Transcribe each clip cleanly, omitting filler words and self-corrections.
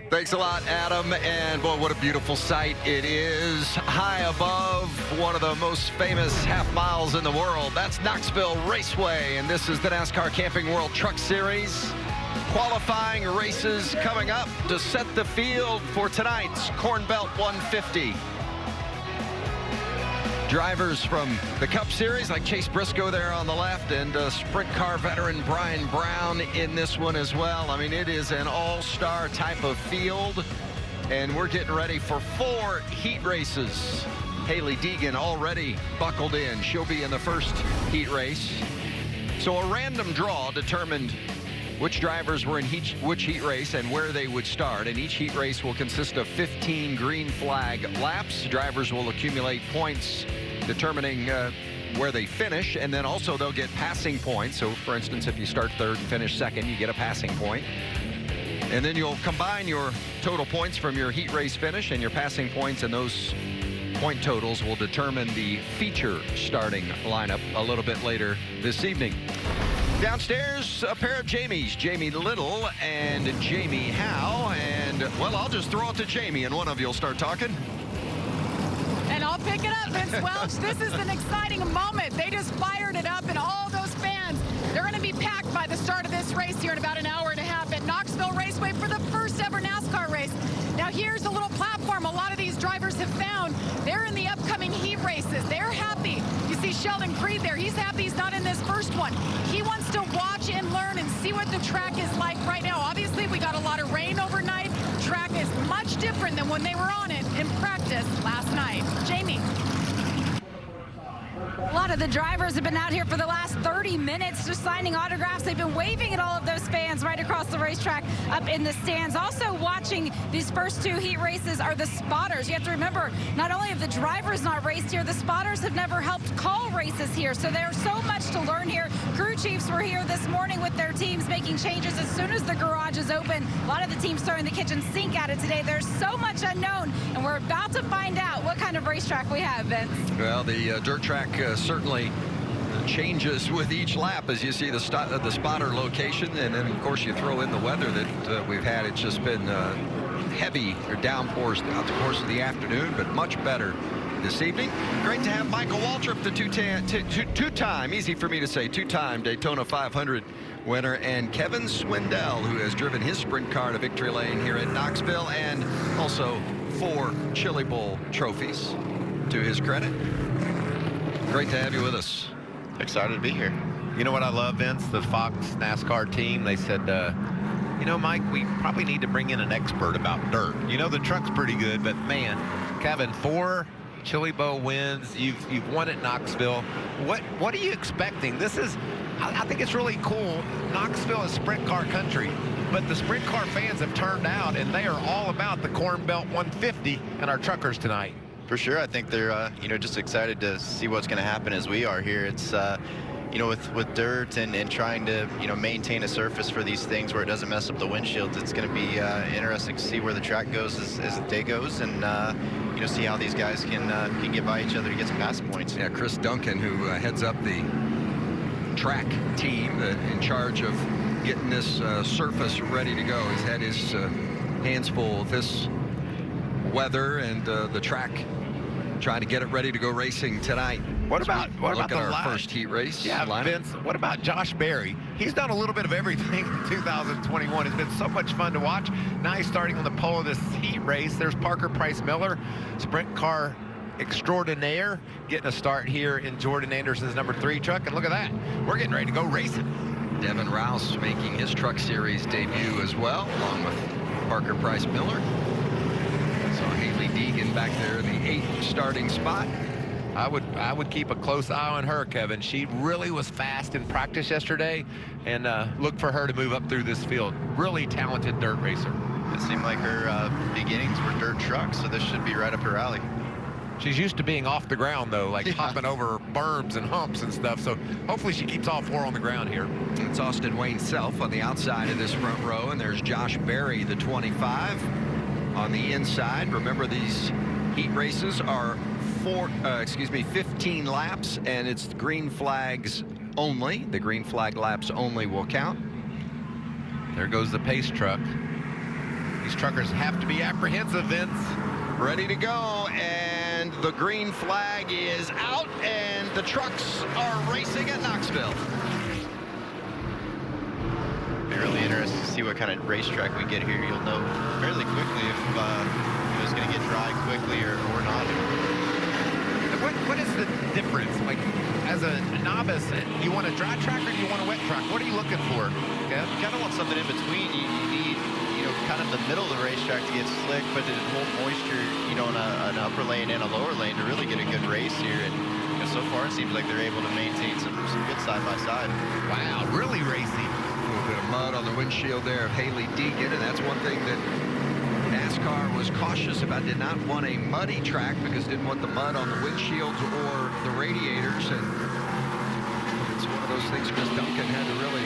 Thanks a lot, Adam. And boy, what a beautiful sight it is. High above one of the most famous half miles in the world. That's Knoxville Raceway. And this is the NASCAR Camping World Truck Series. Qualifying races coming up to set the field for tonight's Corn Belt 150. Drivers from the Cup Series like Chase Briscoe there on the left, and sprint car veteran Brian Brown in this one as well. I mean, it is an all-star type of field, and we're getting ready for 4 heat races. Hailie Deegan already buckled in. She'll be in the first heat race. So a random draw determined which drivers were in which heat race and where they would start. And each heat race will consist of 15 green flag laps. Drivers will accumulate points determining where they finish, and then also they'll get passing points. So for instance, if you start third and finish second, you get a passing point. And then you'll combine your total points from your heat race finish and your passing points, and those point totals will determine the feature starting lineup a little bit later this evening. Downstairs, a pair of Jamies, Jamie Little and Jamie Howe. And, well, I'll just throw it to Jamie, and one of you will start talking. And I'll pick it up, Vince Welch. This is an exciting moment. They just fired it up, and all those fans, they're going to be packed by the start of this race here in about an hour and a half at Knoxville Raceway for the first ever NASCAR race. Now, here's a little platform a lot of these drivers have found. They're in the upcoming heat races. They're happy. You see Sheldon Creed there. He's happy he's not in this first one. He wants to watch and learn and see what the track is like right now. Obviously, we got a lot of rain overnight. Track is much different than when they were on it in practice last night. Jamie. A lot of the drivers have been out here for the last 30 minutes just signing autographs. They've been waving at all of those fans right across the racetrack up in the stands. Also watching these first 2 heat races are the spotters. You have to remember, not only have the drivers not raced here, the spotters have never helped call races here. So there's so much to learn here. Crew chiefs were here this morning with their teams making changes as soon as the garage is open. A lot of the teams throwing the kitchen sink at it today. There's so much unknown, and we're about to find out what kind of racetrack we have, Vince. Well, the dirt track certainly changes with each lap as you see the spotter location, and then of course you throw in the weather that we've had. It's just been heavy downpours throughout the course of the afternoon, but much better this evening. Great to have Michael Waltrip, the two-time, easy for me to say, two-time Daytona 500 winner, and Kevin Swindell, who has driven his sprint car to victory lane here at Knoxville, and also 4 Chili Bowl trophies to his credit. Great to have you with us. Excited to be here. You know what I love, Vince? The Fox NASCAR team, they said, you know, Mike, we probably need to bring in an expert about dirt. You know, the truck's pretty good, but man, Kevin, 4 Chili Bowl wins. You've won at Knoxville. What are you expecting? This is, I think it's really cool. Knoxville is sprint car country, but the sprint car fans have turned out, and they are all about the Corn Belt 150 and our truckers tonight. For sure, I think they're just excited to see what's going to happen as we are here. It's with dirt and trying to maintain a surface for these things where it doesn't mess up the windshields. It's going to be interesting to see where the track goes as the day goes, and see how these guys can get by each other to get some passing points. Yeah, Chris Duncan, who heads up the track team in charge of getting this surface ready to go, has had his hands full with this weather and the track, trying to get it ready to go racing tonight. What about our first heat race? Yeah, lineup. Vince, what about Josh Berry? He's done a little bit of everything in 2021. It's been so much fun to watch. Now he's starting on the pole of this heat race. There's Parker Price Miller, sprint car extraordinaire, getting a start here in Jordan Anderson's number 3 truck. And look at that, we're getting ready to go racing. Devin Rouse making his truck series debut as well, along with Parker Price Miller. So Hailie Deegan back there in the 8th starting spot. I would keep a close eye on her, Kevin. She really was fast in practice yesterday, and look for her to move up through this field. Really talented dirt racer. It seemed like her beginnings were dirt trucks, so this should be right up her alley. She's used to being off the ground, though, like hopping over berms and humps and stuff, so hopefully she keeps all 4 on the ground here. It's Austin Wayne Self on the outside of this front row, and there's Josh Berry, the 25, on the inside. Remember, these heat races are 15 laps, and it's green flags only. The green flag laps only will count. There goes the pace truck. These truckers have to be apprehensive, Vince. Ready to go, and the green flag is out, and the trucks are racing at Knoxville. Be really interested to see what kind of racetrack we get here. You'll know fairly quickly if it's going to get dry quickly or not. What is the difference? Like, as a novice, you want a dry track or do you want a wet track? What are you looking for? Okay, you kind of want something in between. You need, kind of the middle of the racetrack to get slick, but to hold moisture, in an upper lane and a lower lane to really get a good race here. And so far, it seems like they're able to maintain some good side by side. Wow, really racy. A little bit of mud on the windshield there of Hailie Deegan, and that's one thing that NASCAR was cautious about. Did not want a muddy track because didn't want the mud on the windshields or the radiators, and it's one of those things Chris Duncan had to really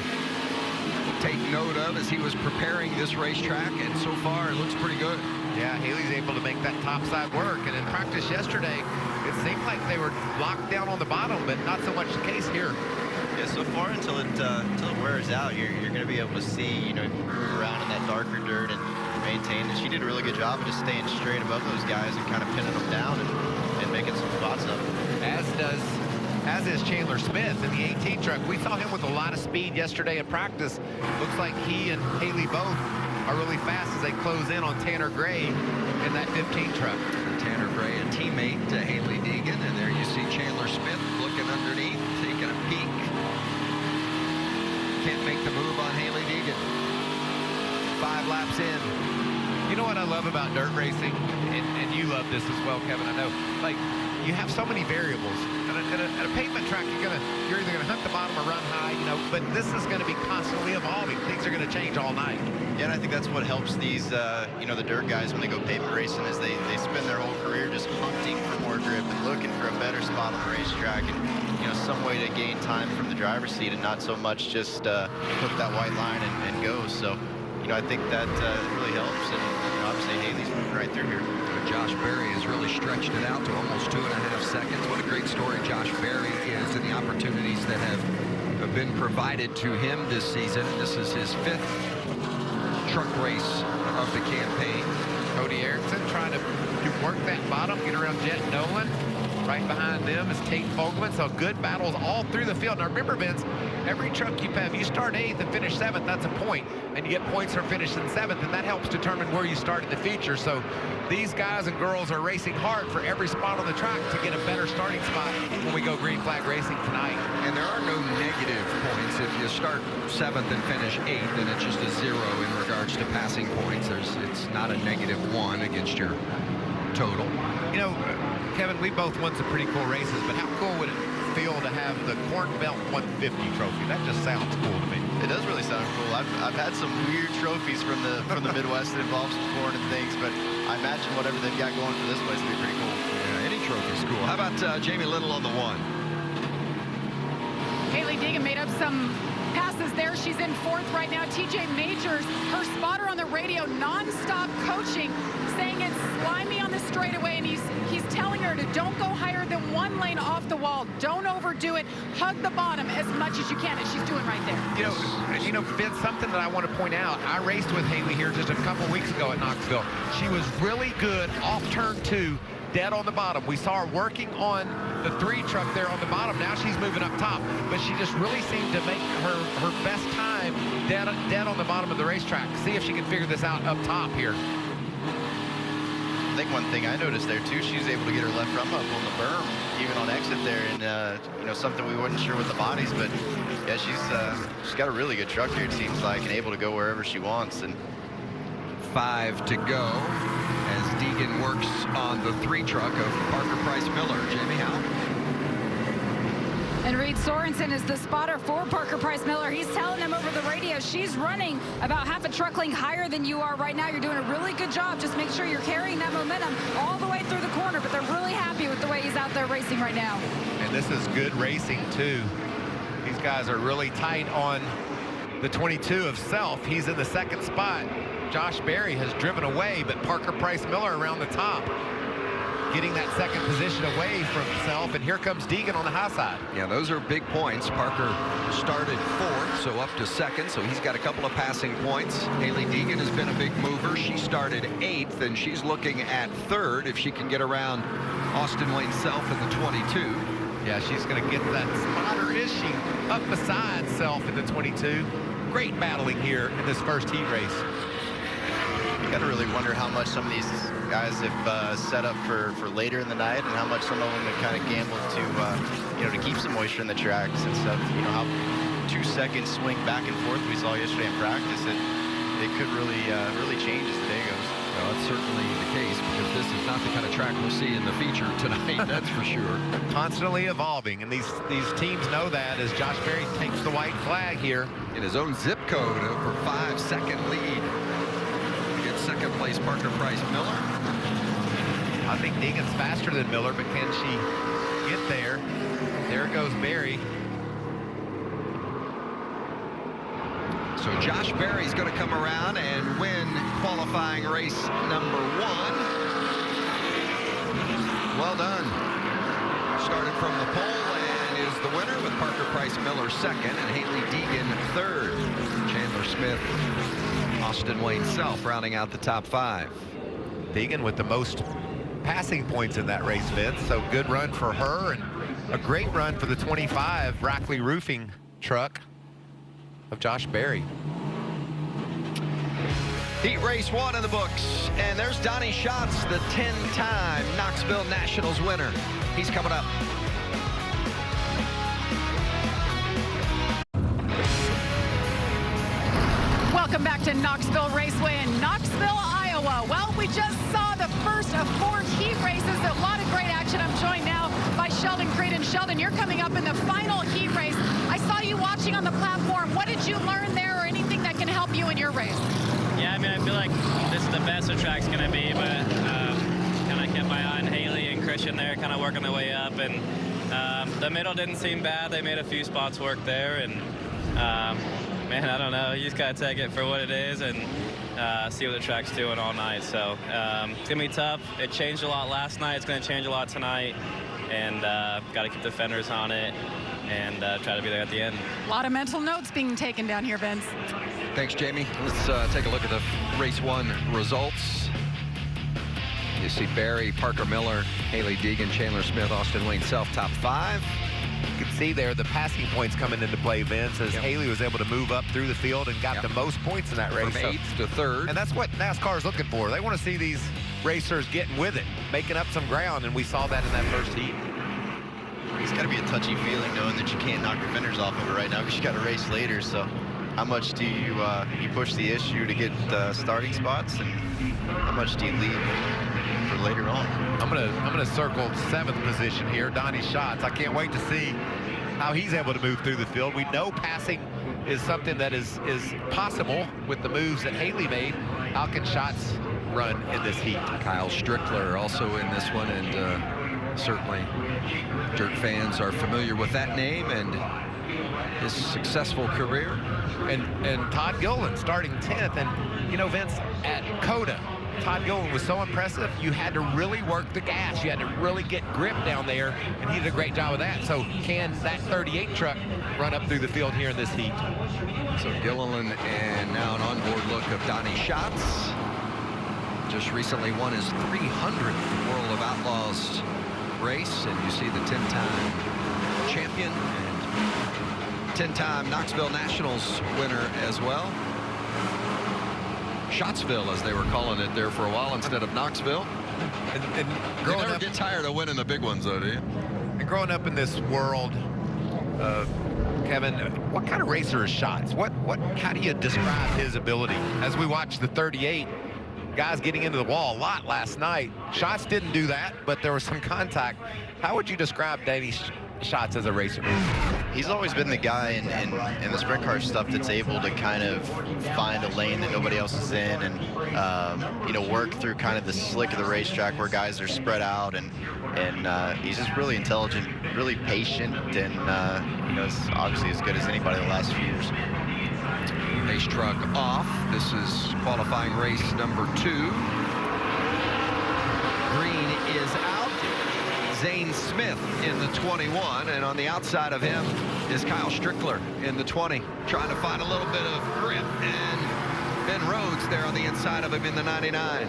take note of as he was preparing this racetrack, and so far it looks pretty good. Yeah, Haley's able to make that top side work, and in practice yesterday, it seemed like they were locked down on the bottom, but not so much the case here. Yeah, so far until it wears out, you're going to be able to see, move around in that darker dirt and maintain. And she did a really good job of just staying straight above those guys and kind of pinning them down and making some spots up. As is Chandler Smith in the 18 truck. We saw him with a lot of speed yesterday in practice. Looks like he and Haley both are really fast as they close in on Tanner Gray in that 15 truck. Tanner Gray, a teammate to Hailie Deegan, and there you see Chandler Smith looking underneath, taking a peek. Can't make the move on Hailie Deegan. 5 laps in. You know what I love about dirt racing, and you love this as well, Kevin, I know, like, you have so many variables. At a pavement track, you're either going to hunt the bottom or run high, but this is going to be constantly evolving. Things are going to change all night. Yeah, and I think that's what helps these, the dirt guys when they go pavement racing is they spend their whole career just hunting for more grip and looking for a better spot on the racetrack and, some way to gain time from the driver's seat and not so much just hook that white line and go. So, I think that really helps, and obviously Haley's moving right through here. Josh Berry has really stretched it out to almost 2.5 seconds. What a great story Josh Berry is, and the opportunities that have been provided to him this season. This is his 5th truck race of the campaign. Cody Erickson trying to work that bottom, get around Jet Nolan. Right behind them is Tate Fogelman. So good battles all through the field. Now remember, Vince, every truck you have, you start 8th and finish 7th, that's a point. And you get points for finishing 7th, and that helps determine where you start in the feature. So these guys and girls are racing hard for every spot on the track to get a better starting spot when we go green flag racing tonight. And there are no negative points. If you start 7th and finish 8th, then it's just a 0 in regards to passing points. It's not a -1 against your total. Kevin, we both won some pretty cool races, but how cool would it feel to have the Corn Belt 150 trophy? That just sounds cool to me. It does really sound cool. I've had some weird trophies from the Midwest that involve some corn and things, but I imagine whatever they've got going for this place will be pretty cool. Yeah, any trophy's cool. How about Jamie Little on the 1? Hailie Deegan made up some passes there. She's in 4th right now. TJ Majors, her spotter on the radio, non-stop coaching, saying it's slimy on the straightaway, and he's telling her to don't go higher than 1 lane off the wall. Don't overdo it. Hug the bottom as much as you can, and she's doing right there. Vince, something that I want to point out. I raced with Haley here just a couple weeks ago at Knoxville. She was really good off turn 2, dead on the bottom. We saw her working on the 3 truck there on the bottom. Now she's moving up top, but she just really seemed to make her best time dead on the bottom of the racetrack. See if she can figure this out up top here. I think one thing I noticed there too, she was able to get her left front up on the berm, even on exit there, and something we weren't sure with the bodies, but yeah, she's got a really good truck here, it seems like, and able to go wherever she wants. And 5 to go as Deegan works on the 3 truck of Parker Price Miller. Jamie, how? And Reed Sorensen is the spotter for Parker Price Miller. He's telling them over the radio she's running about half a truck length higher than you are right now. You're doing a really good job. Just make sure you're carrying that momentum all the way through the corner. But they're really happy with the way he's out there racing right now. And this is good racing, too. These guys are really tight on the 22 of Self. He's in the 2nd spot. Josh Berry has driven away, but Parker Price Miller around the top. getting that second position away from Self, and here comes Deegan on the high side. Yeah, those are big points. Parker started 4th, so up to 2nd, so he's got a couple of passing points. Hailie Deegan has been a big mover. She started 8th, and she's looking at 3rd if she can get around Austin Wayne Self in the 22. Yeah, she's going to get that spotter. Is she up beside Self in the 22? Great battling here in this first heat race. You got to really wonder how much some of these guys have set up for later in the night, and how much some of them have kind of gambled to, to keep some moisture in the tracks and stuff. You know, how 2 seconds swing back and forth we saw yesterday in practice. It could really change as the day goes. Well, that's certainly the case, because this is not the kind of track we'll see in the feature tonight, that's for sure. Constantly evolving, and these teams know that as Josh Berry takes the white flag here. In his own zip code, over 5-second lead. Against second place Parker Price Miller. I think Deegan's faster than Miller, but can she get there? There goes Berry. So Josh Berry's going to come around and win qualifying race number 1. Well done. Started from the pole and is the winner, with Parker Price Miller 2nd and Hailie Deegan 3rd. Chandler Smith, Austin Wayne Self rounding out the top 5. Deegan with the most passing points in that race, Vince. So good run for her, and a great run for the 25 Rackley Roofing truck of Josh Berry. Heat race 1 in the books, and there's Donnie Schatz, the 10-time Knoxville Nationals winner. He's coming up. Welcome back to Knoxville Raceway in Knoxville, Iowa. Well, we just saw the first of 4 heat races. A lot of great action. I'm joined now by Sheldon Creed. And Sheldon, you're coming up in the final heat race. I saw you watching on the platform. What did you learn there, or anything that can help you in your race? Yeah, I mean, I feel like this is the best the track's going to be, but kind of kept my eye on Hailie and Christian there, kind of working their way up. And the middle didn't seem bad. They made a few spots work there. And, man, I don't know. You just got to take it for what it is and see what the track's doing all night. So it's going to be tough. It changed a lot last night. It's going to change a lot tonight. And got to keep the fenders on it and try to be there at the end. A lot of mental notes being taken down here, Vince. Thanks, Jamie. Let's take a look at the race 1 results. You see Berry, Parker Miller, Hailie Deegan, Chandler Smith, Austin Wayne Self, top 5. You can see there the passing points coming into play, Vince, as Hailie was able to move up through the field and got the most points in that race. From 8th to 3rd. And that's what NASCAR is looking for. They want to see these racers getting with it, making up some ground, and we saw that in that first heat. It's got to be a touchy feeling knowing that you can't knock the fenders off of it right now, because you got to race later. So how much do you push the issue to get starting spots, and how much do you leave for later on? I'm gonna circle 7th position here, Donnie Schatz. I can't wait to see how he's able to move through the field. We know passing is something that is possible with the moves that Hailie made. How can Schatz run in this heat? Kyle Strickler also in this one, and certainly Dirt fans are familiar with that name and his successful career. And Todd Gilliland starting 10th. And, you know, Vince, at COTA, Todd Gilliland was so impressive. You had to really work the gas. You had to really get grip down there, and he did a great job of that. So can that 38 truck run up through the field here in this heat? So Gilliland, and now an onboard look of Donnie Schatz. Just recently won his 300th World of Outlaws race, and you see the 10-time champion and 10-time Knoxville Nationals winner as well. Schattsville, as they were calling it there for a while, instead of Knoxville. And You never get tired of winning the big ones, though, do you? And growing up in this world, Kevin, what kind of racer is Schatz? How do you describe his ability? As we watch the 38 guys getting into the wall a lot last night, Schatz didn't do that, but there was some contact. How would you describe Danny Schatz as a racer? He's always been the guy in the sprint car stuff that's able to kind of find a lane that nobody else is in, and work through kind of the slick of the racetrack where guys are spread out, and he's just really intelligent, really patient, and is obviously as good as anybody the last few years. Race truck off. This is qualifying race number 2. Green is out. Zane Smith in the 21, and on the outside of him is Kyle Strickler in the 20, trying to find a little bit of grip, and Ben Rhodes there on the inside of him in the 99.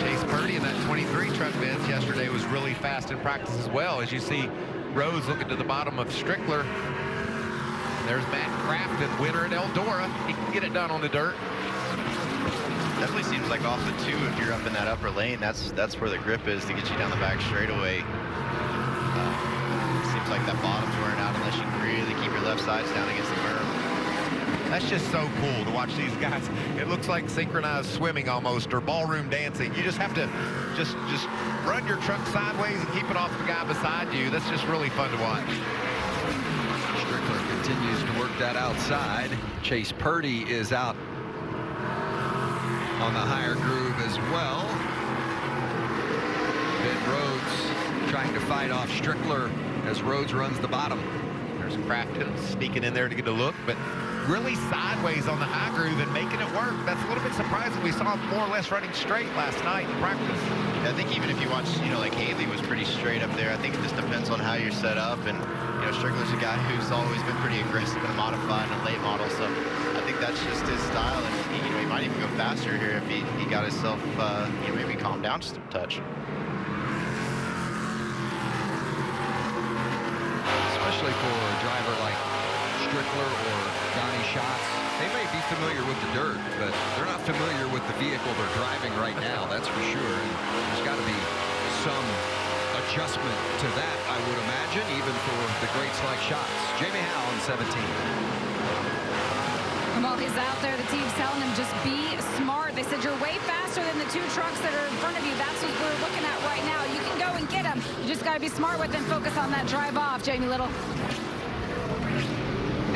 Chase Purdy in that 23 truck, Vince, yesterday was really fast in practice as well. As you see Rhodes looking to the bottom of Strickler. There's Matt Crafton, winner at Eldora. He can get it done on the dirt. Definitely seems like off the 2, if you're up in that upper lane, that's where the grip is to get you down the back straightaway. Seems like that bottom's wearing out unless you really keep your left sides down against the berm. That's just so cool to watch these guys. It looks like synchronized swimming almost, or ballroom dancing. You just have to just run your truck sideways and keep it off the guy beside you. That's just really fun to watch. Strickler continues to work that outside. Chase Purdy is out on the higher groove as well. Ben Rhodes trying to fight off Strickler as Rhodes runs the bottom. There's Crafton sneaking in there to get a look, but really sideways on the high groove and making it work. That's a little bit surprising. We saw him more or less running straight last night in practice. Yeah, I think even if you watch, like Haley was pretty straight up there. I think it just depends on how you're set up. And, Strickler's a guy who's always been pretty aggressive in a modified and a late model. So I think that's just his style. And, he might even go faster here if he got himself, maybe calm down just a touch. Especially for a driver like Strickler or Donnie Schatz. They may be familiar with the dirt, but they're not familiar with the vehicle they're driving right now, that's for sure. And there's got to be some adjustment to that, I would imagine, even for the greats like Schatz. Jamie Howe on 17. And while he's out there, the team's telling him just be smart. They said you're way faster than the 2 trucks that are in front of you. That's what we're looking at right now. You can go and get them. You just got to be smart with them. Focus on that drive off, Jamie Little.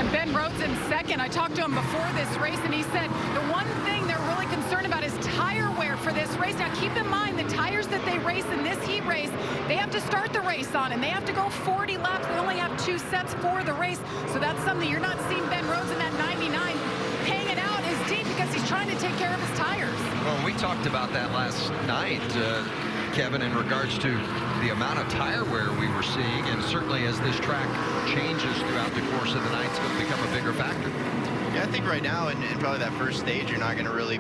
And Ben Rhodes in second. I talked to him before this race, and he said the one thing they're really concerned about is tire wear for this race. Now, keep in mind, the tires that they race in this heat race, they have to start the race on, and they have to go 40 laps. They only have 2 sets for the race, so that's something you're not seeing Ben Rhodes in that 99 hanging out as deep because he's trying to take care of his tires. Well, we talked about that last night, Kevin, in regards to the amount of tire wear we were seeing, and certainly as this track changes throughout the course of the night, it's going to become a bigger factor. Yeah, I think right now, in probably that first stage, you're not going to really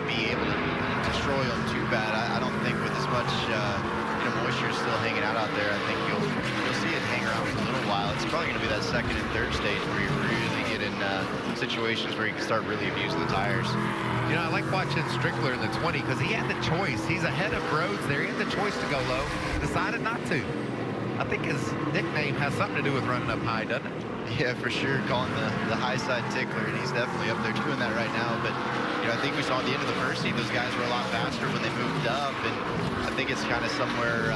be able to destroy them too bad. I don't think with as much moisture still hanging out there, I think you'll see it hang around for a little while. It's probably going to be that second and third stage where you really get in situations where you can start really abusing the tires. I like watching Strickler in the 20 because he had the choice. He's ahead of Rhodes there. He had the choice to go low. Decided not to. I think his nickname has something to do with running up high, doesn't it? Yeah, for sure. Calling the high side tickler, and he's definitely up there doing that right now. But, I think we saw at the end of the first heat, those guys were a lot faster when they moved up. And I think it's kind of somewhere,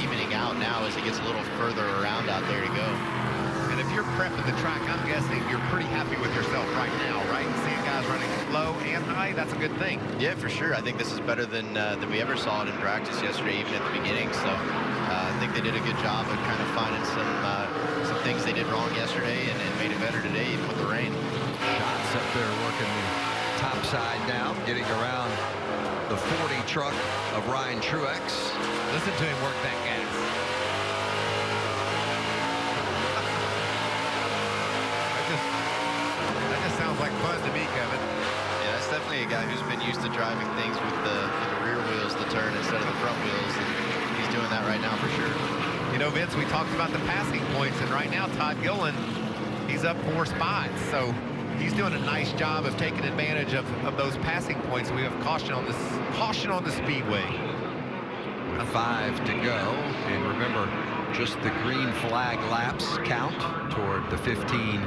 evening out now as it gets a little further around out there to go. And if you're prepping the track, I'm guessing you're pretty happy with yourself right now, right? Seeing guys running low and high, that's a good thing. Yeah, for sure. I think this is better than we ever saw it in practice yesterday, even at the beginning. So I think they did a good job of kind of finding some things they did wrong yesterday and made it better today, even with the rain. Schatz up there working the top side now, getting around the 40 truck of Ryan Truex. Listen to him work that gas. That just sounds like fun to me, Kevin. Yeah, that's definitely a guy who's been used to driving things with the rear wheels to turn instead of the front wheels, and he's doing that right now for sure. Vince, we talked about the passing points, and right now Todd Gilliland, he's up 4 spots, so he's doing a nice job of taking advantage of those passing points. We have caution on the speedway. 5 to go, and remember, just the green flag laps count toward the 15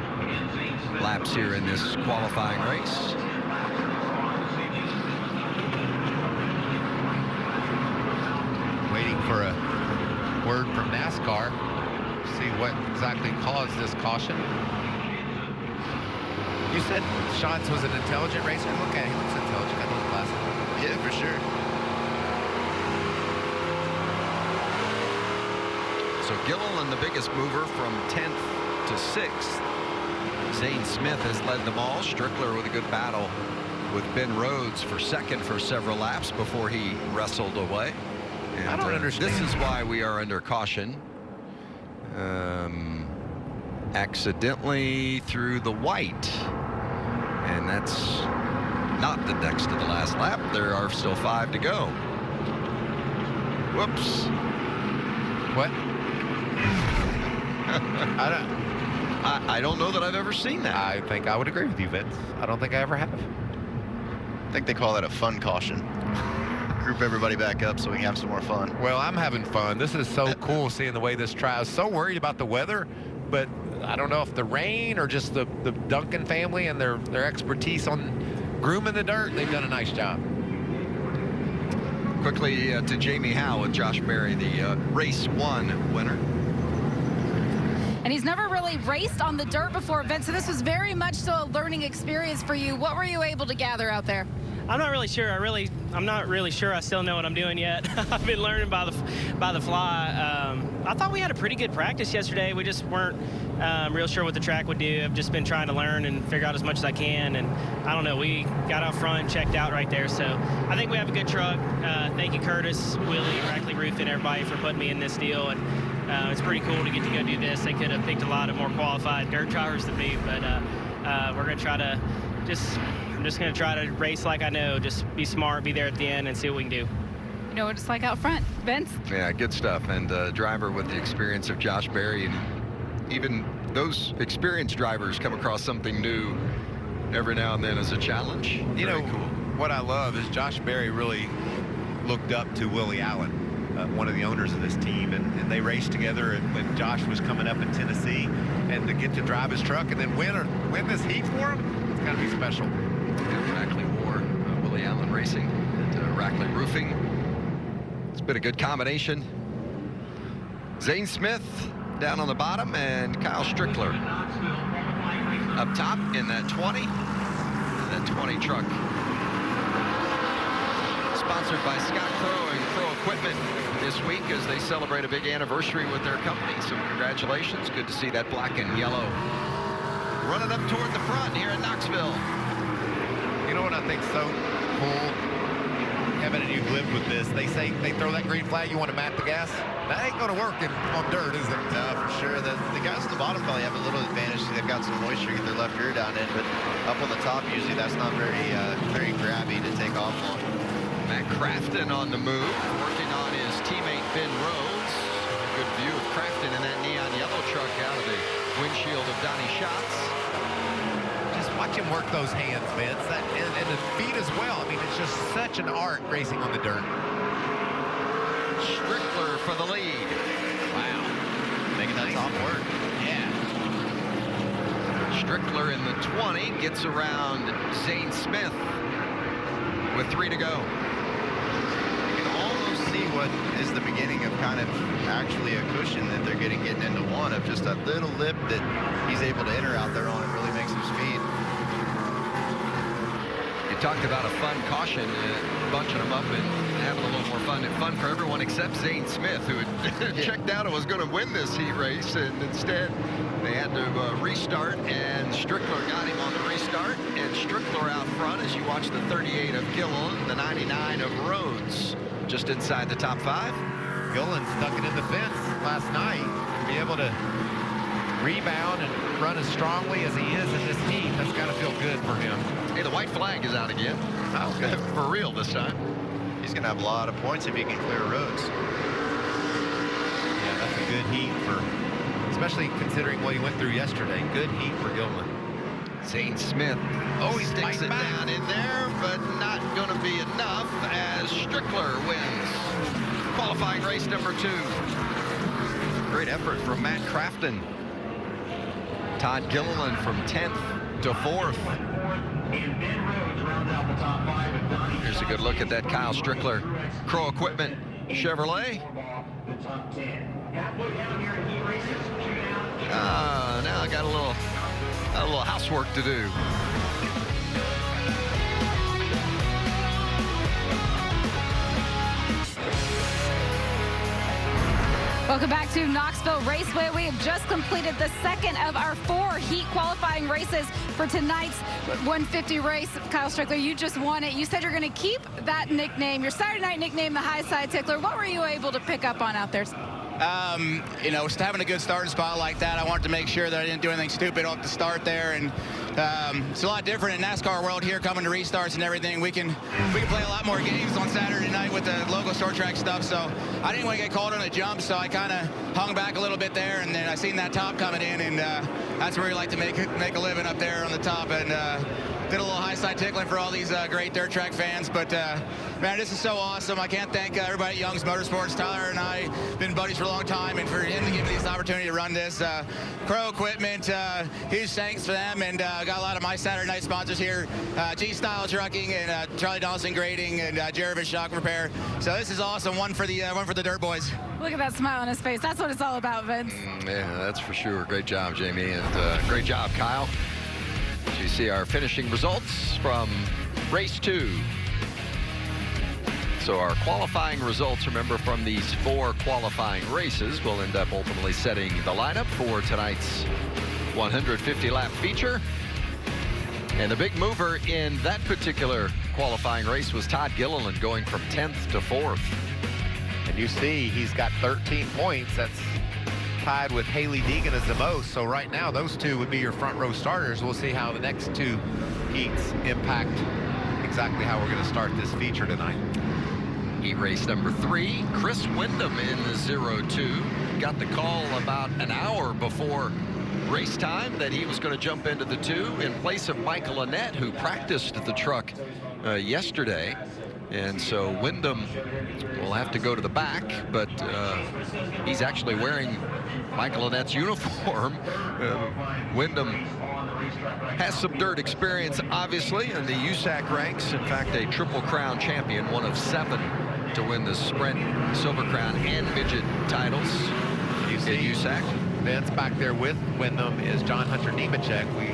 laps here in this qualifying race. Waiting for a word from NASCAR, see what exactly caused this caution. You said Schatz was an intelligent racer. Look at him, he looks intelligent. Got those glasses. Yeah, for sure. So Gilliland, the biggest mover from 10th to 6th. Zane Smith has led them all. Strickler with a good battle with Ben Rhodes for second for several laps before he wrestled away. And, I don't understand. This is why we are under caution. Accidentally through the white. And that's not the next to the last lap. There are still 5 to go. Whoops. What? I don't know that I've ever seen that. I think I would agree with you, Vince. I don't think I ever have. I think they call that a fun caution. Group everybody back up so we can have some more fun. Well, I'm having fun. This is so cool seeing the way this track. I was so worried about the weather, but I don't know if the rain or just the Duncan family and their expertise on grooming the dirt, they've done a nice job. Quickly to Jamie Howe with Josh Berry, the race 1 winner. And he's never really raced on the dirt before, Vince, so this was very much so a learning experience for you. What were you able to gather out there? I'm not really sure. I'm not really sure I still know what I'm doing yet. I've been learning by the fly. I thought we had a pretty good practice yesterday. We just weren't real sure what the track would do. I've just been trying to learn and figure out as much as I can. And I don't know, we got out front and checked out right there. So I think we have a good truck. Thank you, Curtis, Willie, Rackley Roof, and everybody for putting me in this deal. And it's pretty cool to get to go do this. They could have picked a lot of more qualified dirt drivers than me, but we're going to try to I'm just going to try to race like I know, just be smart, be there at the end, and see what we can do. You know what it's like out front, Vince? Yeah, good stuff. And driver with the experience of Josh Berry. And even those experienced drivers come across something new every now and then as a challenge. You Very know, cool. what I love is Josh Berry really looked up to Willie Allen, one of the owners of this team, and they raced together when Josh was coming up in Tennessee, and to get to drive his truck and then win this heat for him, it's got to be special. Yeah, Rackley War, Willie Allen Racing, and Rackley Roofing. It's been a good combination. Zane Smith down on the bottom, and Kyle Strickler up top in that 20. That 20 truck. Sponsored by Scott Crow and Crow Equipment this week as they celebrate a big anniversary with their company. So congratulations. Good to see that black and yellow running up toward the front here in Knoxville. You know what I think's so cool? Kevin, and you've lived with this. They say they throw that green flag, you want to mat the gas? That ain't going to work on dirt, is it? No, for sure. The guys at the bottom probably have a little advantage. They've got some moisture to get their left rear down in, but up on the top, usually that's not very grabby to take off on. Matt Crafton on the move, working on his teammate Ben Rhodes. Good view of Crafton in that neon yellow truck out of the windshield of Donnie Schatz. Just watch him work those hands, Vince. And the feet as well. I mean, it's just such an art racing on the dirt. Strickler for the lead. Wow. Making that top work. Yeah. Strickler in the 20 gets around Zane Smith with 3 to go. You can almost see what is the beginning of kind of actually a cushion that they're getting into one of just a little lip that he's able to enter out there on and really make some speed. You talked about a fun caution, bunching them up and having a little more fun. Fun for everyone except Zane Smith, who had checked out and was going to win this heat race, and instead they had to restart, and Strickler got him on the restart, and Strickler out front as you watch the 38 of Gilliland, the 99 of Rhodes, just inside the top 5. Gillen stuck it in the fence last night. To be able to rebound and run as strongly as he is in this heat, that's got to feel good for him. Hey, the white flag is out again. Oh, good. For real this time. He's going to have a lot of points if he can clear roads. Yeah, that's a good heat for, especially considering what he went through yesterday. Good heat for Gillen. Zane Smith, he sticks fighting it back. down in there, but not going to be enough as Strickler wins qualifying race number 2. Great effort from Matt Crafton. Todd Gilliland from 10th to 4th. Here's a good look at that Kyle Strickler Crow Equipment Chevrolet. Now I got a little housework to do. Welcome back to Knoxville Raceway. We have just completed the second of our 4 heat qualifying races for tonight's 150 race. Kyle Strickler, you just won it. You said you're going to keep that nickname, your Saturday night nickname, the High Side Tickler. What were you able to pick up on out there? You know, just having a good starting spot like that, I wanted to make sure that I didn't do anything stupid off the start there. And it's a lot different in NASCAR world here, coming to restarts and everything. We can play a lot more games on Saturday night with the local short track stuff. So I didn't want to get called on a jump, so I kind of hung back a little bit there. And then I seen that top coming in, and that's where we like to make a living up there on the top. And did a little high side tickling for all these great dirt track fans. But man, this is so awesome. I can't thank everybody at Young's Motorsports. Tyler and I been buddies for a long time, and for him to give me this opportunity to run this. Crow Equipment, huge thanks for them, and got a lot of my Saturday night sponsors here. G-Style Trucking and Charlie Donaldson Grading and Jervis Shock Repair. So this is awesome. One for the Dirt Boys. Look at that smile on his face. That's what it's all about, Vince. Yeah, that's for sure. Great job, Jamie, and great job, Kyle. As you see our finishing results from race 2. So our qualifying results, remember, from these 4 qualifying races will end up ultimately setting the lineup for tonight's 150-lap feature. And the big mover in that particular qualifying race was Todd Gilliland, going from 10th to 4th. And you see he's got 13 points. That's tied with Haley Deegan as the most. So right now, those 2 would be your front row starters. We'll see how the next 2 heats impact exactly how we're going to start this feature tonight. Heat race number 3, Chris Windham in the 0-2. Got the call about an hour before race time that he was going to jump into the 2 in place of Michael Annett, who practiced the truck yesterday. And so Windham will have to go to the back, but he's actually wearing Michael Annett's uniform. Windham has some dirt experience, obviously, in the USAC ranks. In fact, a Triple Crown champion, one of 7 to win the Sprint, Silver Crown, and Midget titles You see in USAC. Vince back there with Windham is John Hunter Nemechek. We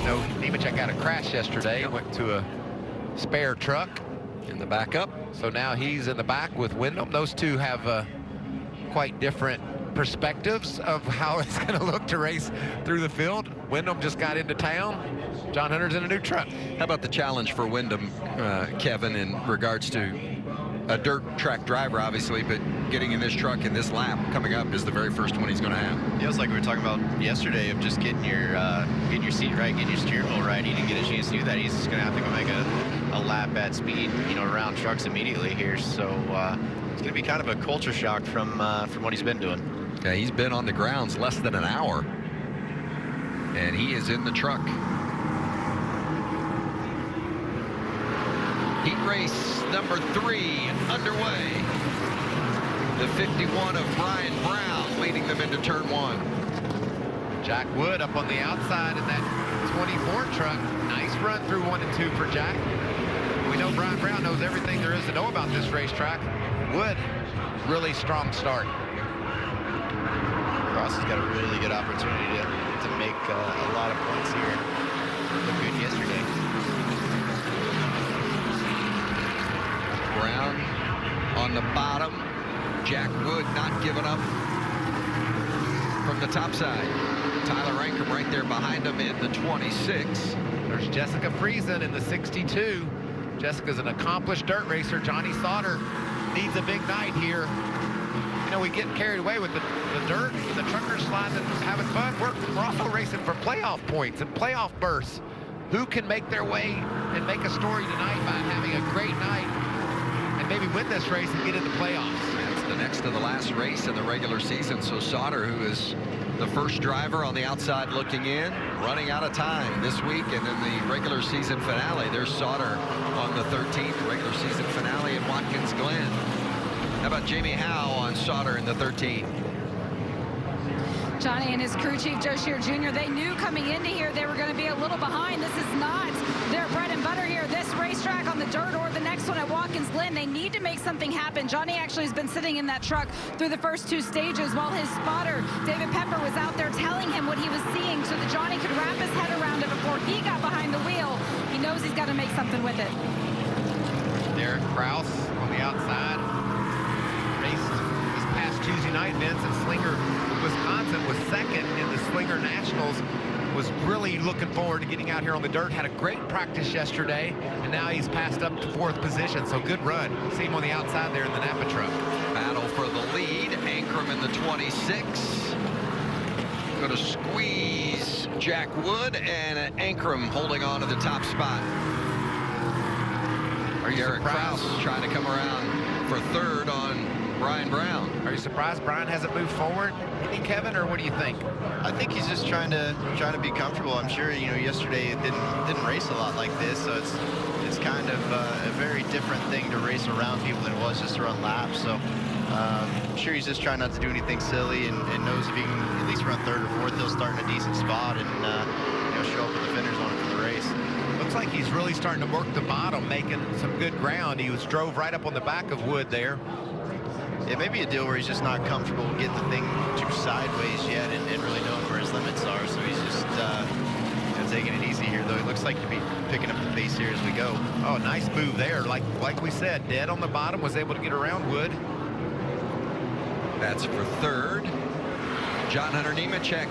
know Nemechek had a crash yesterday, went to a spare truck. In the backup. So now he's in the back with Windham. Those 2 have quite different perspectives of how it's going to look to race through the field. Windham just got into town. John Hunter's in a new truck. How about the challenge for Windham, Kevin, in regards to a dirt track driver, obviously, but getting in this truck in this lap coming up is the very first one he's going to have. Yeah, it's like we were talking about yesterday of just getting your seat right, getting your steering wheel right. He didn't get a chance to do that. He's just going to have to go make a lap at speed, you know, around trucks immediately here. So it's going to be kind of a culture shock from what he's been doing. Yeah, he's been on the grounds less than an hour, and he is in the truck. Heat race number 3 underway. The 51 of Brian Brown leading them into turn 1. Jack Wood up on the outside in that 24 truck. Nice run through 1 and 2 for Jack. We know Brian Brown knows everything there is to know about this racetrack. Wood, really strong start. Cross has got a really good opportunity to make a lot of points here. Looked good yesterday. Brown on the bottom. Jack Wood not giving up from the top side. Tyler Rankin right there behind him in the 26. There's Jessica Friesen in the 62. Jessica's an accomplished dirt racer. Johnny Sauter needs a big night here. You know, we get carried away with the dirt, the truckers sliding and having fun. We're also racing for playoff points and playoff bursts. Who can make their way and make a story tonight by having a great night and maybe win this race and get into playoffs? That's the next to the last race in the regular season. So Sauter, who is the first driver on the outside looking in, running out of time this week. And then the regular season finale, there's Sauter on the 13th regular season finale in Watkins Glen. How about Jamie Howe on Sauter in the 13th? Johnny and his crew chief, Joe Shear Jr., they knew coming into here they were going to be a little behind. This is not their bread and butter here. This racetrack on the dirt or the next one at Watkins Glen, they need to make something happen. Johnny actually has been sitting in that truck through the first 2 stages while his spotter, David Pepper, was out there telling him what he was seeing so that Johnny could wrap his head around it before he got behind the wheel. He knows he's got to make something with it. Derek Kraus on the outside. Raced this past Tuesday night Vince, and Slinger, Wisconsin was second in the Slinger Nationals. Was really looking forward to getting out here on the dirt. Had a great practice yesterday, and now he's passed up to 4th position, so good run. See him on the outside there in the Napa truck. Battle for the lead. Ankrum in the 26. Going to squeeze Jack Wood, and Ankrum holding on to the top spot. Eric Kraus trying to come around for 3rd on Brian Brown. Are you surprised Brian hasn't moved forward, Kevin, or what do you think? I think he's just trying to be comfortable. I'm sure, you know, yesterday it didn't race a lot like this, so it's kind of a very different thing to race around people than it was just to run laps. So I'm sure he's just trying not to do anything silly, and knows if he can at least run 3rd or 4th, he'll start in a decent spot and you know, show up with the fenders on it for the race. Looks like he's really starting to work the bottom, making some good ground. He drove right up on the back of Wood there. It may be a deal where he's just not comfortable getting the thing too sideways yet and really knowing where his limits are. So he's just you know, taking it easy here, though. It looks like to be picking up the pace here as we go. Oh, nice move there. Like we said, dead on the bottom, was able to get around Wood. That's for 3rd. John Hunter Nemechek.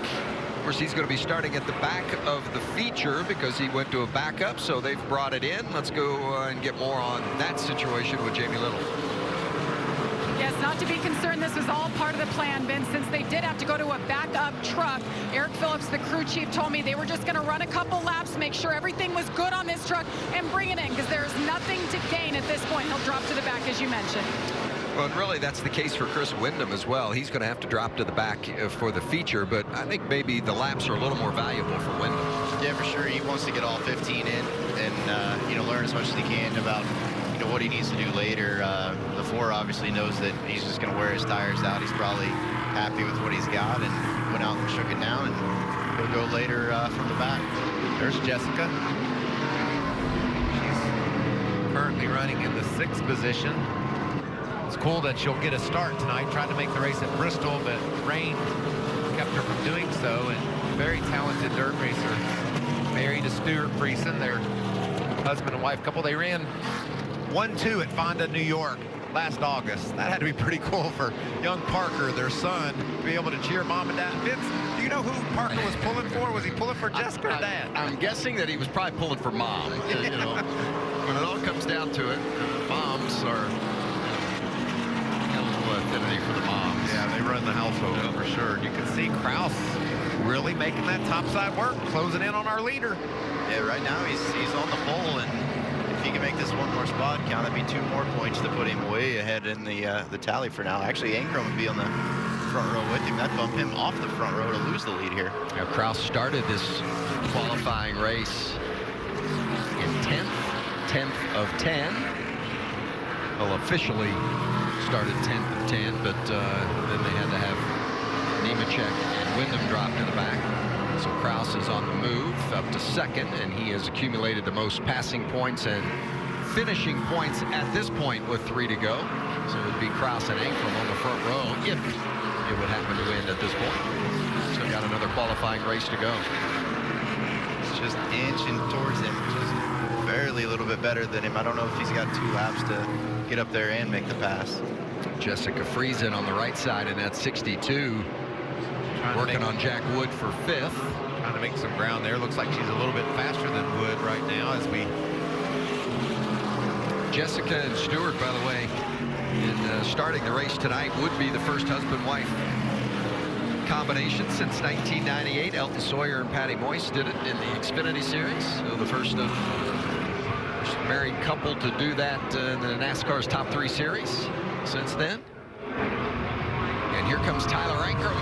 Of course, he's going to be starting at the back of the feature because he went to a backup, so they've brought it in. Let's go and get more on that situation with Jamie Little. Yes, not to be concerned. This was all part of the plan, Vince, since they did have to go to a backup truck. Eric Phillips, the crew chief, told me they were just going to run a couple laps, make sure everything was good on this truck, and bring it in because there is nothing to gain at this point. He'll drop to the back, as you mentioned. Well, and really, that's the case for Chris Windom as well. He's going to have to drop to the back for the feature, but I think maybe the laps are a little more valuable for Windom. Yeah, for sure. He wants to get all 15 in and, you know, learn as much as he can about, you know, what he needs to do later. The 4 obviously knows that he's just going to wear his tires out. He's probably happy with what he's got and went out and shook it down, and he'll go later from the back. There's Jessica. She's currently running in the 6th position. It's cool that she'll get a start tonight. Tried to make the race at Bristol, but rain kept her from doing so. And very talented dirt racer. Married to Stuart Friesen, their husband and wife couple. They ran 1-2 at Fonda, New York last August. That had to be pretty cool for young Parker, their son, to be able to cheer mom and dad. Vince, do you know who Parker was pulling for? Was he pulling for Jessica or dad? I'm guessing that he was probably pulling for mom. You know, when it all comes down to it, moms are a little affinity for the moms. Yeah, they run the household for sure. You can see Kraus really making that topside work, closing in on our leader. Yeah, right now he's on the pole, and if he can make this one more spot count, it'd be 2 more points to put him way ahead in the tally for now. Actually, Ankrum would be on the front row with him. That'd bump him off the front row to lose the lead here. Now, Kraus started this qualifying race in 10th of 10. Well, officially started 10th of 10, but then they had to have Nemechek and Windom drop to the back. So Kraus is on the move up to 2nd, and he has accumulated the most passing points and finishing points at this point with 3 to go. So it would be Kraus and Ankrum on the front row if it would happen to end at this point. So got another qualifying race to go. It's just inching towards him, just barely a little bit better than him. I don't know if he's got 2 laps to get up there and make the pass. Jessica Friesen on the right side in that 62. Working on Jack Wood for 5th. Trying to make some ground there. Looks like she's a little bit faster than Wood right now as we... Jessica and Stewart, by the way, in starting the race tonight, would be the first husband-wife combination since 1998. Elton Sawyer and Patty Moyse did it in the Xfinity Series. So the first married couple to do that in the NASCAR's Top 3 Series since then. And here comes Tyler Ankrum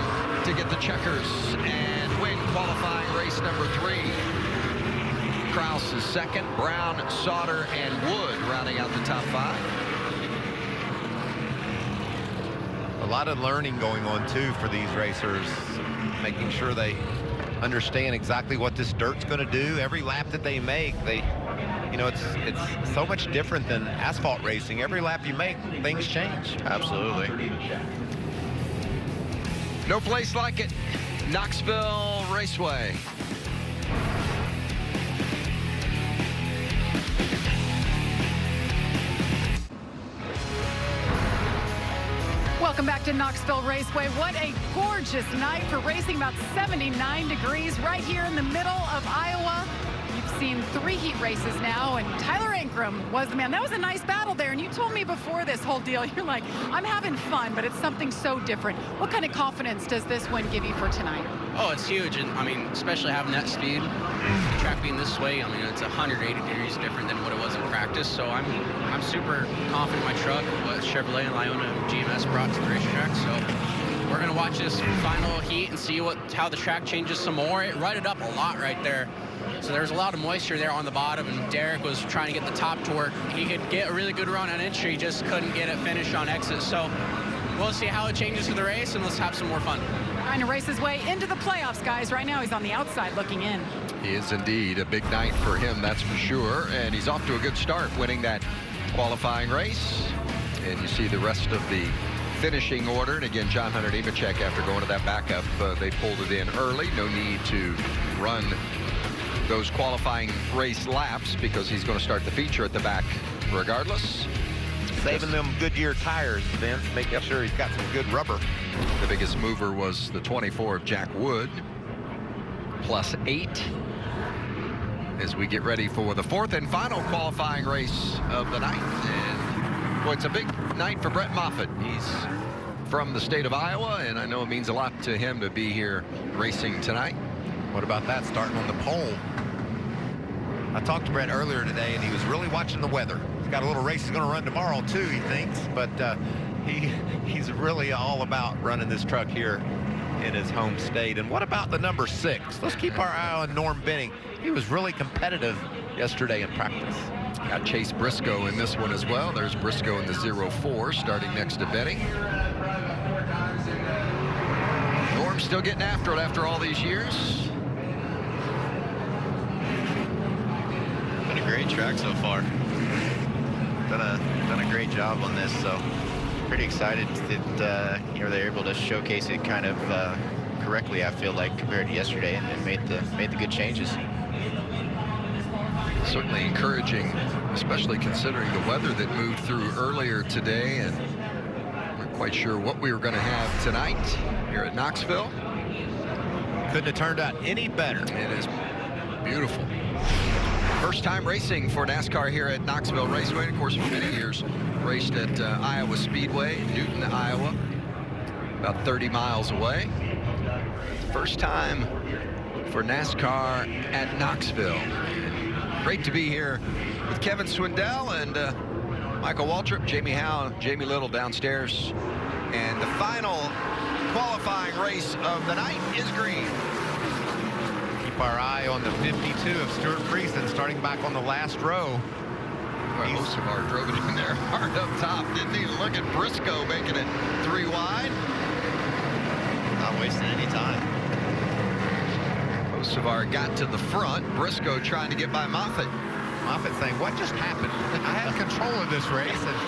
to get the checkers and win qualifying race number 3. Kraus is 2nd, Brown, Sauter, and Wood rounding out the top 5. A lot of learning going on too for these racers, making sure they understand exactly what this dirt's going to do. Every lap that they make, you know, it's so much different than asphalt racing. Every lap you make, things change. Absolutely. No place like it. Knoxville Raceway. Well, Welcome back to Knoxville Raceway. What a gorgeous night for racing, about 79 degrees right here in the middle of Iowa. You've seen 3 heat races now, and Tyler Ankrum was the man. That was a nice battle there, and you told me before this whole deal, you're like, I'm having fun, but it's something so different. What kind of confidence does this win give you for tonight? Oh, it's huge, and I mean, especially having that speed, the track being this way, I mean, it's 180 degrees different than what it was in practice, so I'm super confident in my truck, what Chevrolet and Iona GMS brought to the racetrack, so we're going to watch this final heat and see how the track changes some more. It rutted up a lot right there. So there's a lot of moisture there on the bottom, and Derek was trying to get the top to work. He could get a really good run on entry, just couldn't get it finished on exit. So we'll see how it changes to the race, and let's have some more fun. Trying to race his way into the playoffs, guys. Right now he's on the outside looking in. He is indeed a big night for him, that's for sure. And he's off to a good start, winning that qualifying race. And you see the rest of the finishing order. And again, John Hunter Nemechek, after going to that backup, they pulled it in early. No need to run those qualifying race laps because he's going to start the feature at the back regardless. Saving them Goodyear tires, Vince, making sure he's got some good rubber. The biggest mover was the 24 of Jack Wood, +8, as we get ready for the 4th and final qualifying race of the night. And boy, it's a big night for Brett Moffitt. He's from the state of Iowa, and I know it means a lot to him to be here racing tonight. What about that, starting on the pole? I talked to Brett earlier today, and he was really watching the weather. He's got a little race he's going to run tomorrow, too, he thinks. But he's really all about running this truck here in his home state. And what about the number 6? Let's keep our eye on Norm Benning. He was really competitive yesterday in practice. Got Chase Briscoe in this one as well. There's Briscoe in the 04, starting next to Benning. Norm's still getting after it after all these years. Been a great track so far. Done a great job on this, so pretty excited that they're able to showcase it kind of correctly, I feel like, compared to yesterday, and made the good changes. Certainly encouraging, especially considering the weather that moved through earlier today, and we're quite sure what we were going to have tonight here at Knoxville. Couldn't have turned out any better. It is beautiful. First time racing for NASCAR here at Knoxville Raceway. Of course, for many years raced at Iowa Speedway, Newton, Iowa, about 30 miles away. First time for NASCAR at Knoxville. Great to be here with Kevin Swindell and Michael Waltrip, Jamie Howe, Jamie Little downstairs. And the final qualifying race of the night is green. Keep our eye on the 52 of Stuart Friesen, starting back on the last row. Well, Hocevar drove it in there hard up top, didn't he? Look at Briscoe making it 3 wide. Not wasting any time. Hocevar got to the front. Briscoe trying to get by Moffitt. Moffitt saying, what just happened? I had control of this race. And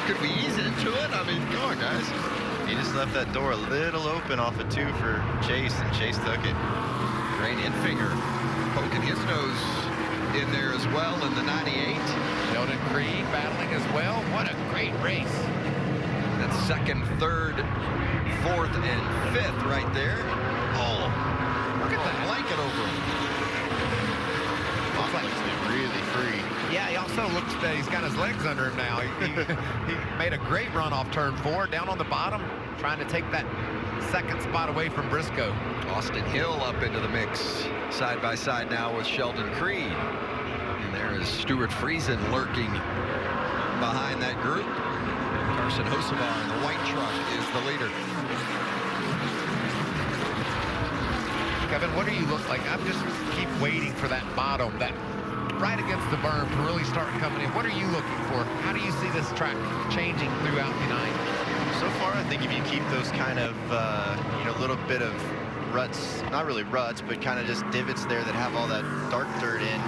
could we ease into it? I mean, come on, guys. He just left that door a little open off of 2 for Chase, and Chase took it. Rain Infinger poking his nose in there as well in the 98. Sheldon Creed battling as well. What a great race. That's 2nd, 3rd, 4th, and 5th right there. Oh, look at that blanket over him. Looks like he's been really free. Yeah, he also looks that he's got his legs under him now. He made a great run off turn 4, down on the bottom, trying to take that 2nd spot away from Briscoe. Austin Hill up into the mix, side by side now with Sheldon Creed. And there is Stuart Friesen lurking behind that group. Carson Hocevar in the white truck is the leader. Kevin, what do you look like? I'm just keep waiting for that bottom, that right against the berm to really start coming in. What are you looking for? How do you see this track changing throughout the night? So far, I think if you keep those kind of, little bit of ruts, not really ruts, but kind of just divots there that have all that dark dirt in,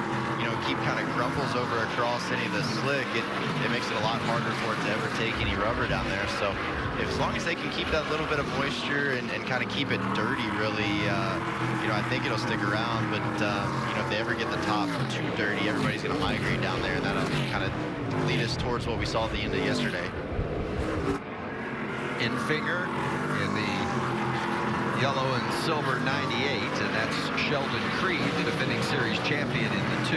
keep kind of crumbles over across any of the slick, it makes it a lot harder for it to ever take any rubber down there. So as long as they can keep that little bit of moisture and kind of keep it dirty, really, I think it'll stick around. But, if they ever get the top too dirty, everybody's going to migrate down there, and that'll kind of lead us towards what we saw at the end of yesterday. Enfinger in the yellow and silver 98, and that's Sheldon Creed, the defending series champion in the 2.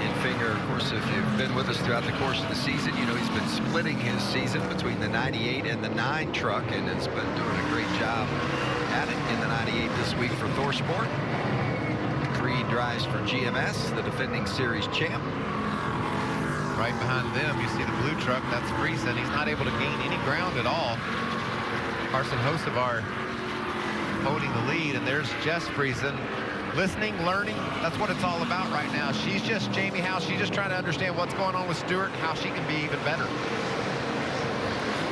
Enfinger, of course, if you've been with us throughout the course of the season, you know he's been splitting his season between the 98 and the 9 truck, and has been doing a great job at it in the 98 this week for ThorSport. Creed drives for GMS, the defending series champ. Right behind them, you see the blue truck. That's Friesen. He's not able to gain any ground at all. Carson Hocevar holding the lead, and there's Jess Friesen. Listening, learning, that's what it's all about right now. She's just Jamie Howe. She's just trying to understand what's going on with Stewart and how she can be even better.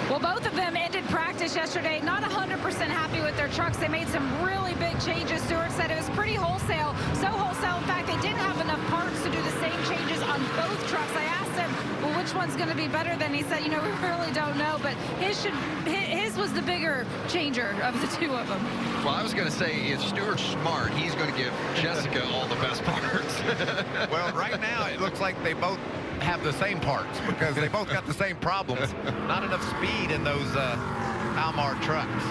Well, both of them ended practice yesterday not 100% happy with their trucks. They made some really big changes. Stewart said it was pretty wholesale. So wholesale, in fact, they didn't have enough parts to do the same changes on both trucks. I asked him, well, which one's going to be better? Then he said, you know, we really don't know, but his was the bigger changer of the two of them. Well, I was going to say, if Stewart's smart, he's going to give Jessica all the best parts. Well, right now, it looks like they both have the same parts because they both got the same problems. Not enough speed in those Almar trucks.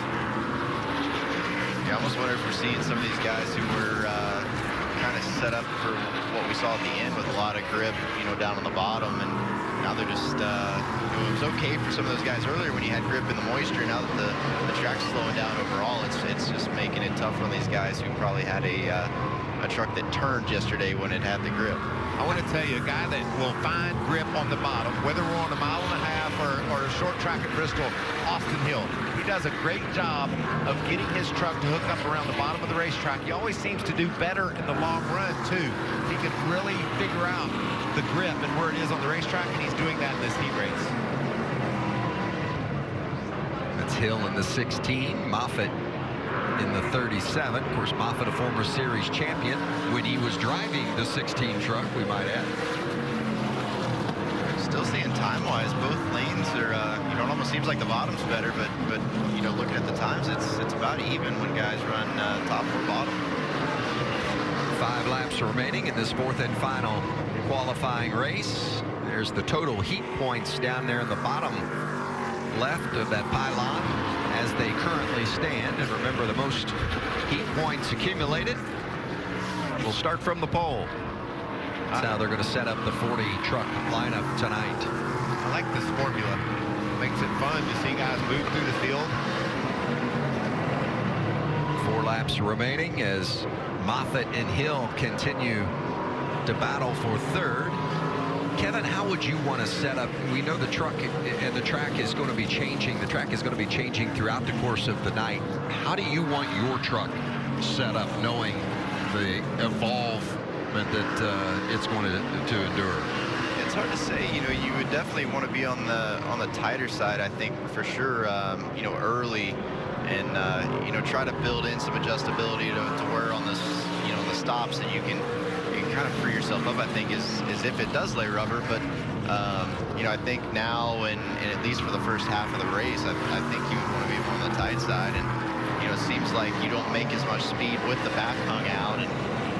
Yeah, I almost wonder if we're seeing some of these guys who were kind of set up for what we saw at the end with a lot of grip, you know, down on the bottom, and now they're just, it was okay for some of those guys earlier when you had grip in the moisture. Now that the track's slowing down overall, it's just making it tough on these guys who probably had a truck that turned yesterday when it had the grip. I want to tell you, a guy that will find grip on the bottom, whether we're on a 1.5 mile or a short track at Bristol, Austin Hill. He does a great job of getting his truck to hook up around the bottom of the racetrack. He always seems to do better in the long run, too. He can really figure out the grip and where it is on the racetrack, and he's doing that in this heat race. That's Hill in the 16, Moffitt in the 37. Of course, Moffitt, a former series champion when he was driving the 16 truck, we might add. Still seeing time-wise, both lanes are, you know, it almost seems like the bottom's better, but you know, looking at the times, it's about even when guys run top or bottom. 5 laps remaining in this 4th and final qualifying race. There's the total heat points down there in the bottom left of that pylon as they currently stand. And remember, the most heat points accumulated will start from the pole. That's how they're going to set up the 40 truck lineup tonight. I like this formula. Makes it fun to see guys move through the field. 4 laps remaining as Moffitt and Hill continue to battle for 3rd. Kevin, how would you want to set up? We know the truck and the track is going to be changing. The track is going to be changing throughout the course of the night. How do you want your truck set up, knowing the evolvement that it's going to endure? It's hard to say. You know, you would definitely want to be on the tighter side, I think, for sure. You know, early, and you know, try to build in some adjustability to where on this, you know, the stops that you can kind of free yourself up, I think, is if it does lay rubber. But you know, I think now and at least for the first half of the race, I think you would want to be more on the tight side. And you know, it seems like you don't make as much speed with the back hung out. And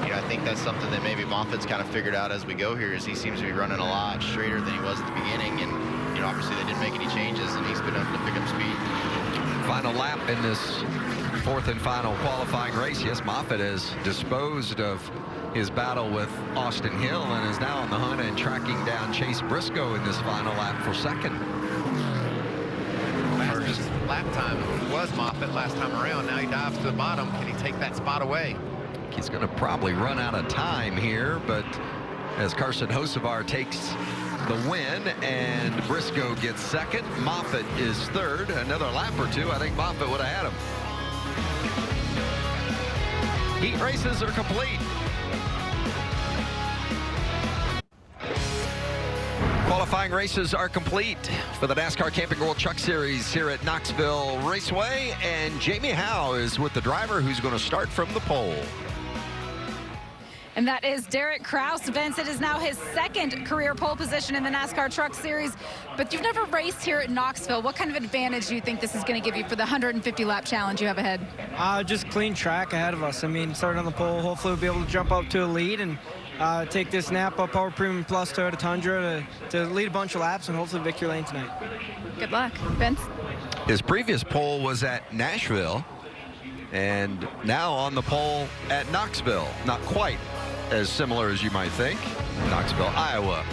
you know, I think that's something that maybe Moffitt's kind of figured out as we go here, is he seems to be running a lot straighter than he was at the beginning. And you know, obviously they didn't make any changes, and he's been able to pick up speed. Final lap in this 4th and final qualifying race. Yes, Moffitt has disposed of his battle with Austin Hill and is now on the hunt and tracking down Chase Briscoe in this final lap for 2nd. Fastest lap time was Moffitt last time around. Now he dives to the bottom. Can he take that spot away? He's going to probably run out of time here, but as Carson Hocevar takes the win and Briscoe gets 2nd, Moffitt is 3rd. Another lap or 2, I think Moffitt would have had him. Heat races are complete. Qualifying races are complete for the NASCAR Camping World Truck Series here at Knoxville Raceway, and Jamie Howe is with the driver who's going to start from the pole. And that is Derek Kraus. Vince, it is now his 2nd career pole position in the NASCAR Truck Series, but you've never raced here at Knoxville. What kind of advantage do you think this is going to give you for the 150-lap challenge you have ahead? Just clean track ahead of us. I mean, starting on the pole, hopefully we'll be able to jump up to a lead and take this Napa Power Premium Plus Toyota Tundra to lead a bunch of laps and hopefully victory lane tonight. Good luck. Vince? His previous pole was at Nashville, and now on the pole at Knoxville. Not quite as similar as you might think. Knoxville, Iowa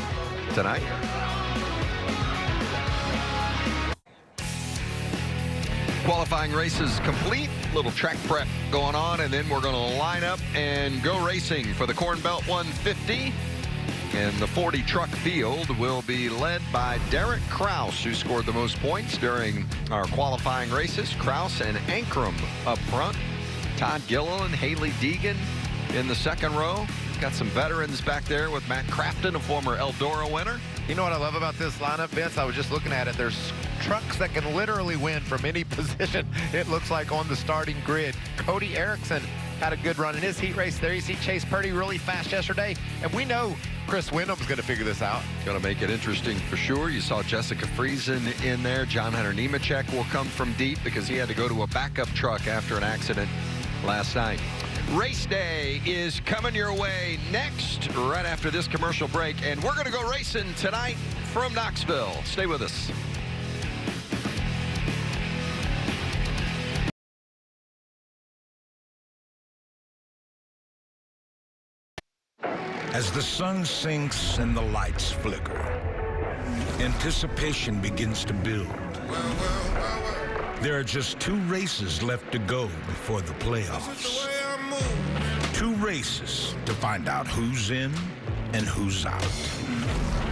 tonight. Qualifying races complete, little track prep going on, and then we're going to line up and go racing for the Corn Belt 150. And the 40 truck field will be led by Derek Kraus, who scored the most points during our qualifying races. Kraus and Ankrum up front. Todd Gilliland, Haley Deegan in the second row. Got some veterans back there with Matt Crafton, a former Eldora winner. You know what I love about this lineup, Vince? I was just looking at it. There's trucks that can literally win from any position, it looks like, on the starting grid. Cody Erickson had a good run in his heat race there. You see Chase Purdy really fast yesterday, and we know Chris Wyndham's going to figure this out. Going to make it interesting for sure. You saw Jessica Friesen in there. John Hunter Nemechek will come from deep because he had to go to a backup truck after an accident last night. Race day is coming your way next, right after this commercial break, and we're going to go racing tonight from Knoxville. Stay with us. As the sun sinks and the lights flicker, anticipation begins to build. There are just 2 races left to go before the playoffs. 2 races to find out who's in and who's out.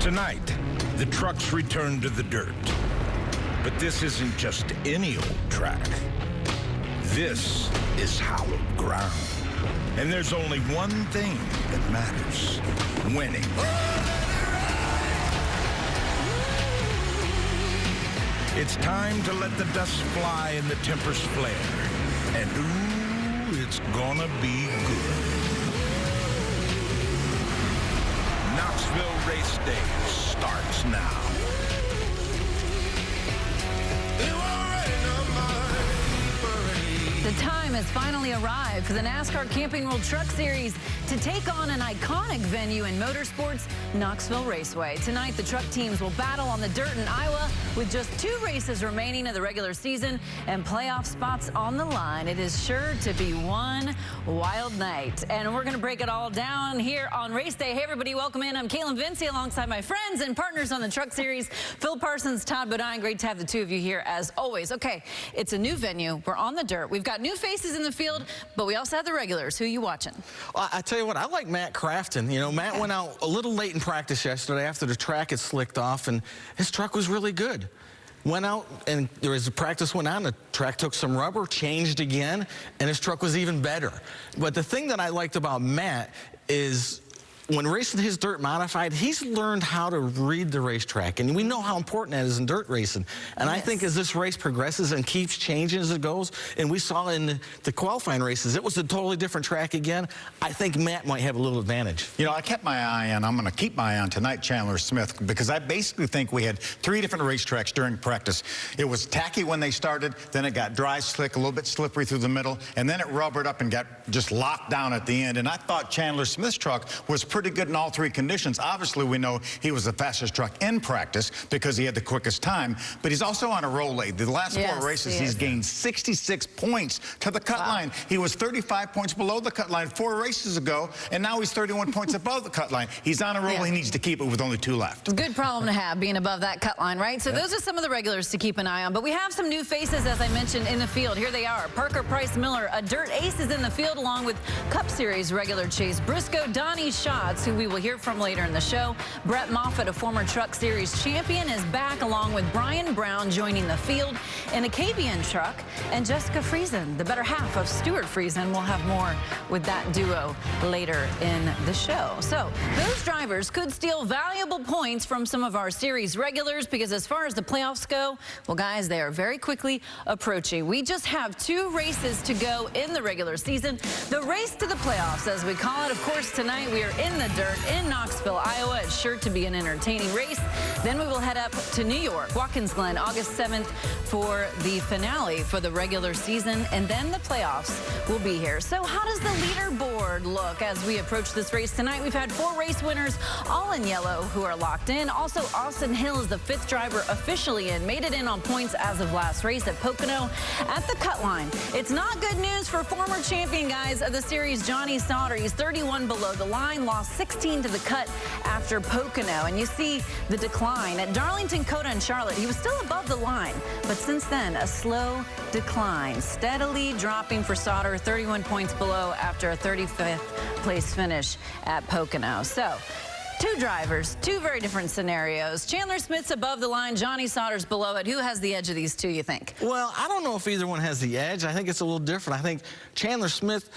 Tonight, the trucks return to the dirt. But this isn't just any old track. This is hallowed ground. And there's only one thing that matters: winning. It's time to let the dust fly and the tempers flare. And ooh, it's gonna be good. Knoxville Race Day starts now. The time has finally arrived for the NASCAR Camping World Truck Series to take on an iconic venue in motorsports, Knoxville Raceway. Tonight, the truck teams will battle on the dirt in Iowa with just 2 races remaining of the regular season and playoff spots on the line. It is sure to be one wild night. And we're going to break it all down here on Race Day. Hey, everybody, welcome in. I'm Kaylin Vinci alongside my friends and partners on the Truck Series, Phil Parsons, Todd Bodine. Great to have the 2 of you here as always. Okay, it's a new venue. We're on the dirt. We've got new faces in the field, but we also have the regulars. Who are you watching? Well, I tell you what, I like Matt Crafton. You know, Matt went out a little late in practice yesterday after the track had slicked off, and his truck was really good. Went out, and as the practice went on, the track took some rubber, changed again, and his truck was even better. But the thing that I liked about Matt is when racing his dirt modified, he's learned how to read the racetrack, and we know how important that is in dirt racing. And yes, I think as this race progresses and keeps changing as it goes, and we saw in the qualifying races, it was a totally different track again. I think Matt might have a little advantage. You know, I kept my eye on, I'm going to keep my eye on tonight, Chandler Smith, because I basically think we had 3 different racetracks during practice. It was tacky when they started, then it got dry, slick, a little bit slippery through the middle, and then it rubbered up and got just locked down at the end. And I thought Chandler Smith's truck was pretty good in all 3 conditions. Obviously, we know he was the fastest truck in practice because he had the quickest time, but he's also on a roll lately. The last 4 races, he's gained 66 points to the cut line. He was 35 points below the cut line 4 races ago, and now he's 31 points above the cut line. He's on a roll. He needs to keep it with only 2 left. Good problem to have, being above that cut line, right? So those are some of the regulars to keep an eye on, but we have some new faces, as I mentioned, in the field. Here they are. Parker Price Miller, a dirt ace, is in the field, along with Cup Series regular Chase Briscoe, Donnie Schatz, who we will hear from later in the show. Brett Moffitt, a former Truck Series champion, is back, along with Brian Brown joining the field in a KBN truck, and Jessica Friesen, the better half of Stuart Friesen. We'll have more with that duo later in the show. So those drivers could steal valuable points from some of our series regulars, because as far as the playoffs go, well, guys, they are very quickly approaching. We just have 2 races to go in the regular season. The race to the playoffs, as we call it. Of course, tonight we are in in the dirt in Knoxville, Iowa. It's sure to be an entertaining race. Then we will head up to New York, Watkins Glen, August 7th for the finale for the regular season, and then the playoffs will be here. So how does the leaderboard look as we approach this race tonight? We've had 4 race winners, all in yellow, who are locked in. Also, Austin Hill is the 5th driver officially in, made it in on points as of last race at Pocono. At the cut line, it's not good news for former champion, guys, of the series, Johnny Sauter. He's 31 below the line, lost 16 to the cut after Pocono. And you see the decline at Darlington, Coda, and Charlotte. He was still above the line, but since then, a slow decline, steadily dropping for Sauter, 31 points below after a 35th place finish at Pocono. So, 2 drivers, 2 very different scenarios. Chandler Smith's above the line, Johnny Sauter's below it. Who has the edge of these 2, you think? Well, I don't know if either one has the edge. I think it's a little different. I think Chandler Smith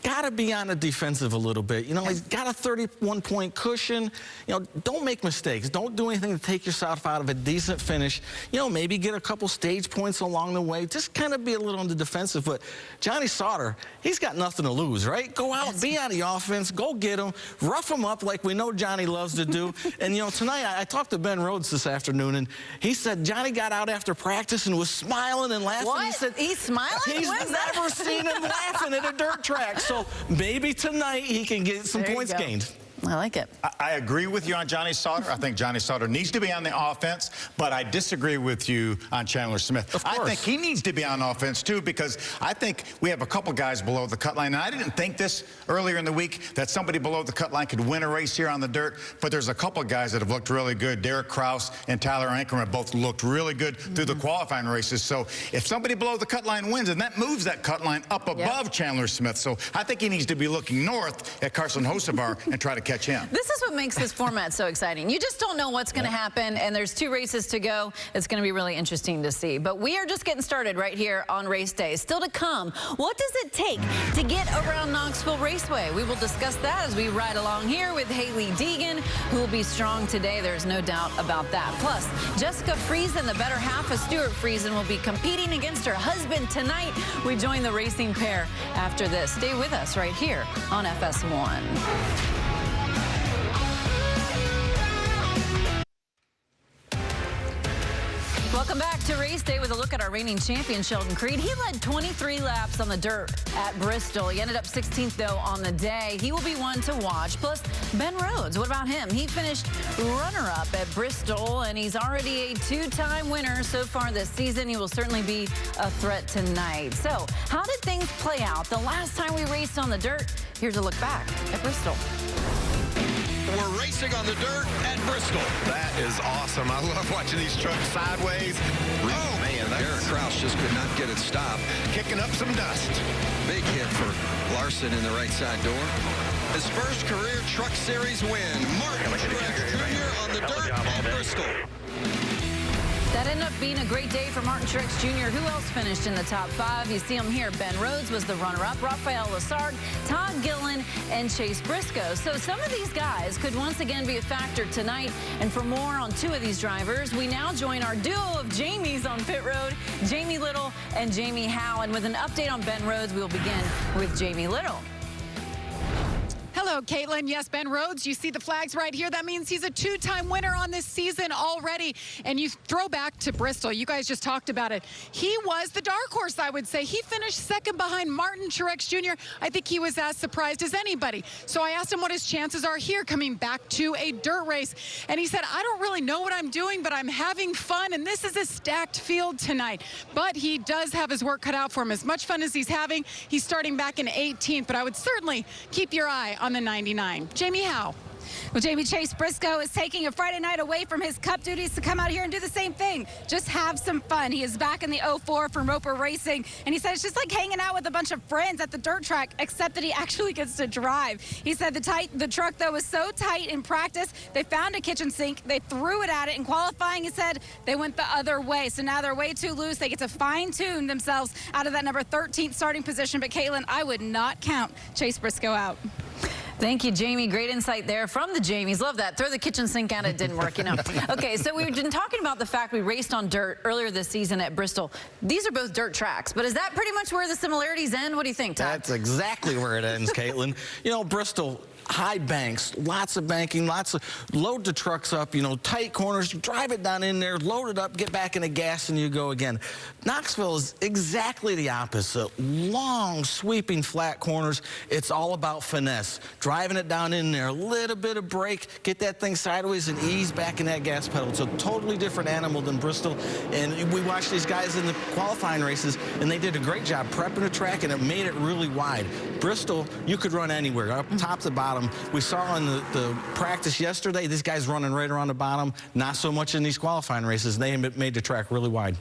got to be on the defensive a little bit. You know, he's got a 31-point cushion. You know, don't make mistakes. Don't do anything to take yourself out of a decent finish. You know, maybe get a couple stage points along the way. Just kind of be a little on the defensive. But Johnny Sauter, he's got nothing to lose, right? Go out, be on the offense, go get him, rough him up like we know Johnny loves to do. And, you know, tonight I talked to Ben Rhodes this afternoon, and he said Johnny got out after practice and was smiling and laughing. What? He said, he's smiling? He's never seen him laughing at a dirt track. So maybe tonight he can get some points gained. I like it. I agree with you on Johnny Sauter. I think Johnny Sauter needs to be on the offense, but I disagree with you on Chandler Smith. Of course. I think he needs to be on offense, too, because I think we have a couple guys below the cut line. And I didn't think this earlier in the week, that somebody below the cut line could win a race here on the dirt, but there's a couple guys that have looked really good. Derek Kraus and Tyler Ankerman both looked really good through the qualifying races. So if somebody below the cut line wins, and that moves that cut line up above Chandler Smith. So I think he needs to be looking north at Carson Hocevar and try to catch him. This is what makes this format so exciting. You just don't know what's going to happen, and there's 2 races to go. It's going to be really interesting to see. But we are just getting started right here on race day. Still to come, what does it take to get around Knoxville Raceway? We will discuss that as we ride along here with Hailie Deegan, who will be strong today. There's no doubt about that. Plus, Jessica Friesen, the better half of Stuart Friesen, will be competing against her husband tonight. We join the racing pair after this. Stay with us right here on FS1. Welcome back to Race Day with a look at our reigning champion, Sheldon Creed. He led 23 laps on the dirt at Bristol. He ended up 16th, though, on the day. He will be one to watch. Plus, Ben Rhodes, what about him? He finished runner-up at Bristol, and he's already a 2-time winner so far this season. He will certainly be a threat tonight. So, how did things play out the last time we raced on the dirt? Here's a look back at Bristol. We're racing on the dirt at Bristol. That is awesome. I love watching these trucks sideways. Oh, man. Derek Kraus just could not get it stopped. Kicking up some dust. Big hit for Larson in the right side door. His first career Truck Series win. Martin Truex Jr. on the dirt at Bristol. That ended up being a great day for Martin Truex Jr. Who else finished in the top 5? You see him here. Ben Rhodes was the runner-up. Rafael Lessard, Todd Gillen, and Chase Briscoe. So some of these guys could once again be a factor tonight. And for more on 2 of these drivers, we now join our duo of Jamies on pit road, Jamie Little and Jamie Howe. And with an update on Ben Rhodes, we'll begin with Jamie Little. Hello, Caitlin. Yes, Ben Rhodes, you see the flags right here. That means he's a 2-time winner on this season already. And you throw back to Bristol. You guys just talked about it. He was the dark horse, I would say. He finished 2nd behind Martin Truex Jr. I think he was as surprised as anybody. So I asked him what his chances are here coming back to a dirt race. And he said, I don't really know what I'm doing, but I'm having fun. And this is a stacked field tonight. But he does have his work cut out for him. As much fun as he's having, he's starting back in 18th. But I would certainly keep your eye on the 99. Jamie Howe. Well, Jamie, Chase Briscoe is taking a Friday night away from his Cup duties to come out here and do the same thing. Just have some fun. He is back in the 04 from Roper Racing, and he said it's just like hanging out with a bunch of friends at the dirt track, except that he actually gets to drive. He said the truck, though, was so tight in practice, they found a kitchen sink, they threw it at it. In qualifying, he said they went the other way. So now they're way too loose. They get to fine-tune themselves out of that number 13th starting position. But, Caitlin, I would not count Chase Briscoe out. Thank you, Jamie. Great insight there from the Jamies. Love that. Throw the kitchen sink at it. Didn't work, you know. Okay, so we've been talking about the fact we raced on dirt earlier this season at Bristol. These are both dirt tracks, but is that pretty much where the similarities end? What do you think, Todd? That's exactly where it ends, Caitlin. You know, Bristol, high banks, lots of banking, load the trucks up, you know, tight corners, drive it down in there, load it up, get back in the gas, and you go again. Knoxville is exactly the opposite. Long, sweeping, flat corners. It's all about finesse. Driving it down in there, a little bit of brake, get that thing sideways and ease back in that gas pedal. It's a totally different animal than Bristol. And we watched these guys in the qualifying races, and they did a great job prepping the track, and it made it really wide. Bristol, you could run anywhere, up top to bottom. We saw in the practice yesterday, these guys running right around the bottom, not so much in these qualifying races. They made the track really wide.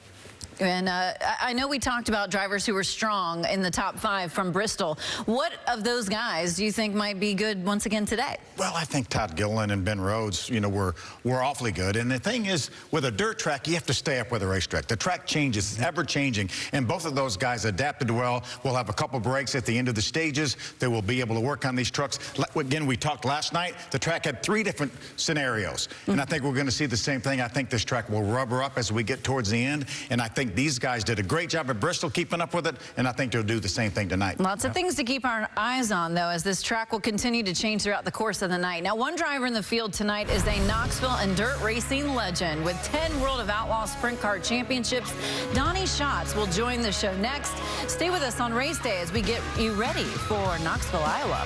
And I know we talked about drivers who were strong in the top 5 from Bristol. What of those guys do you think might be good once again today? Well, I think Todd Gilliland and Ben Rhodes, you know, were awfully good. And the thing is, with a dirt track, you have to stay up with a racetrack. The track changes, it's ever changing. And both of those guys adapted well. We'll have a couple breaks at the end of the stages. They will be able to work on these trucks. Again, we talked last night. The track had 3 different scenarios. And I think we're going to see the same thing. I think this track will rubber up as we get towards the end. And I think these guys did a great job at Bristol keeping up with it, and I think they'll do the same thing tonight. Lots of things to keep our eyes on, though, as this track will continue to change throughout the course of the night. Now, one driver in the field tonight is a Knoxville and dirt racing legend with 10 World of Outlaw Sprint Car Championships. Donnie Schatz will join the show next. Stay with us on race day as we get you ready for Knoxville, Iowa.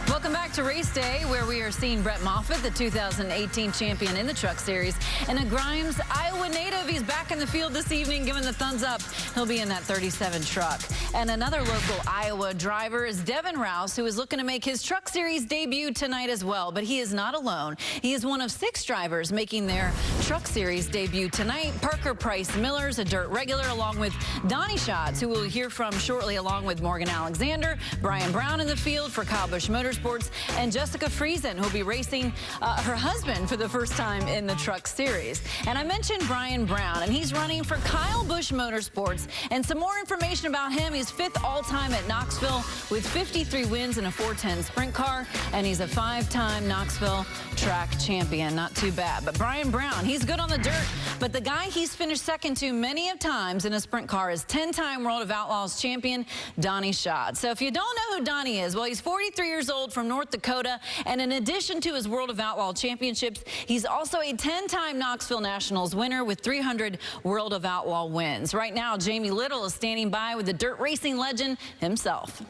Welcome back to Race Day, where we are seeing Brett Moffitt, the 2018 champion in the Truck Series, and a Grimes, Iowa native. He's back in the field this evening, giving the thumbs up. He'll be in that 37 truck. And another local Iowa driver is Devin Rouse, who is looking to make his Truck Series debut tonight as well. But he is not alone. He is one of 6 drivers making their Truck Series debut tonight. Parker Price Miller's a dirt regular, along with Donnie Schatz, who we'll hear from shortly, along with Morgan Alexander, Brian Brown in the field for Kyle Busch Motorsports, and Jessica Friesen, who'll be racing her husband for the first time in the Truck Series. And I mentioned Brian Brown, and he's running for Kyle Busch Motorsports. And some more information about him: he's 5th all-time at Knoxville with 53 wins in a 410 sprint car, and he's a 5-time Knoxville track champion. Not too bad. But Brian Brown, he's good on the dirt, but the guy he's finished second to many of times in a sprint car is 10-time World of Outlaws champion Donnie Schatz. So if you don't know who Donnie is, well, he's 43 years old from North Dakota, and in addition to his World of Outlaw championships, he's also a 10-time Knoxville Nationals winner with 300 World of Outlaw wins. Right now, Jamie Little is standing by with the dirt racing legend himself.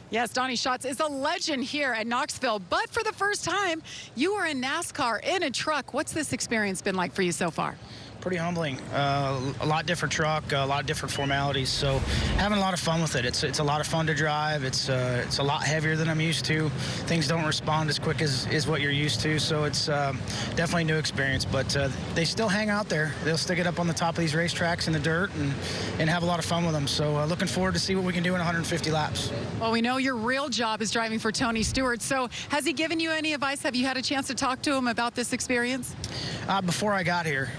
Yes, Donnie Schatz is a legend here at Knoxville, but for the first time, you are in NASCAR in a truck. What's this experience been like for you so far? Pretty humbling. A lot different truck, a lot of different formalities. So having a lot of fun with it. It's a lot of fun to drive. It's a lot heavier than I'm used to. Things don't respond as quick as what you're used to. So it's definitely a new experience. But they still hang out there. They'll stick it up on the top of these racetracks in the dirt and have a lot of fun with them. So looking forward to see what we can do in 150 laps. Well, we know your real job is driving for Tony Stewart. So has he given you any advice? Have you had a chance to talk to him about this experience? Before I got here,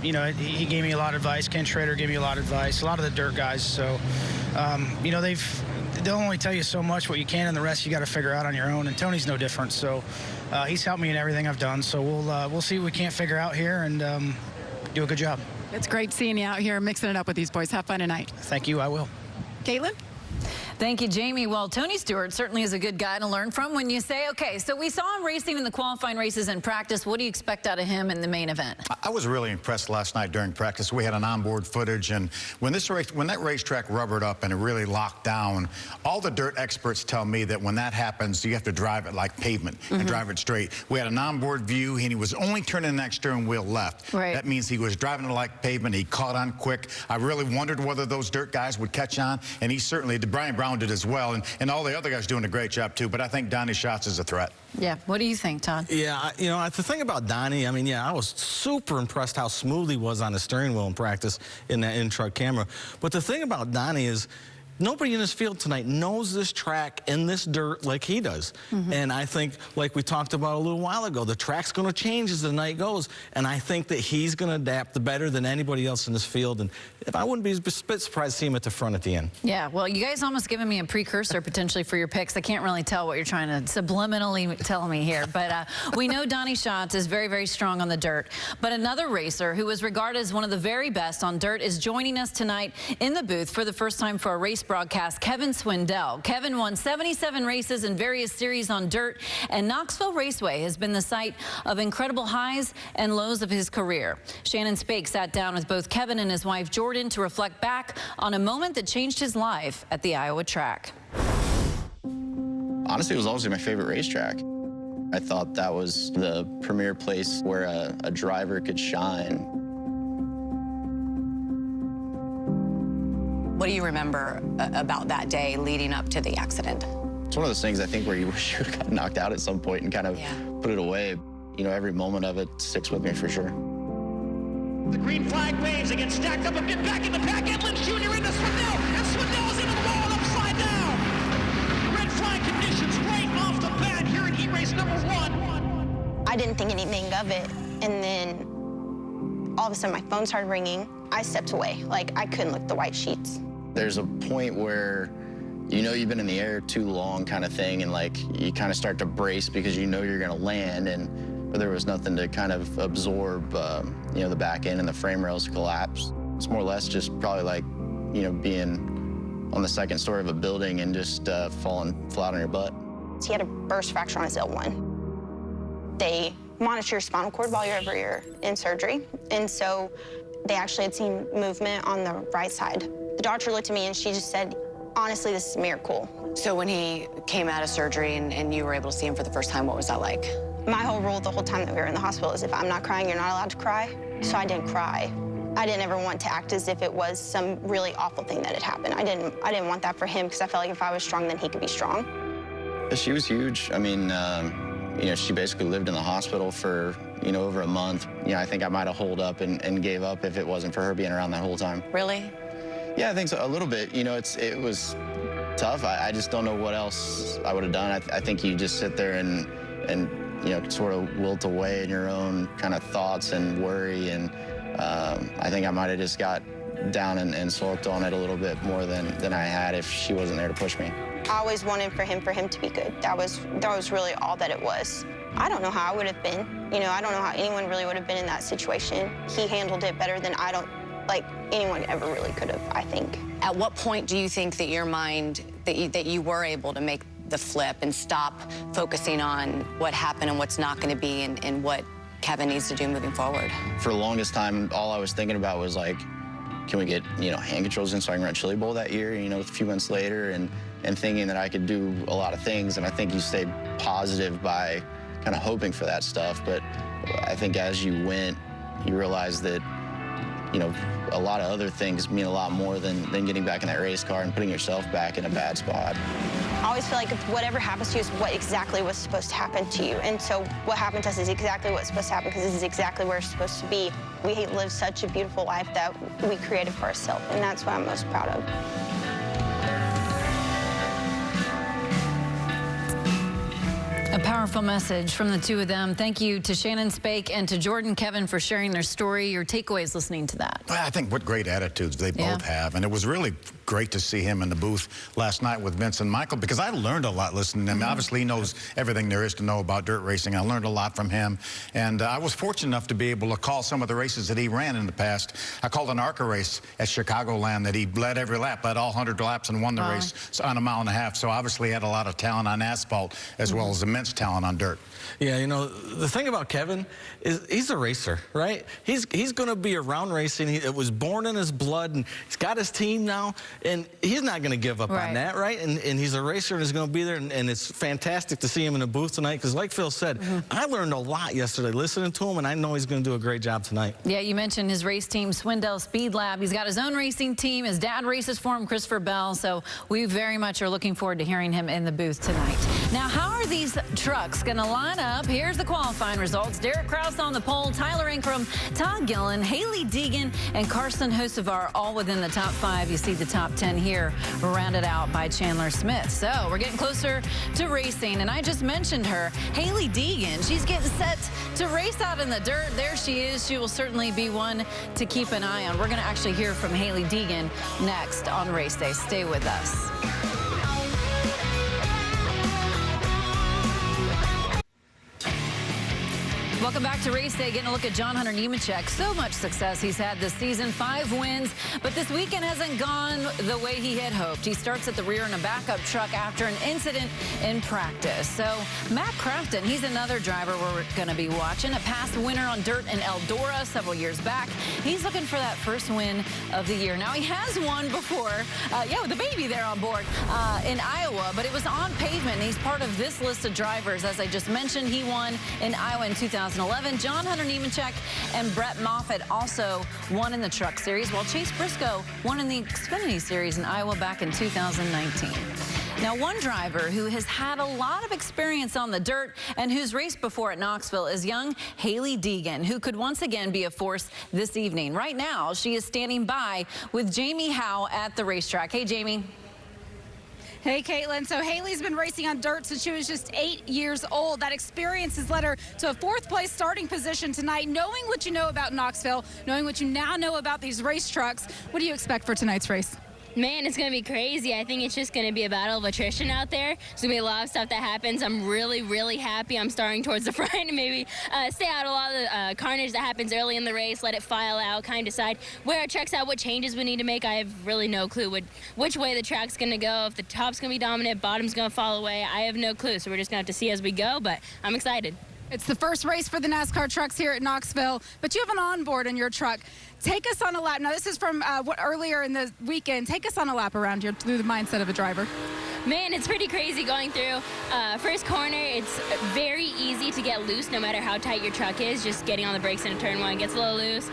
you know, he gave me a lot of advice. Ken Schrader gave me a lot of advice. A lot of the dirt guys. So, you know, they'll only tell you so much what you can, and the rest you got to figure out on your own. And Tony's no different. So, he's helped me in everything I've done. So we'll see what we can't figure out here and do a good job. It's great seeing you out here mixing it up with these boys. Have fun tonight. Thank you. I will. Caitlin? Thank you, Jamie. Well, Tony Stewart certainly is a good guy to learn from when you say, okay, so we saw him racing in the qualifying races in practice. What do you expect out of him in the main event? I was really impressed last night during practice. We had an onboard footage, and when that racetrack rubbered up and it really locked down, all the dirt experts tell me that when that happens, you have to drive it like pavement and drive it straight. We had an onboard view, and he was only turning that steering wheel left. Right. That means he was driving it like pavement. He caught on quick. I really wondered whether those dirt guys would catch on, and he certainly did. Brian Brown did as well, and all the other guys doing a great job too, but I think Donnie Schatz is a threat. Yeah, what do you think, Todd? Yeah, you know, the thing about Donnie, I mean, yeah, I was super impressed how smooth he was on the steering wheel in practice in that in-truck camera. But the thing about Donnie is, Nobody in this field tonight knows this track and this dirt like he does. And I think, like we talked about a little while ago, the track's going to change as the night goes. And I think that he's going to adapt better than anybody else in this field. And if I wouldn't be a bit surprised to see him at the front at the end. Yeah, well, you guys almost given me a precursor potentially for your picks. I can't really tell what you're trying to subliminally tell me here. But we know Donnie Schatz is very, very strong on the dirt. But another racer who is regarded as one of the very best on dirt is joining us tonight in the booth for the first time for a race broadcast, Kevin Swindell. Kevin won 77 races in various series on dirt, and Knoxville Raceway has been the site of incredible highs and lows of his career. Shannon Spake sat down with both Kevin and his wife Jordan to reflect back on a moment that changed his life at the Iowa track. Honestly, it was always my favorite racetrack. I thought that was the premier place where a driver could shine. What do you remember about that day leading up to the accident? It's one of those things I think where you wish you would have gotten knocked out at some point and kind of put it away. You know, every moment of it sticks with me for sure. The green flag waves again, stacked up a bit back in the pack. Edlund Jr. into Swindell, and Swindell's into the wall and upside down. Red flag conditions right off the bat here in heat race number 1. I didn't think anything of it, and then all of a sudden my phone started ringing. I stepped away, like I couldn't look at the white sheets. There's a point where you know you've been in the air too long kind of thing, and like you kind of start to brace because you know you're going to land, and there was nothing to kind of absorb, you know, the back end and the frame rails collapse. It's more or less just probably like, you know, being on the second story of a building and just falling flat on your butt. He had a burst fracture on his L1. They monitor your spinal cord while you're in surgery, and so they actually had seen movement on the right side. The doctor looked at me and she just said, honestly, this is a miracle. So when he came out of surgery and you were able to see him for the first time, what was that like? My whole rule the whole time that we were in the hospital is if I'm not crying, you're not allowed to cry. So I didn't cry. I didn't ever want to act as if it was some really awful thing that had happened. I didn't want that for him because I felt like if I was strong, then he could be strong. She was huge. I mean, you know, she basically lived in the hospital for, you know, over a month. You know, I think I might have holed up and gave up if it wasn't for her being around that whole time. Really? Yeah, I think so, a little bit. You know, it was tough. I just don't know what else I would have done. I think you just sit there and you know, sort of wilt away in your own kind of thoughts and worry. And I think I might have just got down and sulked on it a little bit more than I had if she wasn't there to push me. I always wanted for him to be good. That was really all that it was. I don't know how I would have been. You know, I don't know how anyone really would have been in that situation. He handled it better than anyone ever really could have, I think. At what point do you think that your mind, that you were able to make the flip and stop focusing on what happened and what's not going to be and what Kevin needs to do moving forward? For the longest time, all I was thinking about was like, can we get, you know, hand controls in so I can run Chili Bowl that year, you know, a few months later, and thinking that I could do a lot of things. And I think you stay positive by kind of hoping for that stuff. But I think as you went, you realize that, you know, a lot of other things mean a lot more than getting back in that race car and putting yourself back in a bad spot. I always feel like if whatever happens to you is what exactly was supposed to happen to you. And so what happened to us is exactly what's supposed to happen because this is exactly where it's supposed to be. We live such a beautiful life that we created for ourselves, and that's what I'm most proud of. A powerful message from the two of them. Thank you to Shannon Spake and to Jordan Kevin for sharing their story. Your takeaways listening to that? Well, I think what great attitudes they both have. And it was really great to see him in the booth last night with Vince and Michael because I learned a lot listening to him. Obviously, he knows everything there is to know about dirt racing. I learned a lot from him. And I was fortunate enough to be able to call some of the races that he ran in the past. I called an ARCA race at Chicagoland that he led every lap, led all 100 laps and won the race on a mile and a half. So obviously he had a lot of talent on asphalt as well as immense talent on dirt. Yeah, you know, the thing about Kevin is he's a racer, right? He's going to be around racing. It was born in his blood, and he's got his team now, and he's not going to give up on that, right? And he's a racer, and he's going to be there, and it's fantastic to see him in the booth tonight because, like Phil said, I learned a lot yesterday listening to him, and I know he's going to do a great job tonight. Yeah, you mentioned his race team, Swindell Speed Lab. He's got his own racing team. His dad races for him, Christopher Bell, so we very much are looking forward to hearing him in the booth tonight. Now, how are these trucks going to line up? Here's the qualifying results. Derek Kraus on the pole, Tyler Ankrum, Todd Gillen, Hailie Deegan, and Carson Hocevar all within the top 5. You see the top 10 here, rounded out by Chandler Smith. So we're getting closer to racing, and I just mentioned her, Hailie Deegan. She's getting set to race out in the dirt. There she is. She will certainly be one to keep an eye on. We're going to actually hear from Hailie Deegan next on race day. Stay with us. Welcome back to Race Day. Getting a look at John Hunter Nemechek. So much success he's had this season, 5 wins, but this weekend hasn't gone the way he had hoped. He starts at the rear in a backup truck after an incident in practice. So Matt Crafton, he's another driver we're going to be watching. A past winner on dirt in Eldora several years back. He's looking for that first win of the year. Now, he has won before, with the baby there on board in Iowa, but it was on pavement. And he's part of this list of drivers. As I just mentioned, he won in Iowa in 2011. John Hunter Nemechek and Brett Moffitt also won in the Truck Series, while Chase Briscoe won in the Xfinity Series in Iowa back in 2019. Now, one driver who has had a lot of experience on the dirt and who's raced before at Knoxville is young Hailie Deegan, who could once again be a force this evening. Right now, she is standing by with Jamie Howe at the racetrack. Hey, Jamie. Hey, Caitlin. So Hailie's been racing on dirt since she was just 8 years old. That experience has led her to a 4th place starting position tonight. Knowing what you know about Knoxville, knowing what you now know about these race trucks, what do you expect for tonight's race? Man, it's going to be crazy. I think it's just going to be a battle of attrition out there. There's going to be a lot of stuff that happens. I'm really, really happy I'm starting towards the front and maybe stay out a lot of the carnage that happens early in the race, let it file out, kind of decide where it checks out, what changes we need to make. I have really no clue which way the track's going to go. If the top's going to be dominant, bottom's going to fall away. I have no clue, so we're just going to have to see as we go, but I'm excited. It's the first race for the NASCAR trucks here at Knoxville, but you have an onboard in your truck. Take us on a lap. Now, this is from earlier in the weekend. Take us on a lap around here through the mindset of a driver. Man, it's pretty crazy going through first corner. It's very easy to get loose no matter how tight your truck is. Just getting on the brakes in a turn 1 gets a little loose.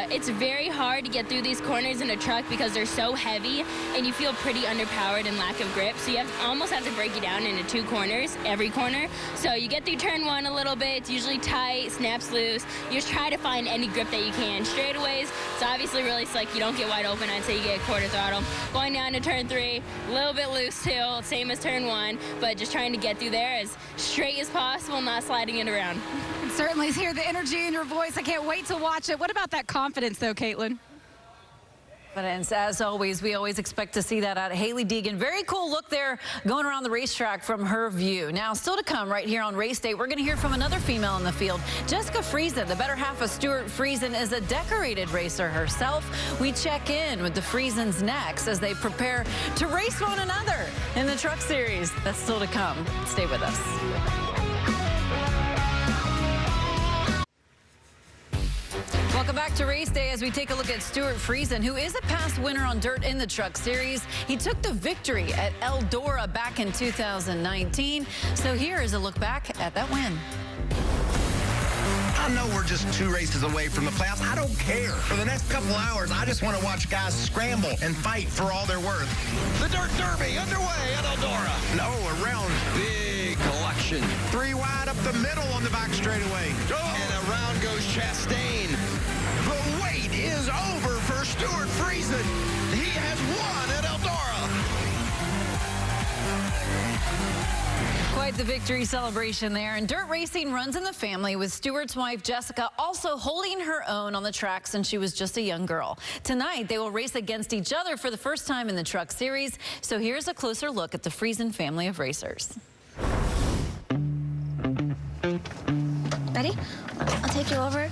It's very hard to get through these corners in a truck because they're so heavy and you feel pretty underpowered and lack of grip. So you almost have to break you down into 2 corners every corner. So you get through turn 1 a little bit. It's usually tight, snaps loose. You just try to find any grip that you can. Straightaways, it's obviously really slick. You don't get wide open. I'd say you get quarter throttle. Going down to turn 3, a little bit loose too. Same as turn 1, but just trying to get through there as straight as possible, not sliding it around. And certainly hear the energy in your voice. I can't wait to watch it. What about that confidence, though, Caitlin? Confidence, as always. We always expect to see that out of Hailie Deegan. Very cool look there going around the racetrack from her view. Now, still to come right here on Race Day, we're going to hear from another female in the field. Jessica Friesen, the better half of Stuart Friesen, is a decorated racer herself. We check in with the Friesens next as they prepare to race one another in the Truck Series. That's still to come. Stay with us. Welcome back to Race Day as we take a look at Stuart Friesen, who is a past winner on dirt in the Truck Series. He took the victory at Eldora back in 2019. So here is a look back at that win. I know we're just 2 races away from the playoffs. I don't care. For the next couple hours, I just want to watch guys scramble and fight for all they're worth. The Dirt Derby underway at Eldora. No, around. Big collection. 3 wide up the middle on the back straightaway. And around goes Chastain. The wait is over for Stuart Friesen. He has won at Eldora. Quite the victory celebration there. And dirt racing runs in the family, with Stuart's wife, Jessica, also holding her own on the track since she was just a young girl. Tonight, they will race against each other for the first time in the Truck Series. So here's a closer look at the Friesen family of racers. Ready? I'll take you over.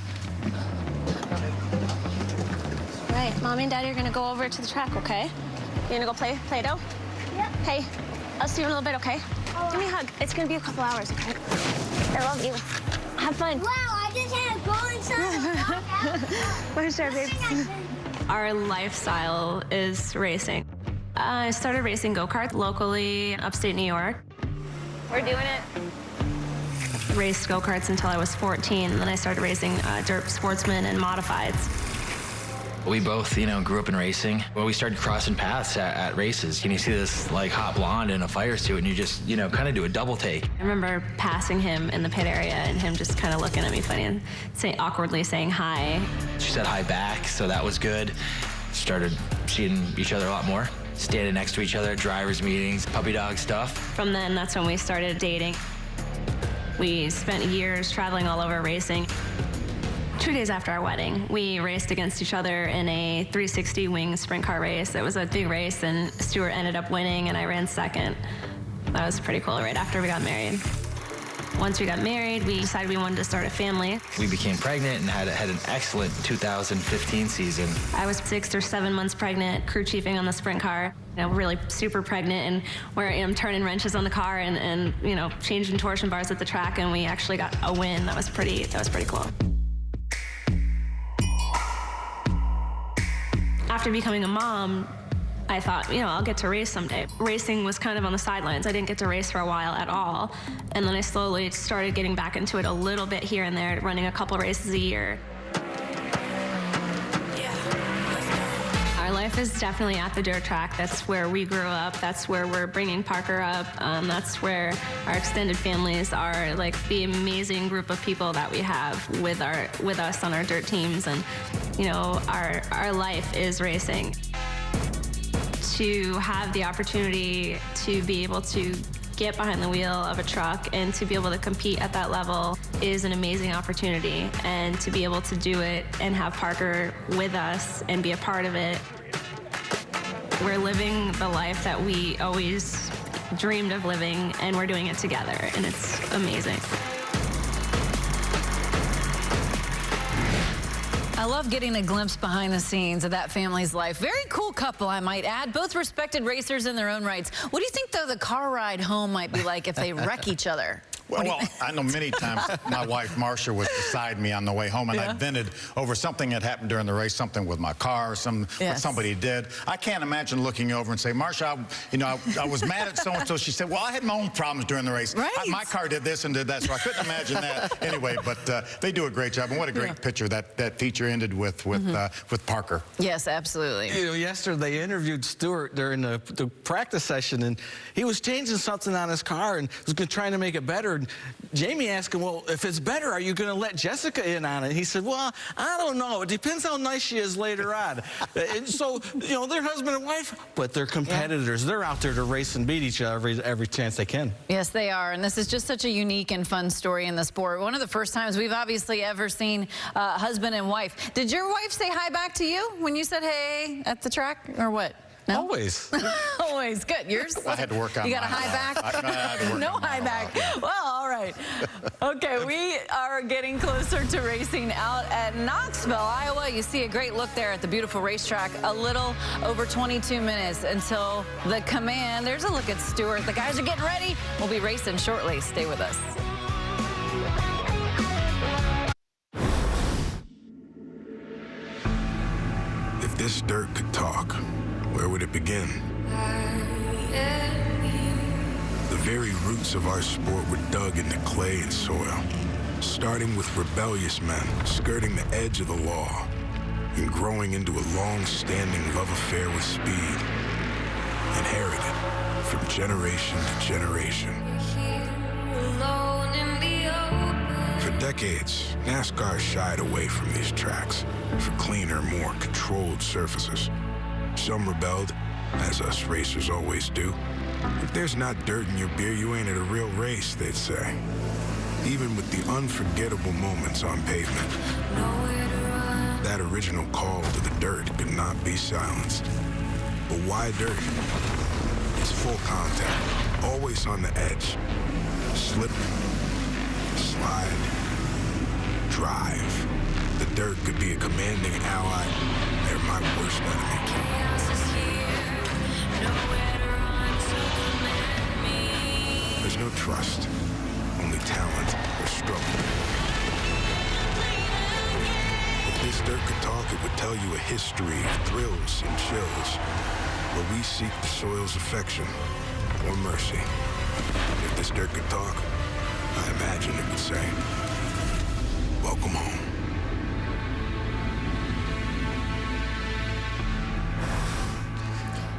Right, Mommy and Daddy are gonna go over to the track, okay? You gonna go play Play-Doh? Yeah. Hey, I'll see you in a little bit, okay? Give me a hug. It's gonna be a couple hours, okay? I love you. Have fun. Wow, I just had a golden sun. Where's our baby? Our lifestyle is racing. I started racing go-karts locally in upstate New York. We're doing it. Raced go-karts until I was 14, and then I started racing dirt sportsmen and modifieds. We both, grew up in racing. Well, we started crossing paths at races. You see this like hot blonde in a fire suit, and you just, kind of do a double take. I remember passing him in the pit area and him just kind of looking at me funny and awkwardly saying hi. She said hi back, so that was good. Started seeing each other a lot more, standing next to each other at drivers' meetings, puppy dog stuff. From then, that's when we started dating. We spent years traveling all over racing. 2 days after our wedding, we raced against each other in a 360 wing sprint car race. It was a big race, and Stuart ended up winning, and I ran second. That was pretty cool right after we got married. Once we got married, we decided we wanted to start a family. We became pregnant and had an excellent 2015 season. I was 6 or 7 months pregnant, crew chiefing on the sprint car. Really super pregnant, and where I am turning wrenches on the car and changing torsion bars at the track, and we actually got a win. That was pretty cool. After becoming a mom, I thought, I'll get to race someday. Racing was kind of on the sidelines. I didn't get to race for a while at all. And then I slowly started getting back into it a little bit here and there, running a couple races a year. Our life is definitely at the dirt track. That's where we grew up. That's where we're bringing Parker up. That's where our extended families are, like the amazing group of people that we have with us on our dirt teams. And, our life is racing. To have the opportunity to be able to get behind the wheel of a truck and to be able to compete at that level is an amazing opportunity. And to be able to do it and have Parker with us and be a part of it, we're living the life that we always dreamed of living, and we're doing it together, and it's amazing. I love getting a glimpse behind the scenes of that family's life. Very cool couple, I might add. Both respected racers in their own rights. What do you think, though, the car ride home might be like if they wreck each other? Well, I know many times my wife, Marcia, was beside me on the way home, and I vented over something that happened during the race, something with my car, what somebody did. I can't imagine looking over and say, Marcia, I was mad at so-and-so. She said, well, I had my own problems during the race. Right. My car did this and did that, so I couldn't imagine that. Anyway, but they do a great job, and what a great picture that feature ended with Parker. Yes, absolutely. Yesterday they interviewed Stuart during the practice session, and he was changing something on his car and was trying to make it better. And Jamie asked him, well, if it's better, are you going to let Jessica in on it? He said, well, I don't know. It depends how nice she is later on. And so, they're husband and wife, but they're competitors. They're out there to race and beat each other every chance they can. Yes, they are. And this is just such a unique and fun story in the sport. One of the first times we've obviously ever seen husband and wife. Did your wife say hi back to you when you said hey at the track, or what? No? Always. Always. Good. Yours? I had to work on You got a high back? No high back. Well, all right. Okay, we are getting closer to racing out at Knoxville, Iowa. You see a great look there at the beautiful racetrack. A little over 22 minutes until the command. There's a look at Stuart. The guys are getting ready. We'll be racing shortly. Stay with us. If this dirt could talk, where would it begin? The very roots of our sport were dug into clay and soil, starting with rebellious men skirting the edge of the law and growing into a long-standing love affair with speed, inherited from generation to generation. For decades, NASCAR shied away from these tracks for cleaner, more controlled surfaces. Some rebelled, as us racers always do. If there's not dirt in your beer, you ain't at a real race, they'd say. Even with the unforgettable moments on pavement. That original call to the dirt could not be silenced. But why dirt? It's full contact, always on the edge. Slip, slide, drive. The dirt could be a commanding ally or my worst enemy. There's no trust, only talent or struggle. If this dirt could talk, it would tell you a history of thrills and chills, where we seek the soil's affection or mercy. If this dirt could talk, I imagine it would say, welcome home.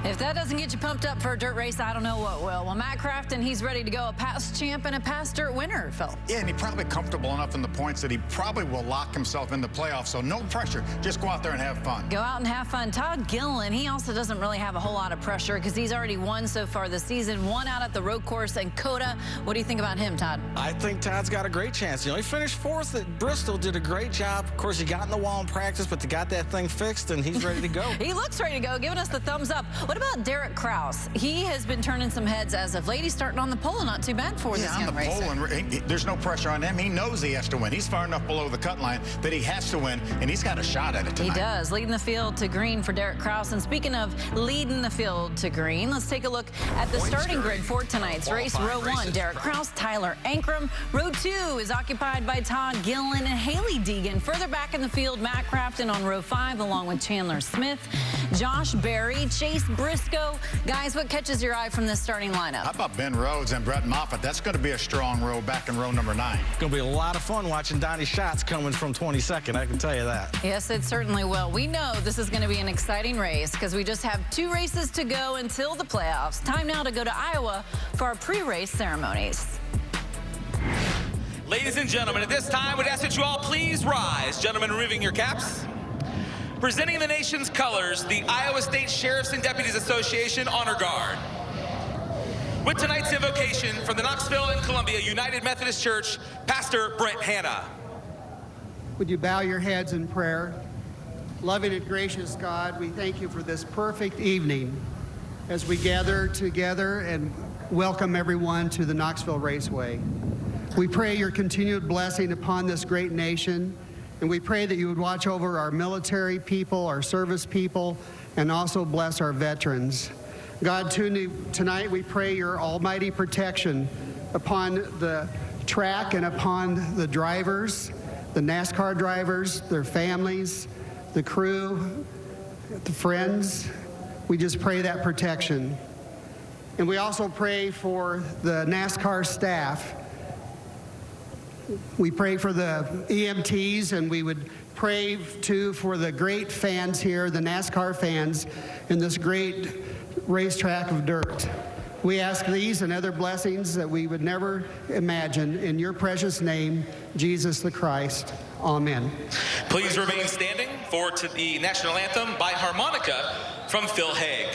If that doesn't get you pumped up for a dirt race, I don't know what will. Well, Matt Crafton, he's ready to go. A past champ and a past dirt winner, Phil. Yeah, and he's probably comfortable enough in the points that he probably will lock himself in the playoffs. So no pressure. Just go out there and have fun. Go out and have fun. Todd Gilliland, he also doesn't really have a whole lot of pressure because he's already won so far this season. Won out at the road course in Coda. What do you think about him, Todd? I think Todd's got a great chance. You know, he finished 4th at Bristol, did a great job. Of course, he got in the wall in practice, but they got that thing fixed, and he's ready to go. He looks ready to go, giving us the thumbs up. What about Derek Kraus? He has been turning some heads as of late. He's starting on the pole, not too bad for this young racer. Yeah, on the pole, and there's no pressure on him. He knows he has to win. He's far enough below the cut line that he has to win, and he's got a shot at it tonight. He does, leading the field to green for Derek Kraus. And speaking of leading the field to green, let's take a look at the starting grid for tonight's race. Row 1, Derek Kraus, Tyler Ankrum. Row 2 is occupied by Todd Gilliland and Haley Deegan. Further back in the field, Matt Crafton on row 5, along with Chandler Smith, Josh Berry, Chase Briscoe. Guys, what catches your eye from this starting lineup? How about Ben Rhodes and Brett Moffitt? That's going to be a strong row back in row number 9. It's going to be a lot of fun watching Donnie Schatz coming from 22nd, I can tell you that. Yes, it certainly will. We know this is going to be an exciting race because we just have 2 races to go until the playoffs. Time now to go to Iowa for our pre-race ceremonies. Ladies and gentlemen, at this time, we'd ask that you all please rise. Gentlemen, removing your caps. Presenting the nation's colors, the Iowa State Sheriffs and Deputies Association Honor Guard. With tonight's invocation from the Knoxville and Columbia United Methodist Church, Pastor Brent Hanna. Would you bow your heads in prayer? Loving and gracious God, we thank you for this perfect evening as we gather together and welcome everyone to the Knoxville Raceway. We pray your continued blessing upon this great nation, and we pray that you would watch over our military people, our service people, and also bless our veterans. God, tonight we pray your almighty protection upon the track and upon the drivers, the NASCAR drivers, their families, the crew, the friends. We just pray that protection. And we also pray for the NASCAR staff. We pray for the EMTs, and we would pray too for the great fans here, the NASCAR fans, in this great racetrack of dirt. We ask these and other blessings that we would never imagine in your precious name, Jesus the Christ. Amen. Please remain standing for the national anthem by harmonica from Phil Haig.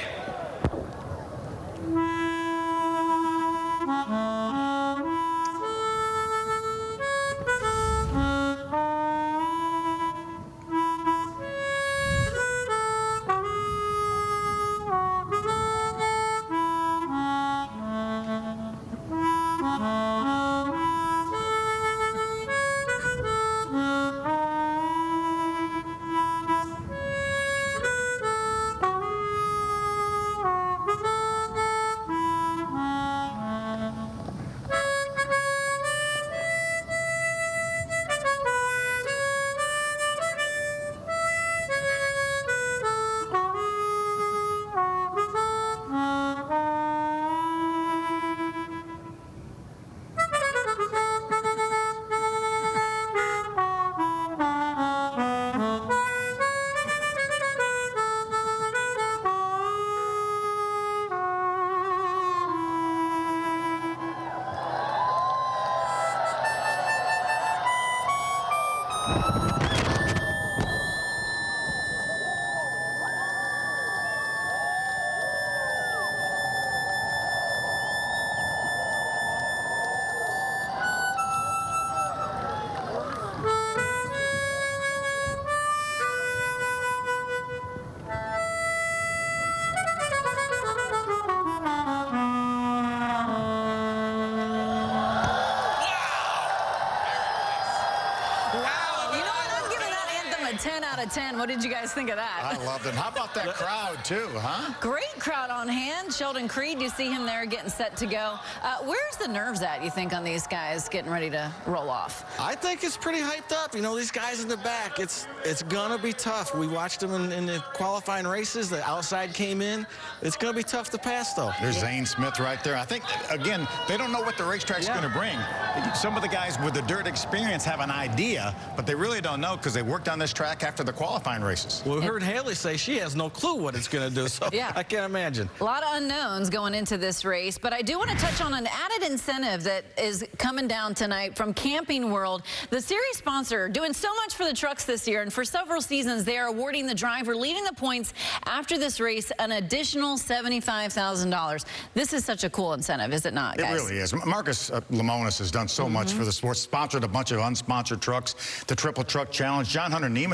What did you guys think of that? I loved it. How about that crowd, too, huh? Great crowd on hand. Sheldon Creed, you see him there getting set to go. Where's the nerves at, you think, on these guys getting ready to roll off? I think it's pretty hyped up. You know, these guys in the back, it's going to be tough. We watched them in the qualifying races. The outside came in. It's going to be tough to pass, though. There's Zane Smith right there. I think, again, they don't know what the racetrack's going to bring. Some of the guys with the dirt experience have an idea, but they really don't know because they worked on this track track after the qualifying races. Well, we heard Haley say she has no clue what it's going to do, so Yeah. I can't imagine. A lot of unknowns going into this race, but I do want to touch on an added incentive that is coming down tonight from Camping World. The series sponsor doing so much for the trucks this year, and for several seasons, they are awarding the driver leading the points after this race an additional $75,000. This is such a cool incentive, is it not, guys? It really is. Marcus Lemonis has done so much for the sport, sponsored a bunch of unsponsored trucks, the Triple Truck Challenge. John Hunter Nemechek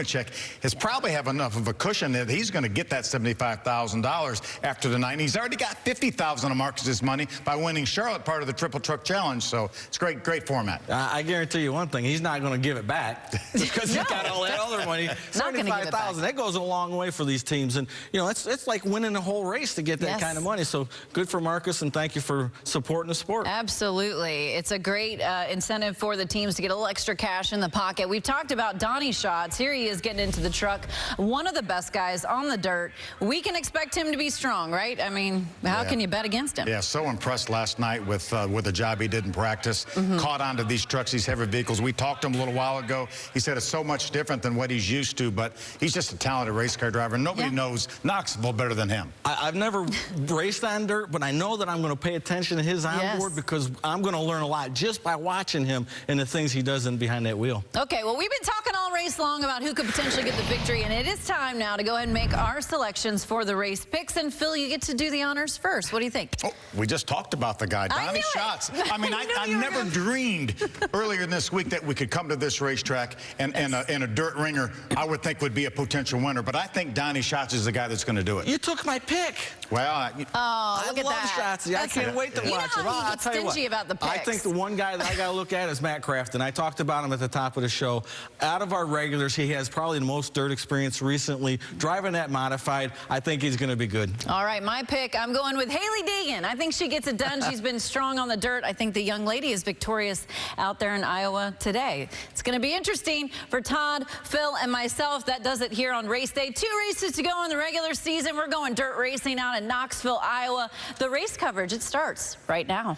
has probably have enough of a cushion that he's going to get that $75,000 after the night. He's already got $50,000 of Marcus's money by winning Charlotte, part of the Triple Truck Challenge. So it's great format. I guarantee you one thing, he's not going to give it back because he's got all that other money. $75,000, that goes a long way for these teams. And, you know, it's like winning the whole race to get that kind of money. So good for Marcus, and thank you for supporting the sport. Absolutely. It's a great incentive for the teams to get a little extra cash in the pocket. We've talked about Donnie Schatz. Here he is getting into the truck. One of the best guys on the dirt. We can expect him to be strong, right? I mean, how can you bet against him? Yeah, so impressed last night with the job he did in practice. Caught onto these trucks, these heavy vehicles. We talked to him a little while ago. He said it's so much different than what he's used to, but he's just a talented race car driver. Nobody knows Knoxville better than him. I've never raced on dirt, but I know that I'm going to pay attention to his onboard because I'm going to learn a lot just by watching him and the things he does behind that wheel. Okay, well, we've been talking all race long about who could potentially get the victory, and it is time now to go ahead and make our selections for the race picks. And Phil, you get to do the honors first. What do you think? Oh, we just talked about the guy, Donnie Schatz. I mean, I never dreamed earlier this week that we could come to this racetrack and a dirt ringer I would think would be a potential winner. But I think Donnie Schatz is the guy that's going to do it. You took my pick. Well, I love Schatz. I can't wait to watch him. He gets stingy about the picks. I think the one guy that I got to look at is Matt Crafton. I talked about him at the top of the show. Out of our regulars, he has probably the most dirt experience recently. Driving that modified, I think he's going to be good. All right, my pick, I'm going with Haley Deegan. I think she gets it done. She's been strong on the dirt. I think the young lady is victorious out there in Iowa today. It's going to be interesting for Todd, Phil, and myself. That does it here on race day. 2 races to go in the regular season. We're going dirt racing out in Knoxville, Iowa. The race coverage, it starts right now.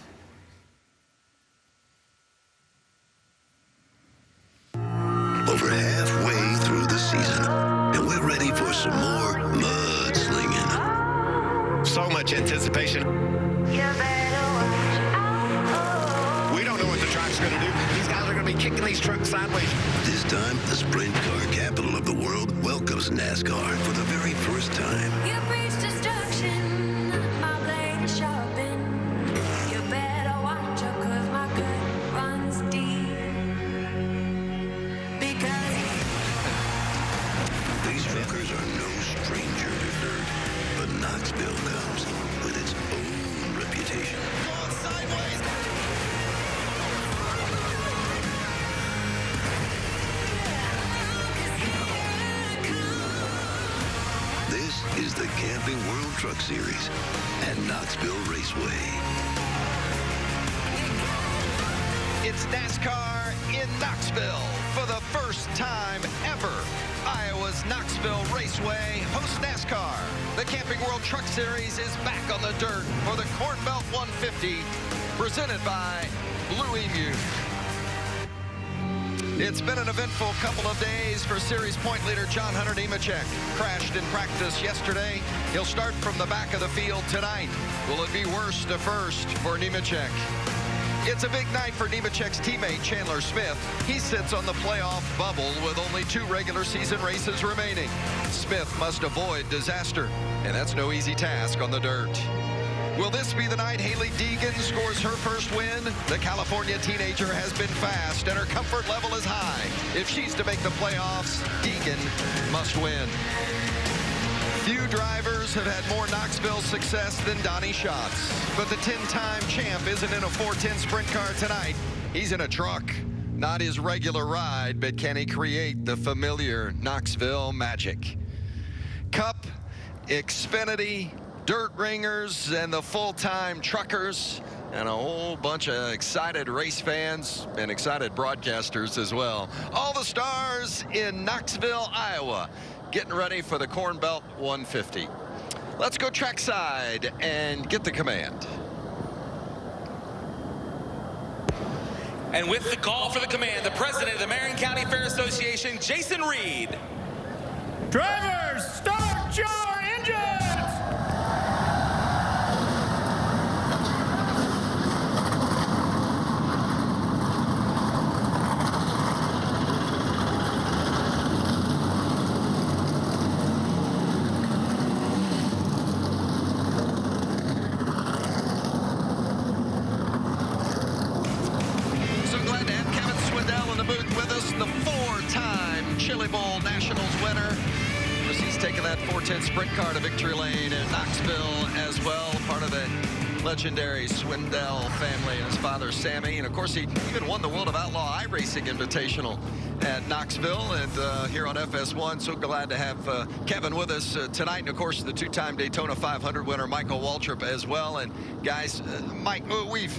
Over halfway through the season, and we're ready for some more mudslinging. So much anticipation. We don't know what the track's going to do. These guys are going to be kicking these trucks sideways. This time, the sprint car capital of the world welcomes NASCAR for the very first time. You preach destruction, my blade is sharpened. You better watch out, 'cause my gut runs deep. Because These truckers are no stranger to dirt, but Knoxville comes with its own reputation. This is the Camping World Truck Series at Knoxville Raceway. It's NASCAR in Knoxville for the first time ever. Iowa's Knoxville Raceway hosts NASCAR. The Camping World Truck Series is back on the dirt for the Corn Belt 150, presented by Blue Emu. It's been an eventful couple of days for series point leader John Hunter Nemechek. Crashed in practice yesterday. He'll start from the back of the field tonight. Will it be worst to first for Nemechek? It's a big night for Nemechek's teammate Chandler Smith. He sits on the playoff bubble with only 2 regular season races remaining. Smith must avoid disaster, and that's no easy task on the dirt. Will this be the night Haley Deegan scores her first win? The California teenager has been fast, and her comfort level is high. If she's to make the playoffs, Deegan must win. Few drivers have had more Knoxville success than Donnie Schatz, but the 10-time champ isn't in a 410 sprint car tonight. He's in a truck. Not his regular ride, but can he create the familiar Knoxville magic? Cup, Xfinity, dirt ringers, and the full-time truckers, and a whole bunch of excited race fans and excited broadcasters as well. All the stars in Knoxville, Iowa, getting ready for the Corn Belt 150. Let's go trackside and get the command. And with the call for the command, the president of the Marion County Fair Association, Jason Reed. Drivers, start your engines! So glad to have Kevin Swindell in the booth with us, the 4-time Chili Bowl Nationals winner. Of course, he's taken that 410 sprint car to victory lane in Knoxville as well, part of the legendary Swindell family and his father, Sammy. And of course, he even won the World of Outlaw iRacing Invitational at Knoxville and here on FS1. So glad to have Kevin with us tonight. And of course, the 2-time Daytona 500 winner, Michael Waltrip, as well. And guys, Mike, we've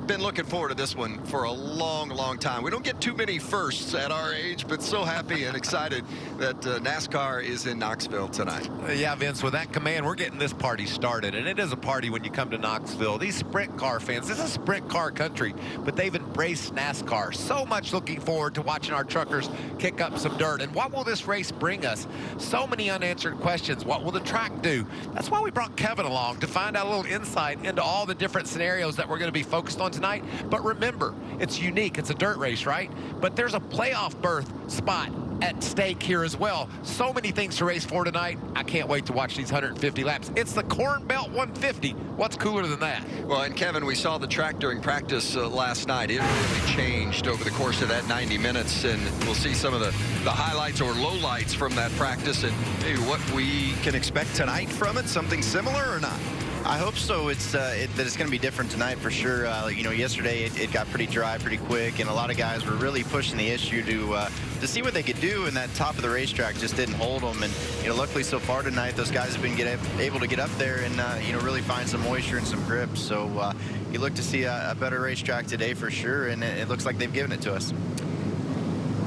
been looking forward to this one for a long time. We don't get too many firsts at our age, but so happy and excited that NASCAR is in Knoxville tonight. Yeah, Vince, with that command, we're getting this party started, and it is a party when you come to Knoxville. These sprint car fans, this is sprint car country, but they've embraced NASCAR. So much looking forward to watching our truckers kick up some dirt. And what will this race bring us? So many unanswered questions. What will the track do? That's why we brought Kevin along, to find out a little insight into all the different scenarios that we're going to be focused on tonight. But remember, it's unique. It's a dirt race, right? But there's a playoff berth spot at stake here as well. So many things to race for tonight. I can't wait to watch these 150 laps. It's the Corn Belt 150. What's cooler than that? Well, and Kevin, we saw the track during practice last night. It really changed over the course of that 90 minutes, and we'll see some of the highlights or lowlights from that practice and maybe what we can expect tonight from it. Something similar or not? I hope so. It's that it's going to be different tonight for sure. You know, yesterday it got pretty dry pretty quick, and a lot of guys were really pushing the issue to see what they could do, and that top of the racetrack just didn't hold them. And you know, luckily so far tonight, those guys have been able to get up there and you know, really find some moisture and some grip. So you look to see a better racetrack today for sure, and it looks like they've given it to us.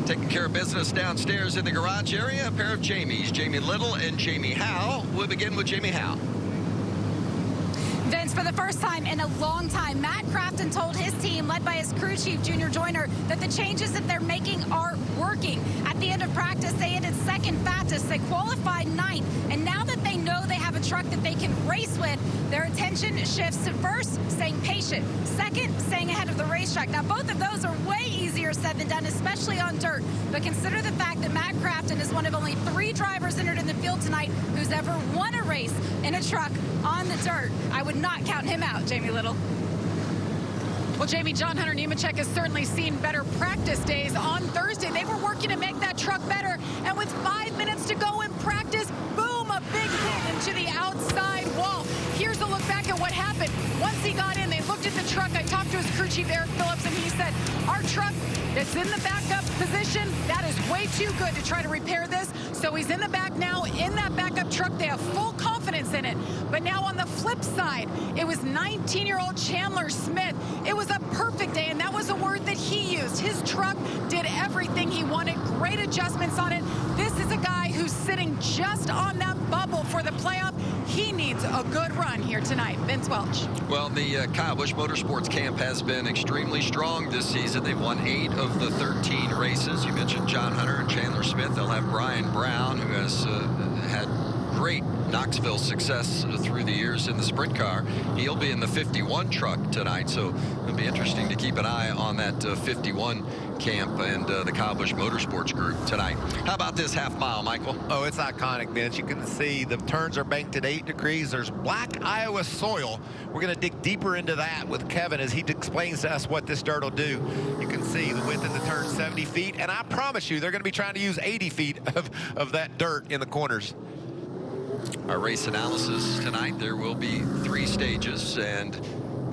Taking care of business downstairs in the garage area, a pair of Jamies, Jamie Little and Jamie Howe. We'll begin with Jamie Howe. Vince, for the first time in a long time, Matt Crafton told his team, led by his crew chief, Junior Joyner, that the changes that they're making are working. At the end of practice, they ended second fastest. They qualified ninth. And now that they know they have a truck that they can race with, their attention shifts to first, staying patient. Second, staying ahead of the racetrack. Now, both of those are way easier said than done, especially on dirt. But consider the fact that Matt Crafton is one of only 3 drivers entered in the field tonight who's ever won a race in a truck on the dirt. I would not count him out, Jamie Little. Well, Jamie, John Hunter Nemechek has certainly seen better practice days. On Thursday, they were working to make that truck better. And with 5 minutes to go in practice, boom, a big hit into the outside wall. Here's a look back at what happened. Once he got in, they looked at the truck. I talked to his crew chief, Eric Phillips, and he said, our truck that's in the backup position, that is way too good to try to repair this. So he's in the back now, in that backup truck. They have full confidence in it. But now on the flip side, it was 19-year-old Chandler Smith. It was a perfect day, and that was a word that he used. His truck did everything he wanted, great adjustments on it. This is a guy who's sitting just on that bubble for the playoff. He needs a good run here tonight. Vince Welch. Well, the Kyle Busch Motorsports camp has been extremely strong this season. They've won 8 of the 13 races. You mentioned John Hunter and Chandler Smith. They'll have Brian Brown, who has had great Knoxville success through the years in the sprint car. He'll be in the 51 truck tonight, so it'll be interesting to keep an eye on that 51 camp and the Kyle Busch Motorsports group tonight. How about this half mile, Michael? Oh, it's iconic, Vince. You can see the turns are banked at 8 degrees. There's black Iowa soil. We're going to dig deeper into that with Kevin as he explains to us what this dirt will do. You can see the width of the turn, 70 feet, and I promise you they're going to be trying to use 80 feet of that dirt in the corners. Our race analysis tonight, there will be 3 stages, and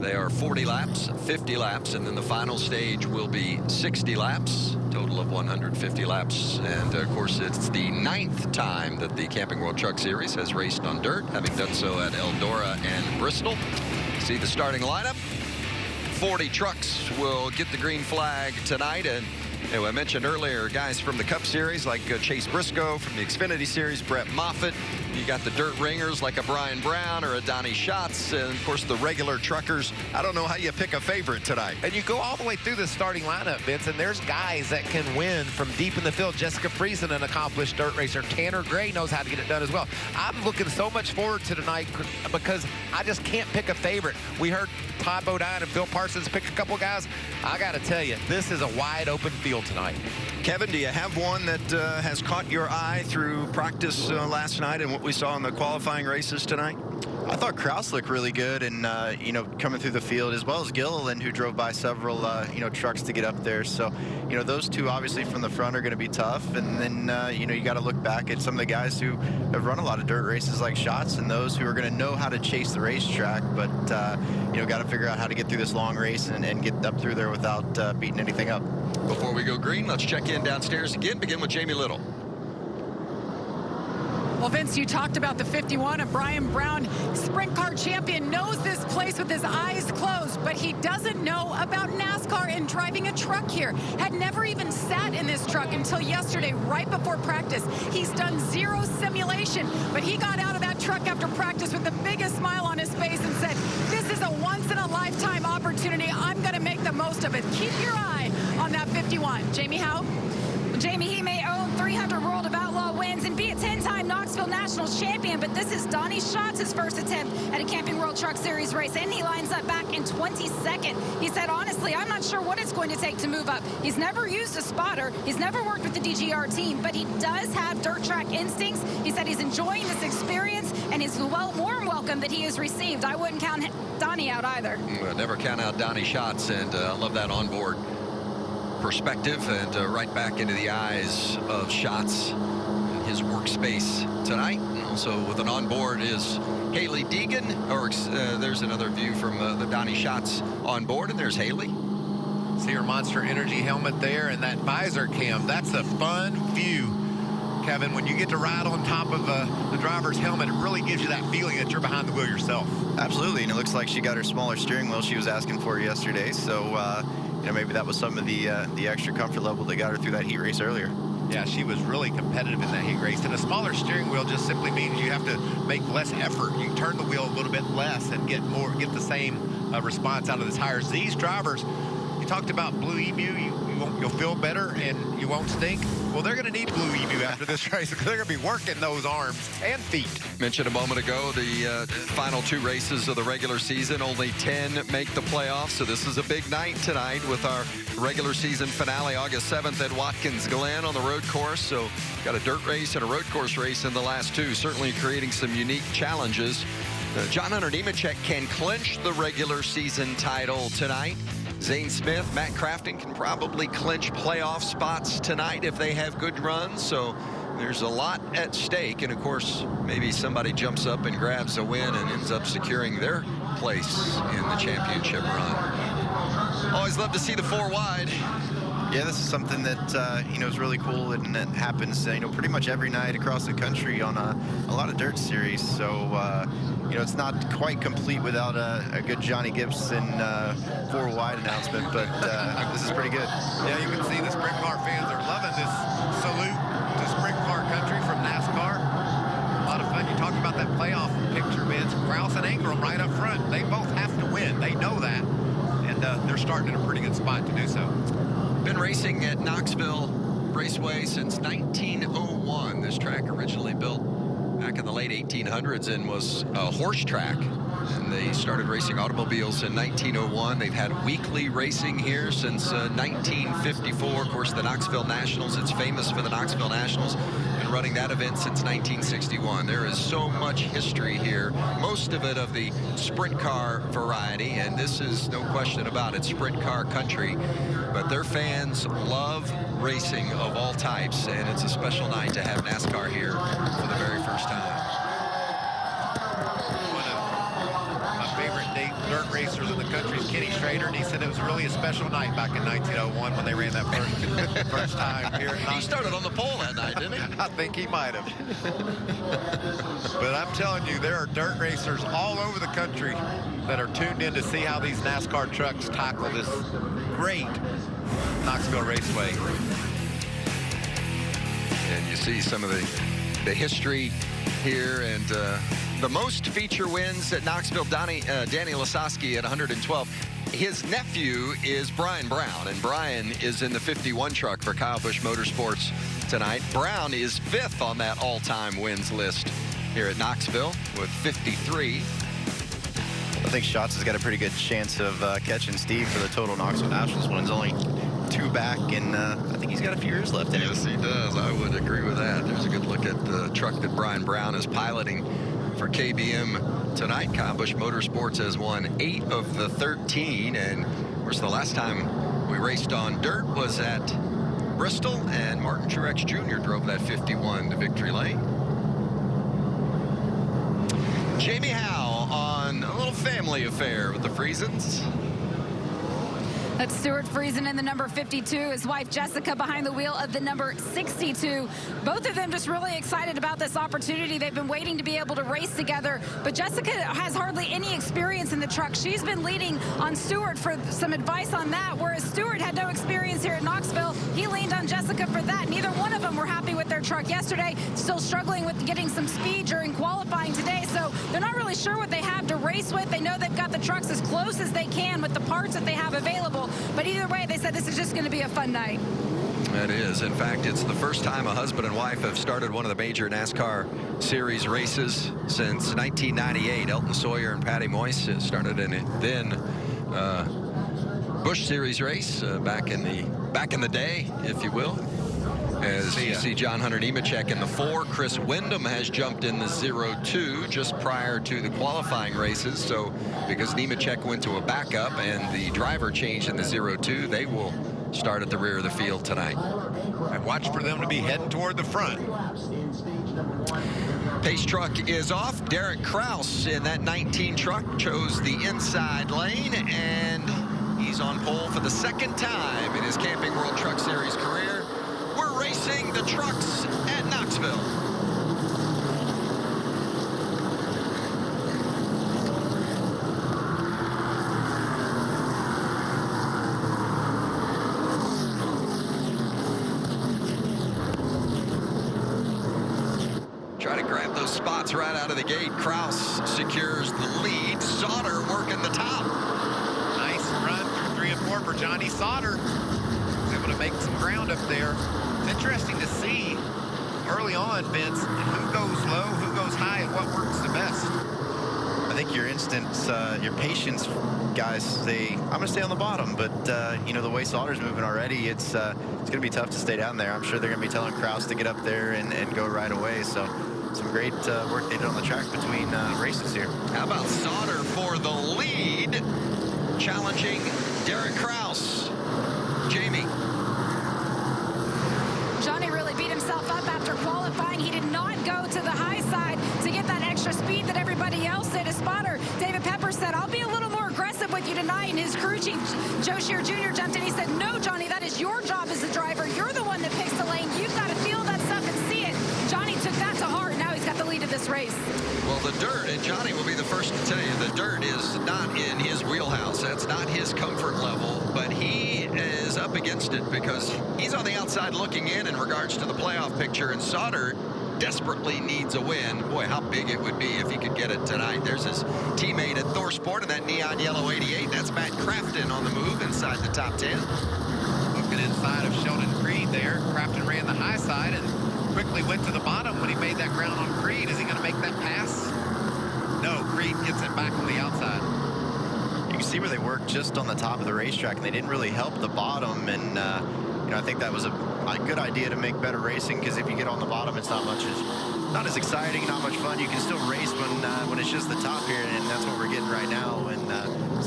they are 40 laps, 50 laps, and then the final stage will be 60 laps, total of 150 laps. And of course, it's the 9th time that the Camping World Truck Series has raced on dirt, having done so at Eldora and Bristol. See the starting lineup. 40 trucks will get the green flag tonight, and I mentioned earlier, guys from the Cup Series like Chase Briscoe, from the Xfinity Series, Brett Moffitt, You got the dirt ringers like a Brian Brown or a Donnie Schatz, and of course the regular truckers. I don't know how you pick a favorite tonight. And you go all the way through the starting lineup, Vince, and there's guys that can win from deep in the field. Jessica Friesen, an accomplished dirt racer. Tanner Gray knows how to get it done as well. I'm looking so much forward to tonight because I just can't pick a favorite. We heard Todd Bodine and Bill Parsons pick a couple guys. I got to tell you, this is a wide open field tonight. Kevin, do you have one that has caught your eye through practice last night and what we saw in the qualifying races tonight? I thought Kraus looked really good, and you know, coming through the field, as well as Gilliland, who drove by several you know, trucks to get up there. So, you know, those two obviously from the front are going to be tough. And then you know, you got to look back at some of the guys who have run a lot of dirt races like Schatz, and those who are going to know how to chase the racetrack, but you know, got to figure out how to get through this long race and get up through there without beating anything up. Before we go green, let's check in downstairs again. Begin with Jamie Little. Well, Vince, you talked about the 51 of Brian Brown, sprint car champion, knows this place with his eyes closed, but he doesn't know about NASCAR and driving a truck here. Had never even sat in this truck until yesterday, right before practice. He's done zero simulation, but he got out of that truck after practice with the biggest smile on his face and said, this is a once-in-a-lifetime opportunity. I'm going to make the most of it. Keep your eye on that 51. Jamie Howe? Jamie, he may own 300 World of Outlaw wins and be a 10-time Knoxville Nationals champion, but this is Donnie Schatz's first attempt at a Camping World Truck Series race, and he lines up back in 22nd. He said, honestly, I'm not sure what it's going to take to move up. He's never used a spotter. He's never worked with the DGR team, but he does have dirt track instincts. He said he's enjoying this experience, and his warm welcome that he has received. I wouldn't count Donnie out either. Never count out Donnie Schatz, and I love that onboard perspective and right back into the eyes of Schatz in his workspace tonight. And also with an onboard is Haley Deegan, or there's another view from the Donnie Schatz onboard, and there's Haley. See her Monster Energy helmet there and that visor cam. That's a fun view, Kevin. When you get to ride on top of the driver's helmet, it really gives you that feeling that you're behind the wheel yourself. Absolutely, and it looks like she got her smaller steering wheel she was asking for yesterday. So you know, maybe that was some of the extra comfort level that got her through that heat race earlier. Yeah, she was really competitive in that heat race. And a smaller steering wheel just simply means you have to make less effort. You turn the wheel a little bit less and get the same response out of the tires. These drivers, you talked about Blue Emu, you'll feel better and you won't stink. Well, they're going to need Blue Emu after this race because they're going to be working those arms and feet. Mentioned a moment ago the final two races of the regular season. Only 10 make the playoffs, so this is a big night tonight with our regular season finale August 7th at Watkins Glen on the road course. So got a dirt race and a road course race in the last two, certainly creating some unique challenges. John Hunter Nemechek can clinch the regular season title tonight. Zane Smith, Matt Crafton can probably clinch playoff spots tonight if they have good runs. So there's a lot at stake. And of course, maybe somebody jumps up and grabs a win and ends up securing their place in the championship run. Always love to see the four wide. Yeah, this is something that you know, is really cool, and it happens you know, pretty much every night across the country on a lot of dirt series. So you know, it's not quite complete without a good Johnny Gibson four wide announcement, but this is pretty good. Yeah, you can see the sprint car fans are loving this salute to sprint car country from NASCAR. A lot of fun. You talk about that playoff picture, Vince. Kraus and Ingram right up front. They both have to win. They know that, and they're starting in a pretty good spot to do so. Been racing at Knoxville Raceway since 1901. This track originally built back in the late 1800s and was a horse track. And they started racing automobiles in 1901. They've had weekly racing here since 1954. Of course, the Knoxville Nationals, it's famous for the Knoxville Nationals. Been running that event since 1961. There is so much history here, most of it of the sprint car variety, and this is no question about it, sprint car country. But their fans love racing of all types, and it's a special night to have NASCAR here for the very first time. Dirt racers in the country is Kenny Schrader, and he said it was really a special night back in 1901 when they ran that first time here at Knoxville. He started on the pole that night, didn't he? I think he might have. But I'm telling you, there are dirt racers all over the country that are tuned in to see how these NASCAR trucks tackle this great Knoxville Raceway. And you see some of the history here, and the most feature wins at Knoxville, Danny Lasowski at 112. His nephew is Brian Brown, and Brian is in the 51 truck for Kyle Busch Motorsports tonight. Brown is 5th on that all-time wins list here at Knoxville with 53. I think Schatz has got a pretty good chance of catching Steve for the total Knoxville Nationals wins. Only 2 back, and I think he's got a few years left in him. Yes, he does. I would agree with that. There's a good look at the truck that Brian Brown is piloting for KBM tonight. Kyle Busch Motorsports has won 8 of the 13, and of course the last time we raced on dirt was at Bristol, and Martin Truex Jr. drove that 51 to victory lane. Jamie Howe on a little family affair with the Friesens. That's Stuart Friesen in the number 52, his wife Jessica behind the wheel of the number 62. Both of them just really excited about this opportunity. They've been waiting to be able to race together, but Jessica has hardly any experience in the truck. She's been leaning on Stuart for some advice on that, whereas Stuart had no experience here at Knoxville. He leaned on Jessica for that. Neither one of them were happy with their truck yesterday, still struggling with getting some speed during qualifying today, so they're not really sure what they have to race with. They know they've got the trucks as close as they can with the parts that they have available. But either way, they said this is just going to be a fun night. It is. In fact, it's the first time a husband and wife have started one of the major NASCAR series races since 1998. Elton Sawyer and Patty Moyse started in it then. Busch Series race back in the day, if you will. As you see John Hunter Nemechek in the 4. Chris Windom has jumped in the 02 just prior to the qualifying races. So because Nemechek went to a backup and the driver changed in the 02, they will start at the rear of the field tonight. And watch for them to be heading toward the front. Pace truck is off. Derek Kraus in that 19 truck chose the inside lane, and he's on pole for the 2nd time in his Camping World Truck Series career. We're racing the trucks at Knoxville. Try to grab those spots right out of the gate. Kraus secures the lead. Sauter working the top. Nice run through 3 and 4 for Johnny Sauter. He's able to make some ground up there. It's interesting to see early on, Vince, who goes low, who goes high, and what works the best. I think your instincts, your patience guys say, I'm going to stay on the bottom, but you know, the way Sauter's moving already, it's going to be tough to stay down there. I'm sure they're going to be telling Kraus to get up there and go right away. So some great work they did on the track between races here. How about Sauter for the lead, challenging Derek Kraus. Jamie. Johnny really beat himself up after qualifying. He did not go to the high side to get that extra speed that everybody else did. His spotter, David Pepper, said, I'll be a little more aggressive with you tonight. And his crew chief, Joe Shear Jr., jumped in. He said, no, Johnny, that is your job as the driver. You're the one that picks the lane. You've got to feel that stuff and see it. Johnny took that to heart. Now he's got the lead of this race. Well, the dirt, and Johnny will be the first to tell you, the dirt is not in his wheelhouse. That's not his comfort level, but he is up against it because he's on the outside looking in regards to the playoff picture, and Sauter desperately needs a win. Boy, how big it would be if he could get it tonight. There's his teammate at ThorSport in that neon yellow 88. That's Matt Crafton on the move inside the top 10. Looking inside of Sheldon Creed there. Crafton ran the high side and quickly went to the bottom when he made that ground on Creed. Is he going to make that pass? No, Creed gets it back on the outside. You can see where they worked just on the top of the racetrack, and they didn't really help the bottom. And you know, I think that was a good idea to make better racing, because if you get on the bottom, it's not as exciting, not much fun. You can still race when it's just the top here, and that's what we're getting right now. And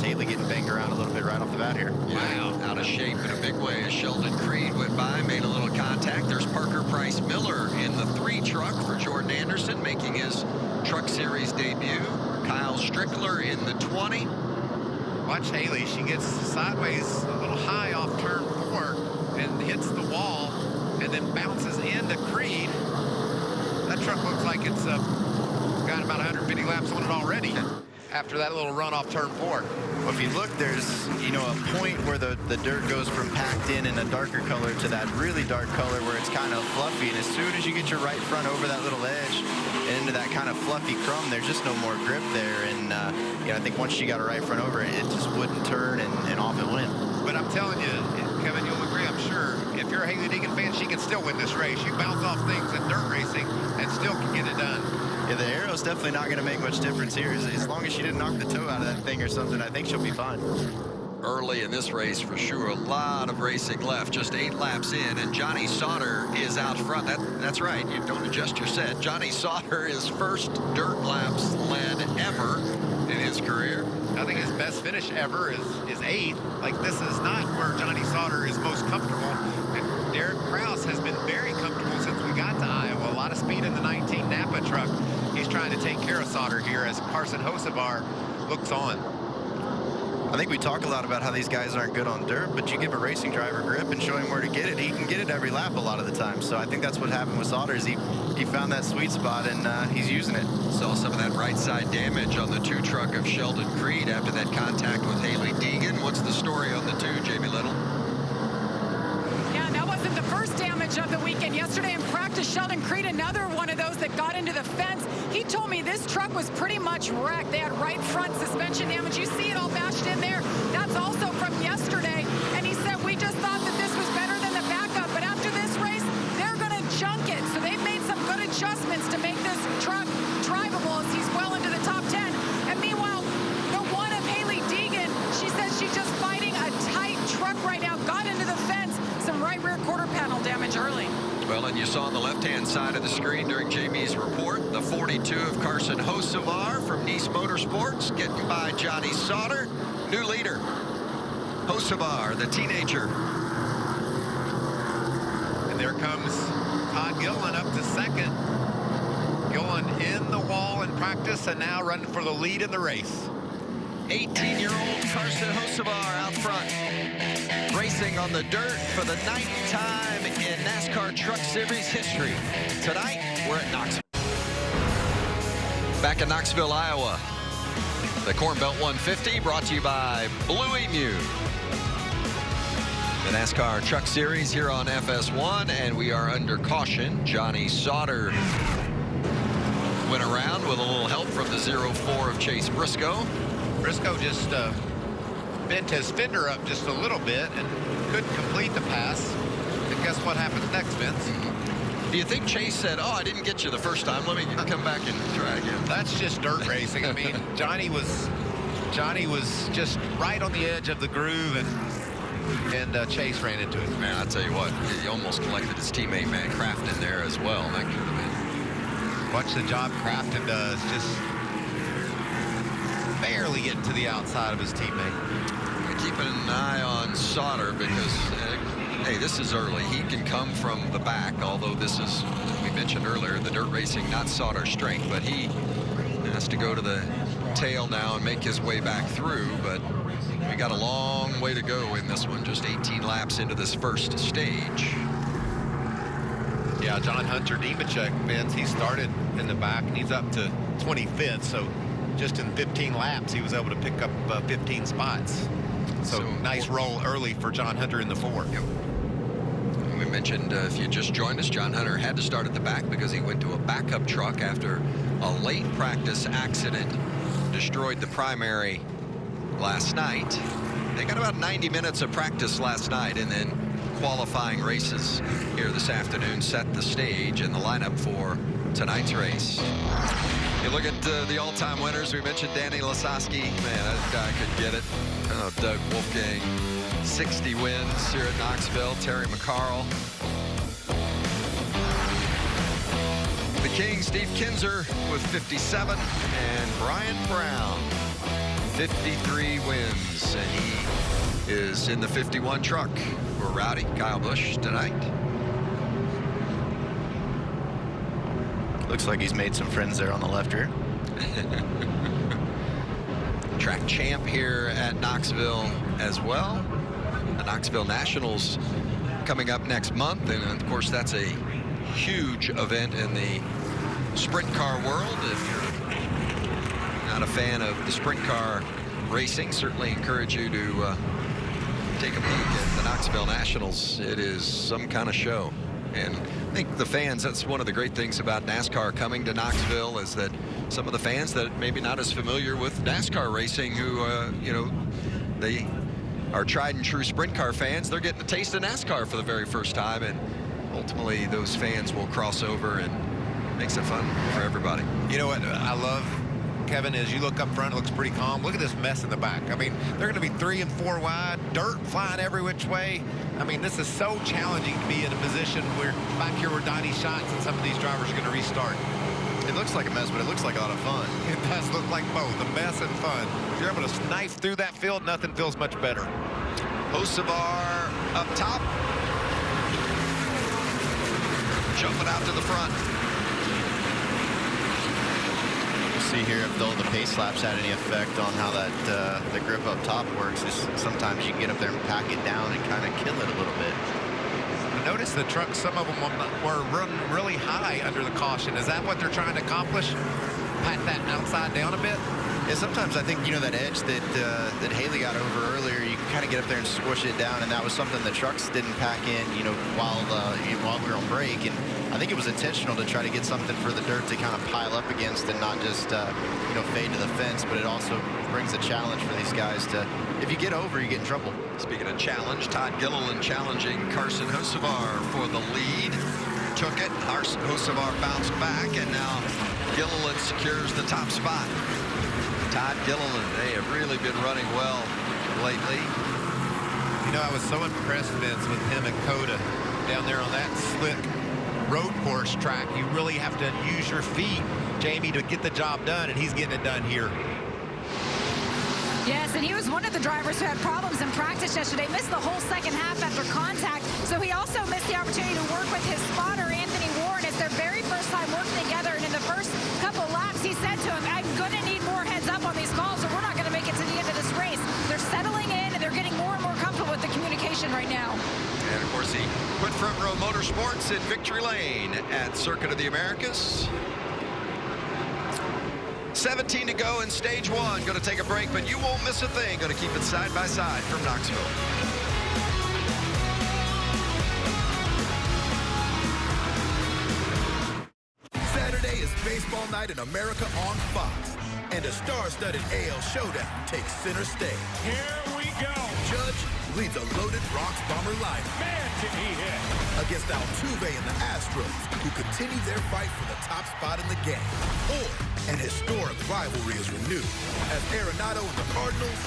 Haley getting banged around a little bit right off the bat here. Wow, out of shape in a big way as Sheldon Creed went by, made a little contact. There's Parker Price Miller in the 3 truck for Jordan Anderson, making his Truck Series debut. Kyle Strickler in the 20. Watch Haley. She gets sideways a little high off turn 4 and hits the wall and then bounces into Creed. That truck looks like it's got about 150 laps on it already after that little run off turn 4. Well, if you look, there's, you know, a point where the dirt goes from packed in a darker color to that really dark color where it's kind of fluffy, and as soon as you get your right front over that little edge and into that kind of fluffy crumb, there's just no more grip there. And I think once she got her right front over it, it just wouldn't turn, and off it went. But I'm telling you, Kevin, you'll agree, I'm sure, if you're a Hailie Deegan fan, she can still win this race. You bounce off things in dirt racing and still can get it done. Yeah, the aero's definitely not going to make much difference here. As long as she didn't knock the toe out of that thing or something, I think she'll be fine. Early in this race, for sure, a lot of racing left, just 8 laps in, and Johnny Sauter is out front. That's right, you don't adjust your set. Johnny Sauter is first dirt laps led ever in his career. I think his best finish ever is 8th. Like, this is not where Johnny Sauter is most comfortable. And Derek Kraus has been very comfortable since we got to Iowa. A lot of speed in the 19 Napa truck. He's trying to take care of Sauter here as Carson Hocevar looks on. I think we talk a lot about how these guys aren't good on dirt, but you give a racing driver grip and show him where to get it, he can get it every lap a lot of the time. So I think that's what happened with Sauter, is he found that sweet spot, and he's using it. Saw some of that right side damage on the 2 truck of Sheldon Creed after that contact with Hailie Deegan. What's the story on the 2, Jamie Little? Yeah, that wasn't the first damage of the weekend. Yesterday in practice, Sheldon Creed, another one of those that got into the fence. He told me this truck was pretty much wrecked. They had right front suspension damage. You see it all bashed in there. That's also from yesterday. And he said, we just thought that this was better than the backup. But after this race, they're going to junk it. So they've made some good adjustments to make this truck drivable as he's well into the top 10. And meanwhile, the one of Hailie Deegan, she says she's just fighting a tight truck right now. Got into the fence. Some right rear quarter panel damage early. Well, and you saw on the left-hand side of the screen during Jamie's report, the 42 of Carson Hocevar from Nice Motorsports, getting by Johnny Sauter, new leader. Hocevar, the teenager. And there comes Todd Gilliland up to second. Gilliland in the wall in practice and now running for the lead in the race. 18-year-old Carson Hocevar out front, racing on the dirt for the 9th time in NASCAR Truck Series history. Tonight, we're at Knoxville. Back in Knoxville, Iowa. The Corn Belt 150 brought to you by Blue Emu. The NASCAR Truck Series here on FS1, and we are under caution. Johnny Sauter went around with a little help from the 04 of Chase Briscoe. Briscoe just bent his fender up just a little bit and couldn't complete the pass. And guess what happens next, Vince? Do you think Chase said, oh, I didn't get you the first time, let me come back and try again? That's just dirt racing. I mean, Johnny was just right on the edge of the groove, and Chase ran into it. Man, I'll tell you what, he almost collected his teammate Matt Crafton there as well. That could have been. Watch the job Crafton does, just barely getting to the outside of his teammate. Keeping an eye on Sauter because, hey, this is early. He can come from the back, although this is, we mentioned earlier, the dirt racing, not Sauter's strength, but he has to go to the tail now and make his way back through, but we got a long way to go in this one, just 18 laps into this first stage. Yeah, John Hunter Nemechek, Vince, he started in the back and he's up to 25th, so just in 15 laps he was able to pick up 15 spots. So nice roll early for John Hunter in the 4. Yep. We mentioned if you just joined us, John Hunter had to start at the back because he went to a backup truck after a late practice accident destroyed the primary last night. They got about 90 minutes of practice last night, and then qualifying races here this afternoon set the stage and the lineup for tonight's race. You look at the all-time winners. We mentioned Danny Lasowski. Man, that guy could get it. Doug Wolfgang, 60 wins here at Knoxville. Terry McCarl. The King, Steve Kinzer, with 57. And Brian Brown, 53 wins. And he is in the 51 truck for Rowdy Kyle Busch tonight. Looks like he's made some friends there on the left rear. Track champ here at Knoxville as well. The Knoxville Nationals coming up next month, and of course that's a huge event in the sprint car world. If you're not a fan of the sprint car racing, certainly encourage you to take a peek at the Knoxville Nationals. It is some kind of show. And I think the fans, that's one of the great things about NASCAR coming to Knoxville, is that some of the fans that maybe not as familiar with NASCAR racing, who, you know, they are tried and true sprint car fans, they're getting a taste of NASCAR for the very first time. And ultimately, those fans will cross over and makes it fun for everybody. You know what I love, Kevin, is you look up front, it looks pretty calm. Look at this mess in the back. I mean, they're going to be 3 and 4 wide, dirt flying every which way. I mean, this is so challenging to be in a position where back here where Donnie shines and some of these drivers are going to restart. It looks like a mess, but it looks like a lot of fun. It does look like both, a mess and fun. If you're able to knife through that field, nothing feels much better. Hocevar up top. Jumping out to the front. See here if the pace laps had any effect on how that the grip up top works. Is sometimes you can get up there and pack it down and kind of kill it a little bit. Notice the trucks, some of them were running really high under the caution. Is that what they're trying to accomplish? Pat that outside down a bit? Yeah, sometimes I think, you know, that edge that that Haley got over earlier, you can kind of get up there and squish it down, and that was something the trucks didn't pack in, you know, while we were on break. And I think it was intentional to try to get something for the dirt to kind of pile up against and not just, you know, fade to the fence. But it also brings a challenge for these guys to, if you get over, you get in trouble. Speaking of challenge, Todd Gilliland challenging Carson Hocevar for the lead. Took it. Hocevar bounced back, and now Gilliland secures the top spot. Todd Gilliland, they have really been running well lately. You know, I was so impressed, Vince, with him and Coda down there on that slick road course track. You really have to use your feet, Jamie, to get the job done, and he's getting it done here. Yes, and he was one of the drivers who had problems in practice yesterday. Missed the whole second half after contact, so he also missed the opportunity to work with his spotter, Anthony Warren. It's their very first time working together, and in the first couple laps, he said to him, I'm going to need more heads up on these calls, or we're not going to make it to the end of this race. They're settling in, and they're getting more and more comfortable with the communication right now. And, of course, he put Front Row Motorsports in victory lane at Circuit of the Americas. 17 to go in stage one. Going to take a break, but you won't miss a thing. Going to keep it side by side from Knoxville. Saturday is Baseball Night in America on Fox. And a star-studded AL showdown takes center stage. Here we go. Judge leads a loaded Bronx Bomber lineup. Man, can he hit. Against Altuve and the Astros, who continue their fight for the top spot in the game. Or an historic rivalry is renewed as Arenado and the Cardinals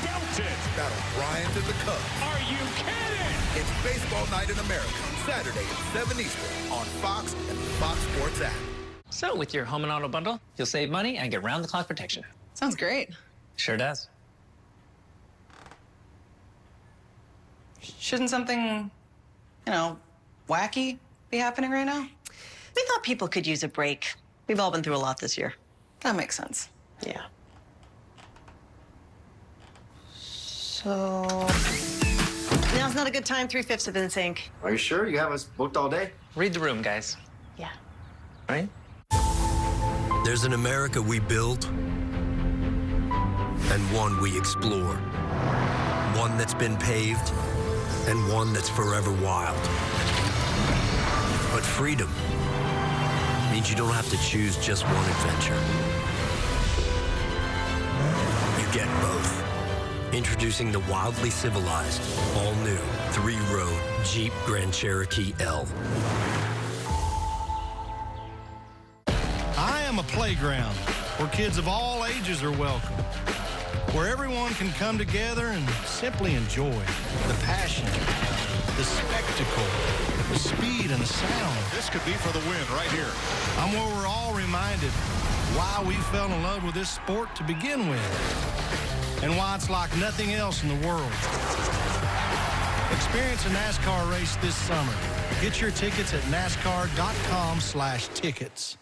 battle Bryant and the Cubs. Are you kidding? It's Baseball Night in America, Saturday at 7 Eastern on Fox and the Fox Sports app. So with your home and auto bundle, you'll save money and get round-the-clock protection. Sounds great. Sure does. Shouldn't something, you know, wacky be happening right now? We thought people could use a break. We've all been through a lot this year. That makes sense. Yeah. So... Now's not a good time, 3/5 of it in sync. Are you sure? You have us booked all day? Read the room, guys. Yeah. Right? There's an America we build and one we explore. One that's been paved and one that's forever wild. But freedom means you don't have to choose just one adventure. You get both. Introducing the wildly civilized, all-new 3-row Jeep Grand Cherokee L. I am a playground where kids of all ages are welcome, where everyone can come together and simply enjoy the passion, the spectacle, the speed, and the sound. This could be for the win right here. I'm where we're all reminded why we fell in love with this sport to begin with, and why it's like nothing else in the world. Experience a NASCAR race this summer. Get your tickets at NASCAR.com/tickets.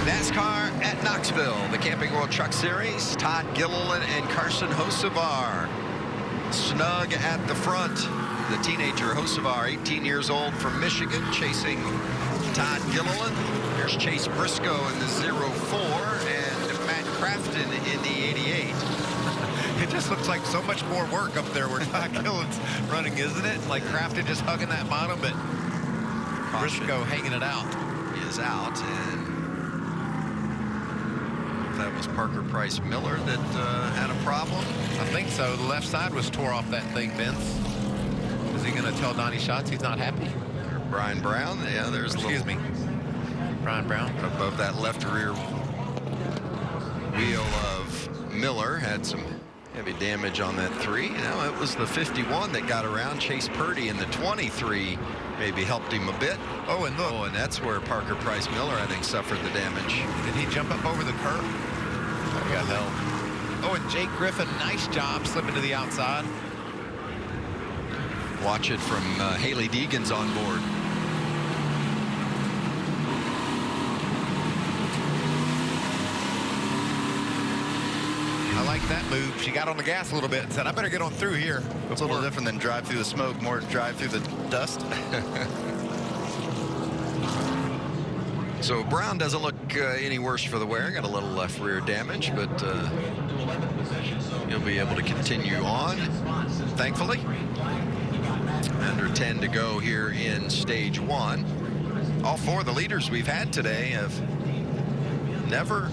NASCAR at Knoxville, the Camping World Truck Series. Todd Gilliland and Carson Hocevar snug at the front. The teenager Hocevar, 18 years old, from Michigan, chasing Todd Gilliland. Here's Chase Briscoe in the 04 and Matt Crafton in the 88. It just looks like so much more work up there where Ty Gilliland's running, isn't it? Like Crafton just hugging that bottom, but Briscoe hanging it out. He is out, and that was Parker Price Miller that had a problem. I think so. The left side was tore off that thing, Vince. Is he going to tell Donnie Schatz he's not happy? Or Brian Brown. Yeah, there's Excuse me. Brian Brown. Above that left rear wheel of Miller had some heavy damage on that 3. Now it was the 51 that got around. Chase Purdy in the 23 maybe helped him a bit. Oh, and look. Oh, and that's where Parker Price Miller, I think, suffered the damage. Did he jump up over the curb? He got held. Oh, and Jake Griffin, nice job slipping to the outside. Watch it from Haley Deegan's on board. I like that move. She got on the gas a little bit and said, I better get on through here. It's a little different than drive through the smoke, more drive through the dust. So Brown doesn't look any worse for the wear. Got a little left rear damage, but he'll be able to continue on, thankfully. Under 10 to go here in stage 1. All 4 of the leaders we've had today have never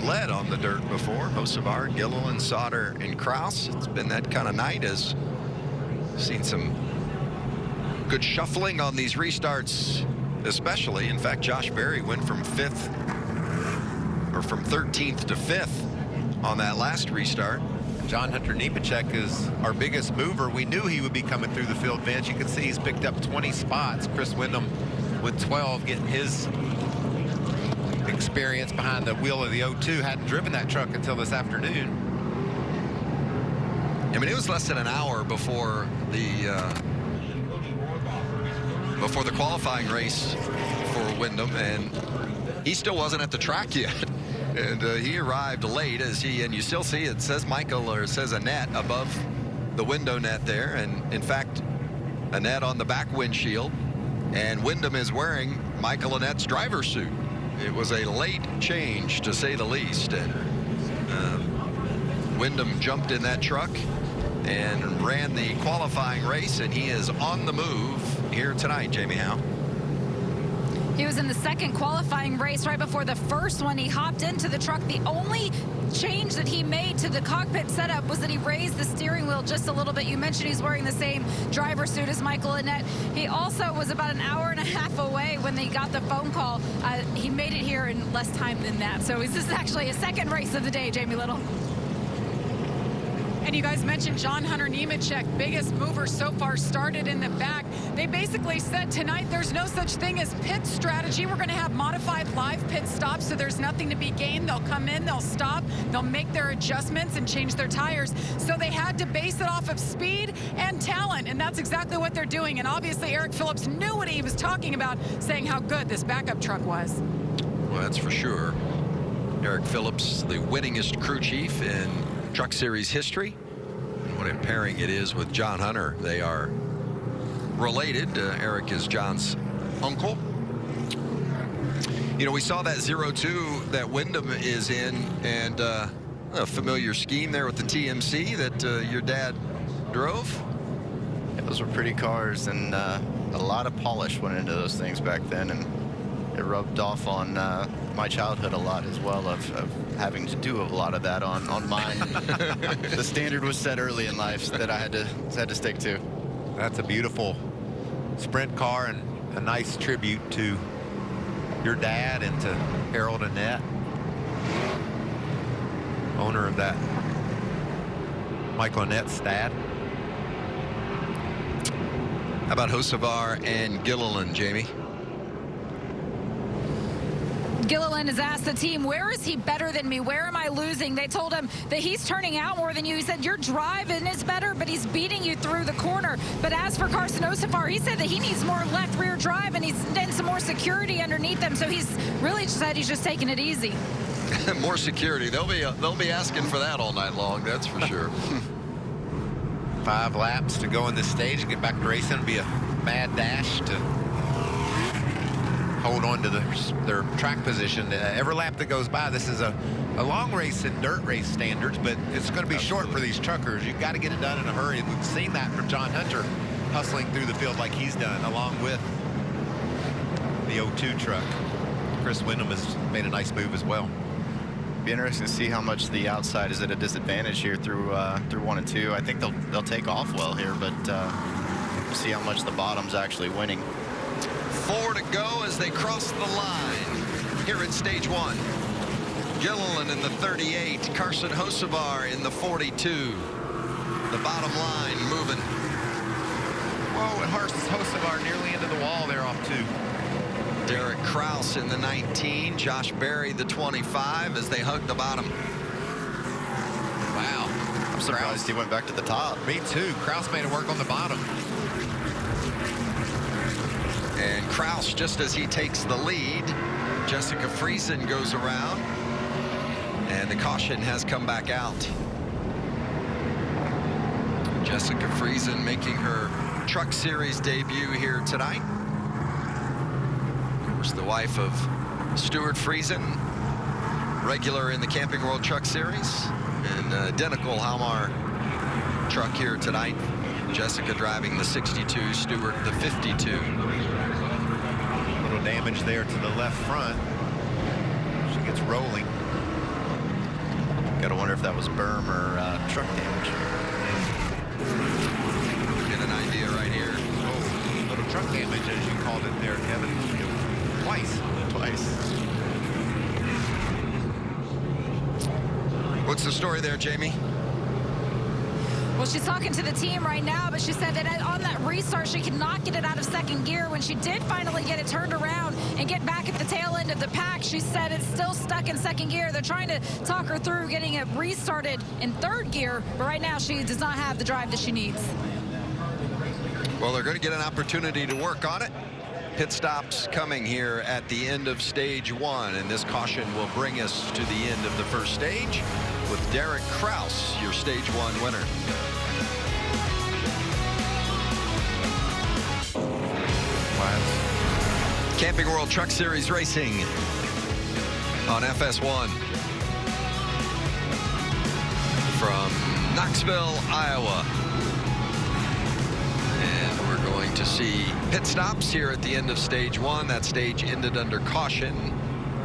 led on the dirt before. Hocevar, Gilliland, Sauter, and Kraus. It's been that kind of night. As seen some good shuffling on these restarts, especially. In fact, Josh Berry went from 5th or from 13th to 5th on that last restart. John Hunter Nemechek is our biggest mover. We knew he would be coming through the field bench. You can see he's picked up 20 spots. Chris Windham with 12, getting his experience behind the wheel of the 02. Hadn't driven that truck until this afternoon. I mean, it was less than an hour before the qualifying race for Windham, and he still wasn't at the track yet. And he arrived late, and you still see it says Michael, or it says Annette above the window net there. And in fact, Annette on the back windshield, and Windham is wearing Michael Annette's driver suit. It was a late change, to say the least. And Windham jumped in that truck and ran the qualifying race, and he is on the move here tonight. Jamie Howe. He was in the second qualifying race right before the first one. He hopped into the truck. The only change that he made to the cockpit setup was that he raised the steering wheel just a little bit. You mentioned he's wearing the same driver suit as Michael Annette. He also was about an hour and a half away when they got the phone call. He made it here in less time than that. So this is actually his second race of the day, Jamie Little. And you guys mentioned John Hunter Nemechek, biggest mover so far, started in the back. They basically said tonight there's no such thing as pit strategy. We're going to have modified live pit stops, so there's nothing to be gained. They'll come in, they'll stop, they'll make their adjustments and change their tires. So they had to base it off of speed and talent, and that's exactly what they're doing. And obviously Eric Phillips knew what he was talking about, saying how good this backup truck was. Well, that's for sure. Eric Phillips, the winningest crew chief in Truck Series history. And what a pairing it is with John Hunter. They are related. Eric is John's uncle. You know, we saw that 02 that Windham is in, and a familiar scheme there with the TMC that your dad drove. Yeah, those were pretty cars, and a lot of polish went into those things back then, and it rubbed off on my childhood a lot as well, of having to do a lot of that on mine. The standard was set early in life that I had to stick to. That's a beautiful sprint car and a nice tribute to your dad and to Harold Annette, owner of that Michael Annette stat. How about Hocevar and Gilliland, Jamie? Gilliland has asked the team, where is he better than me? Where am I losing? They told him that he's turning out more than you. He said, your driving is better, but he's beating you through the corner. But as for Carson Hocevar, he said that he needs more left rear drive, and he's done some more security underneath him. So he's really said he's just taking it easy. More security. They'll be asking for that all night long, that's for sure. 5 laps to go in this stage and get back to racing. It'll be a mad dash to hold on to their track position. Every lap that goes by, this is a long race in dirt race standards, but it's going to be short for these truckers. You've got to get it done in a hurry. And we've seen that from John Hunter hustling through the field like he's done, along with the 02 truck. Chris Windham has made a nice move as well. Be interesting to see how much the outside is at a disadvantage here through 1 and 2. I think they'll take off well here, but see how much the bottom's actually winning. 4 to go as they cross the line here in stage 1. Gilliland in the 38, Carson Hocevar in the 42. The bottom line moving. Whoa, and Hocevar nearly into the wall there off 2. Derek Kraus in the 19, Josh Berry the 25 as they hug the bottom. Wow. I'm surprised he went back to the top. Me too. Kraus made it work on the bottom. And Kraus, just as he takes the lead, Jessica Friesen goes around, and the caution has come back out. Jessica Friesen making her Truck Series debut here tonight. The wife of Stuart Friesen, regular in the Camping World Truck Series, and identical Halmar truck here tonight. Jessica driving the 62, Stuart the 52. Little damage there to the left front. She gets rolling. Gotta wonder if that was berm or truck damage. Get an idea right here. Oh, little truck damage, as you called it there, Kevin. Twice. What's the story there, Jamie? Well, she's talking to the team right now, but she said that on that restart, she could not get it out of second gear. When she did finally get it turned around and get back at the tail end of the pack, she said it's still stuck in second gear. They're trying to talk her through getting it restarted in third gear, but right now she does not have the drive that she needs. Well, they're going to get an opportunity to work on it. Pit stops coming here at the end of stage 1, and this caution will bring us to the end of the first stage with Derek Kraus, your stage 1 winner. Wow. Camping World Truck Series racing on FS1 from Knoxville, Iowa. Going to see pit stops here at the end of stage 1. That stage ended under caution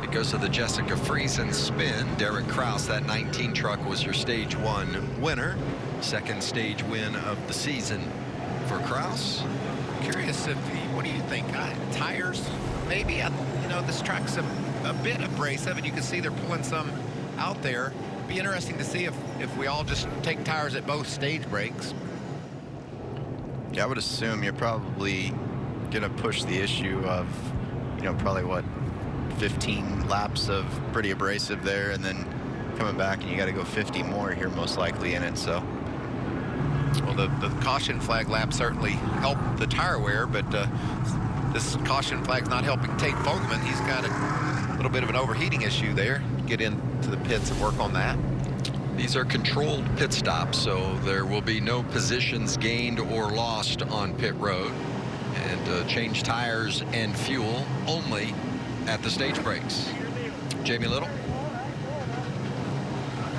because of the Jessica Friesen spin. Derek Kraus, that 19 truck, was your stage 1 winner. Second stage win of the season for Kraus. Curious what do you think? Tires, maybe. You know, this track's a bit abrasive, and you can see they're pulling some out there. Be interesting to see if we all just take tires at both stage breaks. Yeah, I would assume you're probably going to push the issue of, you know, probably what, 15 laps of pretty abrasive there, and then coming back and you got to go 50 more here most likely in it. So, well, the caution flag lap certainly helped the tire wear, but this caution flag's not helping Tate Fogelman. He's got a little bit of an overheating issue there. Get into the pits and work on that. These are controlled pit stops, so there will be no positions gained or lost on pit road, and change tires and fuel only at the stage breaks. Jamie Little.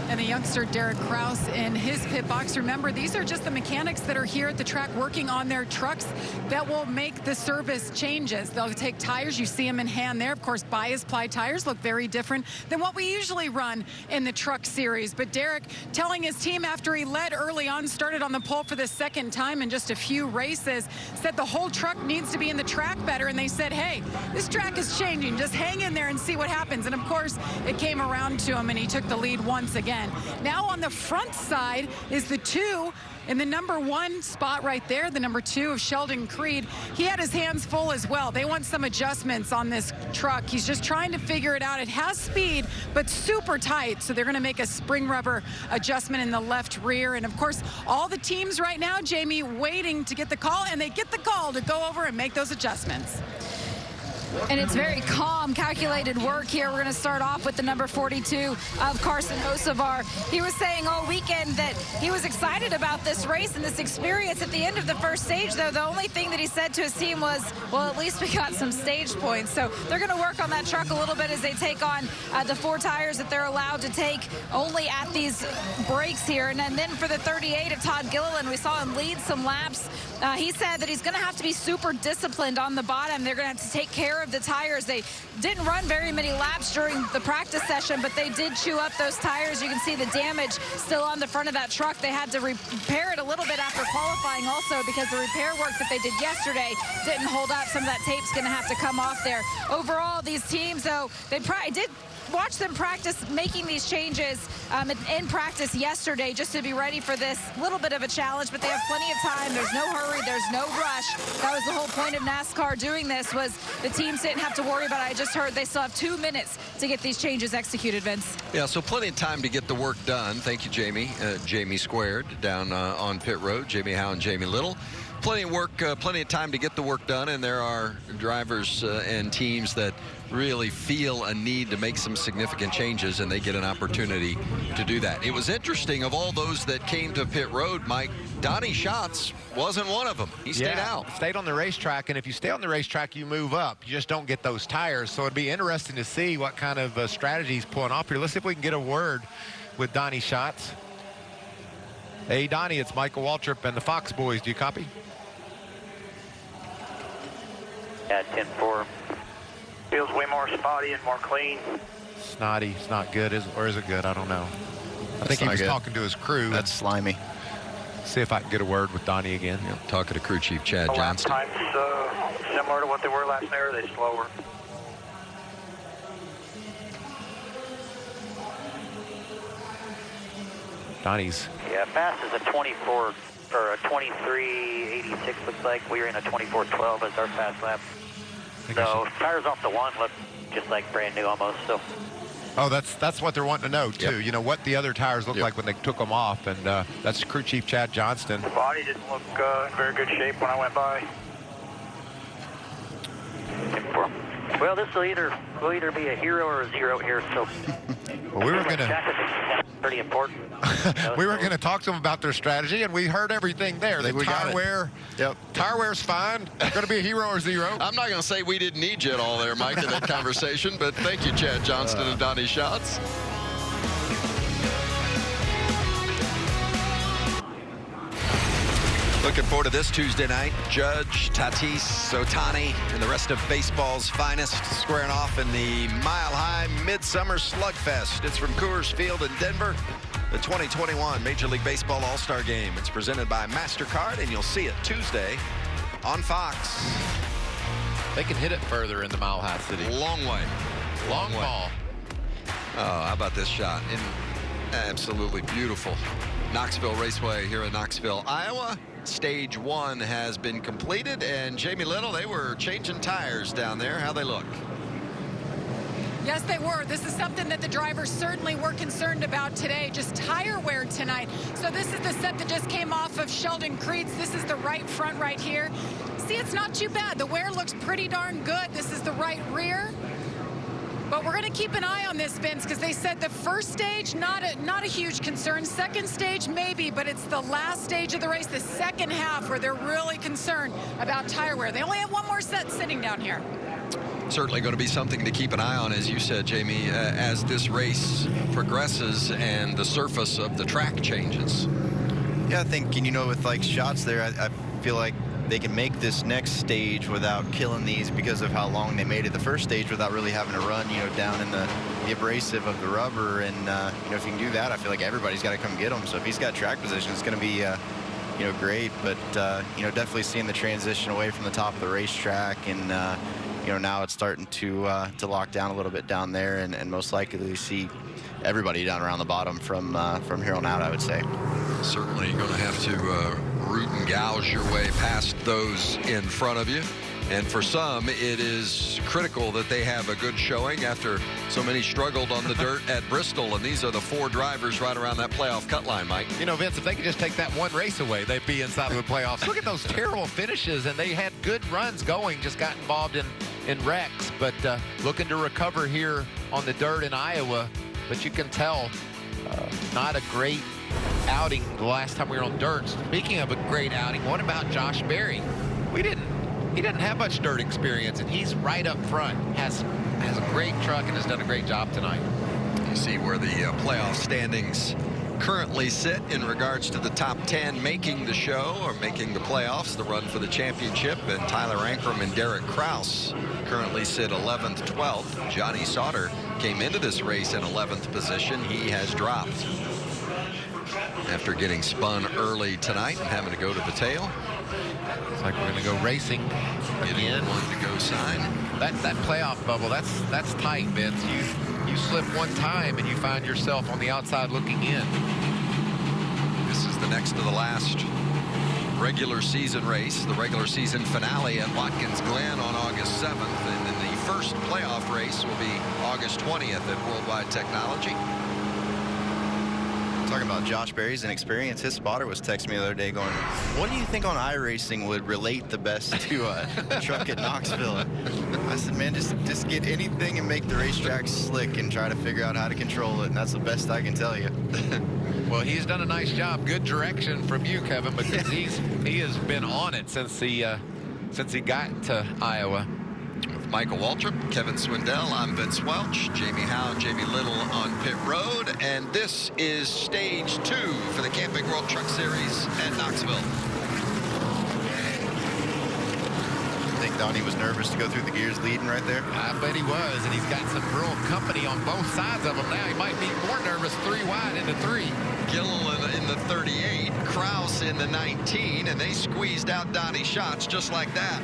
And the youngster Derek Kraus in his pit box. Remember, these are just the mechanics that are here at the track working on their trucks that will make the service changes. They'll take tires. You see them in hand there. Of course, bias ply tires look very different than what we usually run in the Truck Series. But Derek telling his team after he led early on, started on the pole for the second time in just a few races, said the whole truck needs to be in the track better. And they said, hey, this track is changing. Just hang in there and see what happens. And of course, it came around to him and he took the lead once again. Now on the front side is the 2 in the number 1 spot right there, the number 2 of Sheldon Creed. He had his hands full as well. They want some adjustments on this truck. He's just trying to figure it out. It has speed, but super tight. So they're going to make a spring rubber adjustment in the left rear. And of course, all the teams right now, Jamie, waiting to get the call, and they get the call to go over and make those adjustments. And it's very calm, calculated work here. We're going to start off with the number 42 of Carson Hocevar. He was saying all weekend that he was excited about this race and this experience. At the end of the first stage, though, the only thing that he said to his team was, well, at least we got some stage points. So they're going to work on that truck a little bit as they take on the 4 tires that they're allowed to take only at these breaks here. And then for the 38 of Todd Gilliland, we saw him lead some laps. He said that he's going to have to be super disciplined on the bottom. They're going to have to take care of the tires. They didn't run very many laps during the practice session, but they did chew up those tires. You can see the damage still on the front of that truck. They had to repair it a little bit after qualifying also because the repair work that they did yesterday didn't hold up. Some of that tape's going to have to come off there. Overall, these teams, though, they did watch them practice making these changes in practice yesterday just to be ready for this little bit of a challenge, but they have plenty of time. There's no hurry. There's no rush. That was the whole point of NASCAR doing this, was the teams didn't have to worry about it. I just heard they still have 2 minutes to get these changes executed, Vince. Yeah, so plenty of time to get the work done. Thank you, Jamie. Jamie Squared down on pit road. Jamie Howe and Jamie Little. Plenty of work, plenty of time to get the work done, and there are drivers and teams that really feel a need to make some significant changes, and they get an opportunity to do that. It was interesting, of all those that came to pit road, Mike, Donnie Schatz wasn't one of them. He stayed out. Stayed on the racetrack, and if you stay on the racetrack, you move up. You just don't get those tires, so it'd be interesting to see what kind of strategy he's pulling off here. Let's see if we can get a word with Donnie Schatz. Hey, Donnie, it's Michael Waltrip and the Fox boys. Do you copy? Yeah, 10-4. Feels way more spotty and more clean. Snotty. It's not good, or is it good? I don't know. I think he was talking to his crew. That's slimy. See if I can get a word with Donnie again. Yep, talking to crew chief Chad The lap Johnston. times similar to what they were last night, or are they slower? Donnie's. Yeah, fast is a 24 or a 23.86 looks like. We were in a 24.12 as our fast lap. So tires off the one look just like brand new almost. So. Oh, that's what they're wanting to know too. You know what the other tires look like when they took them off, and that's crew chief Chad Johnston. The body didn't look in very good shape when I went by. Well, this will either be a hero or a zero here. So. Well, we were gonna. Pretty important. We were going to talk to them about their strategy, and we heard everything there. The tire wear, tire wear's fine. Going to be a hero or zero. I'm not going to say we didn't need you at all there, Mike, in that conversation, but thank you, Chad Johnston and Donnie Schatz. Looking forward to this Tuesday night. Judge, Tatis, Ohtani, and the rest of baseball's finest squaring off in the Mile High Midsummer Slugfest. It's from Coors Field in Denver. The 2021 Major League Baseball All-Star Game. It's presented by MasterCard, and you'll see it Tuesday on Fox. They can hit it further in the Mile High City. Long way. Long ball. Oh, how about this shot? Absolutely beautiful. Knoxville Raceway here in Knoxville, Iowa. Stage 1 has been completed, and Jamie Little, they were changing tires down there. How they look? Yes, they were. This is something that the drivers certainly were concerned about today, just tire wear tonight. So this is the set that just came off of Sheldon Creed's. This is the right front right here. See, it's not too bad. The wear looks pretty darn good. This is the right rear. But we're going to keep an eye on this, Vince, because they said the first stage, not a huge concern. Second stage, maybe, but it's the last stage of the race, the second half, where they're really concerned about tire wear. They only have one more set sitting down here. Certainly going to be something to keep an eye on, as you said, Jamie, as this race progresses and the surface of the track changes. Yeah, I think, you know, with like shots there, I feel like they can make this next stage without killing these because of how long they made it the first stage without really having to run, you know, down in the abrasive of the rubber. And, you know, if you can do that, I feel like everybody's got to come get him. So if he's got track position, it's going to be, you know, great. But, you know, definitely seeing the transition away from the top of the racetrack. And, you know, now it's starting to lock down a little bit down there. And most likely see everybody down around the bottom from here on out, I would say. Certainly going to have to root and gouge your way past those in front of you. And for some, it is critical that they have a good showing after so many struggled on the dirt at Bristol. And these are the 4 drivers right around that playoff cut line, Mike. You know, Vince, if they could just take that one race away, they'd be inside of the playoffs. Look at those terrible finishes, and they had good runs going, just got involved in in wrecks, but looking to recover here on the dirt in Iowa. But you can tell, not a great outing the last time we were on dirt. Speaking of a great outing, what about Josh Berry? He didn't have much dirt experience, and he's right up front. Has a great truck and has done a great job tonight. You see where the playoff standings currently sit in regards to the top 10 making the show or making the playoffs, the run for the championship. And Tyler Ankrum and Derek Kraus currently sit 11th, 12th. Johnny Sauter came into this race in 11th position. He has dropped after getting spun early tonight and having to go to the tail. Looks like we're going to go racing again. One to go sign. That playoff bubble, that's tight, Vince. You slip one time and you find yourself on the outside looking in. This is the next to the last regular season race, the regular season finale at Watkins Glen on August 7th. And then the first playoff race will be August 20th at Worldwide Technology. Talking about Josh Berry's inexperience, his spotter was texting me the other day going, what do you think on iRacing would relate the best to a truck at Knoxville? I said, man, just get anything and make the racetrack slick and try to figure out how to control it, and that's the best I can tell you. Well, he's done a nice job. Good direction from you, Kevin, because he has been on it since he got to Iowa. With Michael Waltrip, Kevin Swindell, I'm Vince Welch, Jamie Howe, Jamie Little on pit road, and this is stage 2 for the Camping World Truck Series at Knoxville. I think Donnie was nervous to go through the gears leading right there. I bet he was, and he's got some real company on both sides of him now. He might be more nervous 3 wide into 3. Gilliland in the 38, Kraus in the 19, and they squeezed out Donnie Schatz just like that.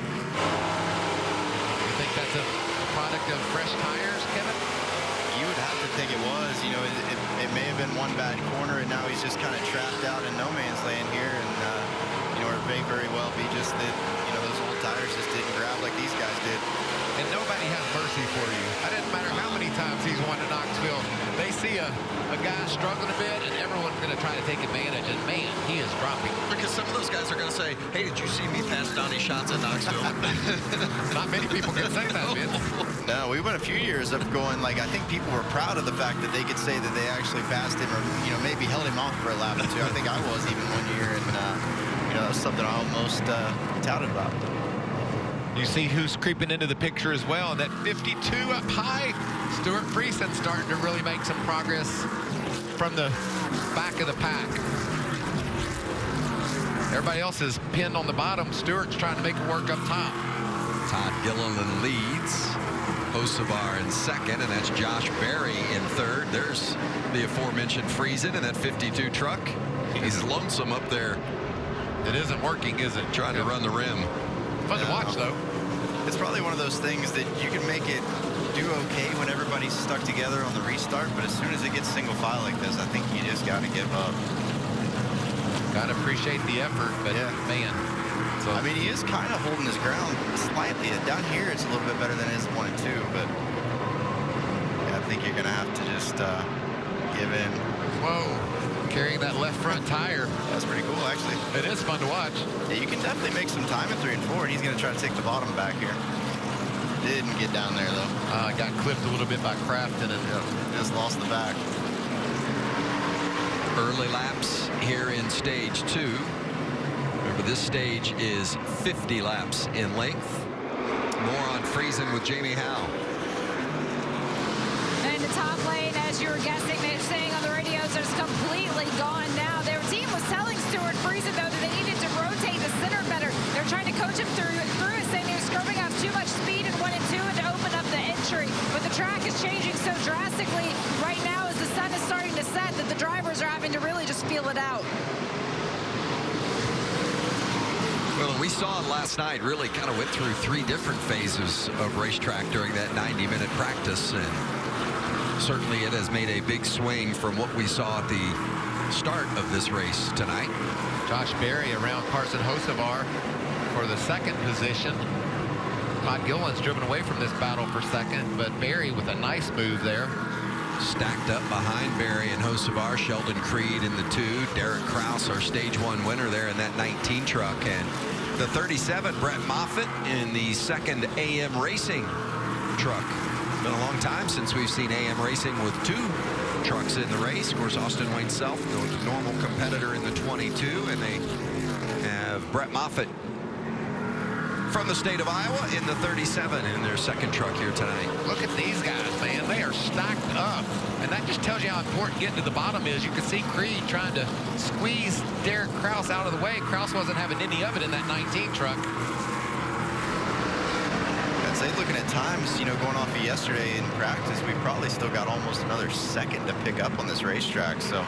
You think that's a product of fresh tires, Kevin? You would have to think it was. You know, it may have been one bad corner, and now he's just kind of trapped out in no man's land here. And, you know, it may very well be just that, you know, those old tires just didn't grab like these guys did. And nobody has mercy for you. It doesn't matter how many times he's won at Knoxville. They see a guy struggling a bit, and everyone's going to try to take advantage. And, man, he is dropping. Because some of those guys are going to say, hey, did you see me pass Donnie Schatz at Knoxville? Not many people can say that, Vince. No, we went a few years of going, like, I think people were proud of the fact that they could say that they actually passed him or, you know, maybe held him off for a lap or two. I think I was even one year, and, you know, that was something I almost touted about. You see who's creeping into the picture as well. And that 52 up high, Stuart Friesen starting to really make some progress from the back of the pack. Everybody else is pinned on the bottom. Stewart's trying to make it work up top. Todd Gilliland leads. Hocevar in second, and that's Josh Berry in third. There's the aforementioned Friesen in that 52 truck. He's lonesome up there. It isn't working, is it? Trying to run the rim. Fun to watch, though. It's probably one of those things that you can make it do okay when everybody's stuck together on the restart, but as soon as it gets single file like this, I think you just got to give up. Got to appreciate the effort, but yeah, man. So, I mean, he is kind of holding his ground slightly. Down here, it's a little bit better than it is 1 and 2, but yeah, I think you're going to have to just give in. Whoa. Carrying that left front tire. That's pretty cool, actually. It is fun to watch. Yeah, you can definitely make some time at 3 and 4, and he's going to try to take the bottom back here. Didn't get down there, though. Got clipped a little bit by Crafton and just lost the back. Early laps here in stage 2. Remember, this stage is 50 laps in length. More on Friesen with Jamie Howe. And the top lane, as you were guessing, they're saying on the radios, is completely gone now. Their team was telling Stuart Friesen, though, that they needed to rotate the center better. They're trying to coach him through it, saying they were scrubbing off too much speed in 1 and 2 and to open up the entry. But the track is changing so drastically right now as the sun is starting to set that the drivers are having to really just feel it out. Well, we saw it last night, really kind of went through 3 different phases of racetrack during that 90-minute practice, and certainly it has made a big swing from what we saw at the start of this race tonight. Josh Berry around Carson Hocevar for the second position. Todd Gilliland's driven away from this battle for second, but Berry with a nice move there. Stacked up behind Berry and Hocevar, Sheldon Creed in the 2, Derek Kraus, our stage 1 winner there in that 19 truck, and the 37, Brett Moffitt in the second AM Racing truck. It's been a long time since we've seen AM Racing with 2 trucks in the race. Of course, Austin Wayne Self, the normal competitor in the 22, and they have Brett Moffitt from the state of Iowa in the 37 in their second truck here tonight. Look at these guys, man. They are stacked up. And that just tells you how important getting to the bottom is. You can see Creed trying to squeeze Derek Kraus out of the way. Kraus wasn't having any of it in that 19 truck. I'd say looking at times, going off of yesterday in practice, we probably still got almost another second to pick up on this racetrack. So,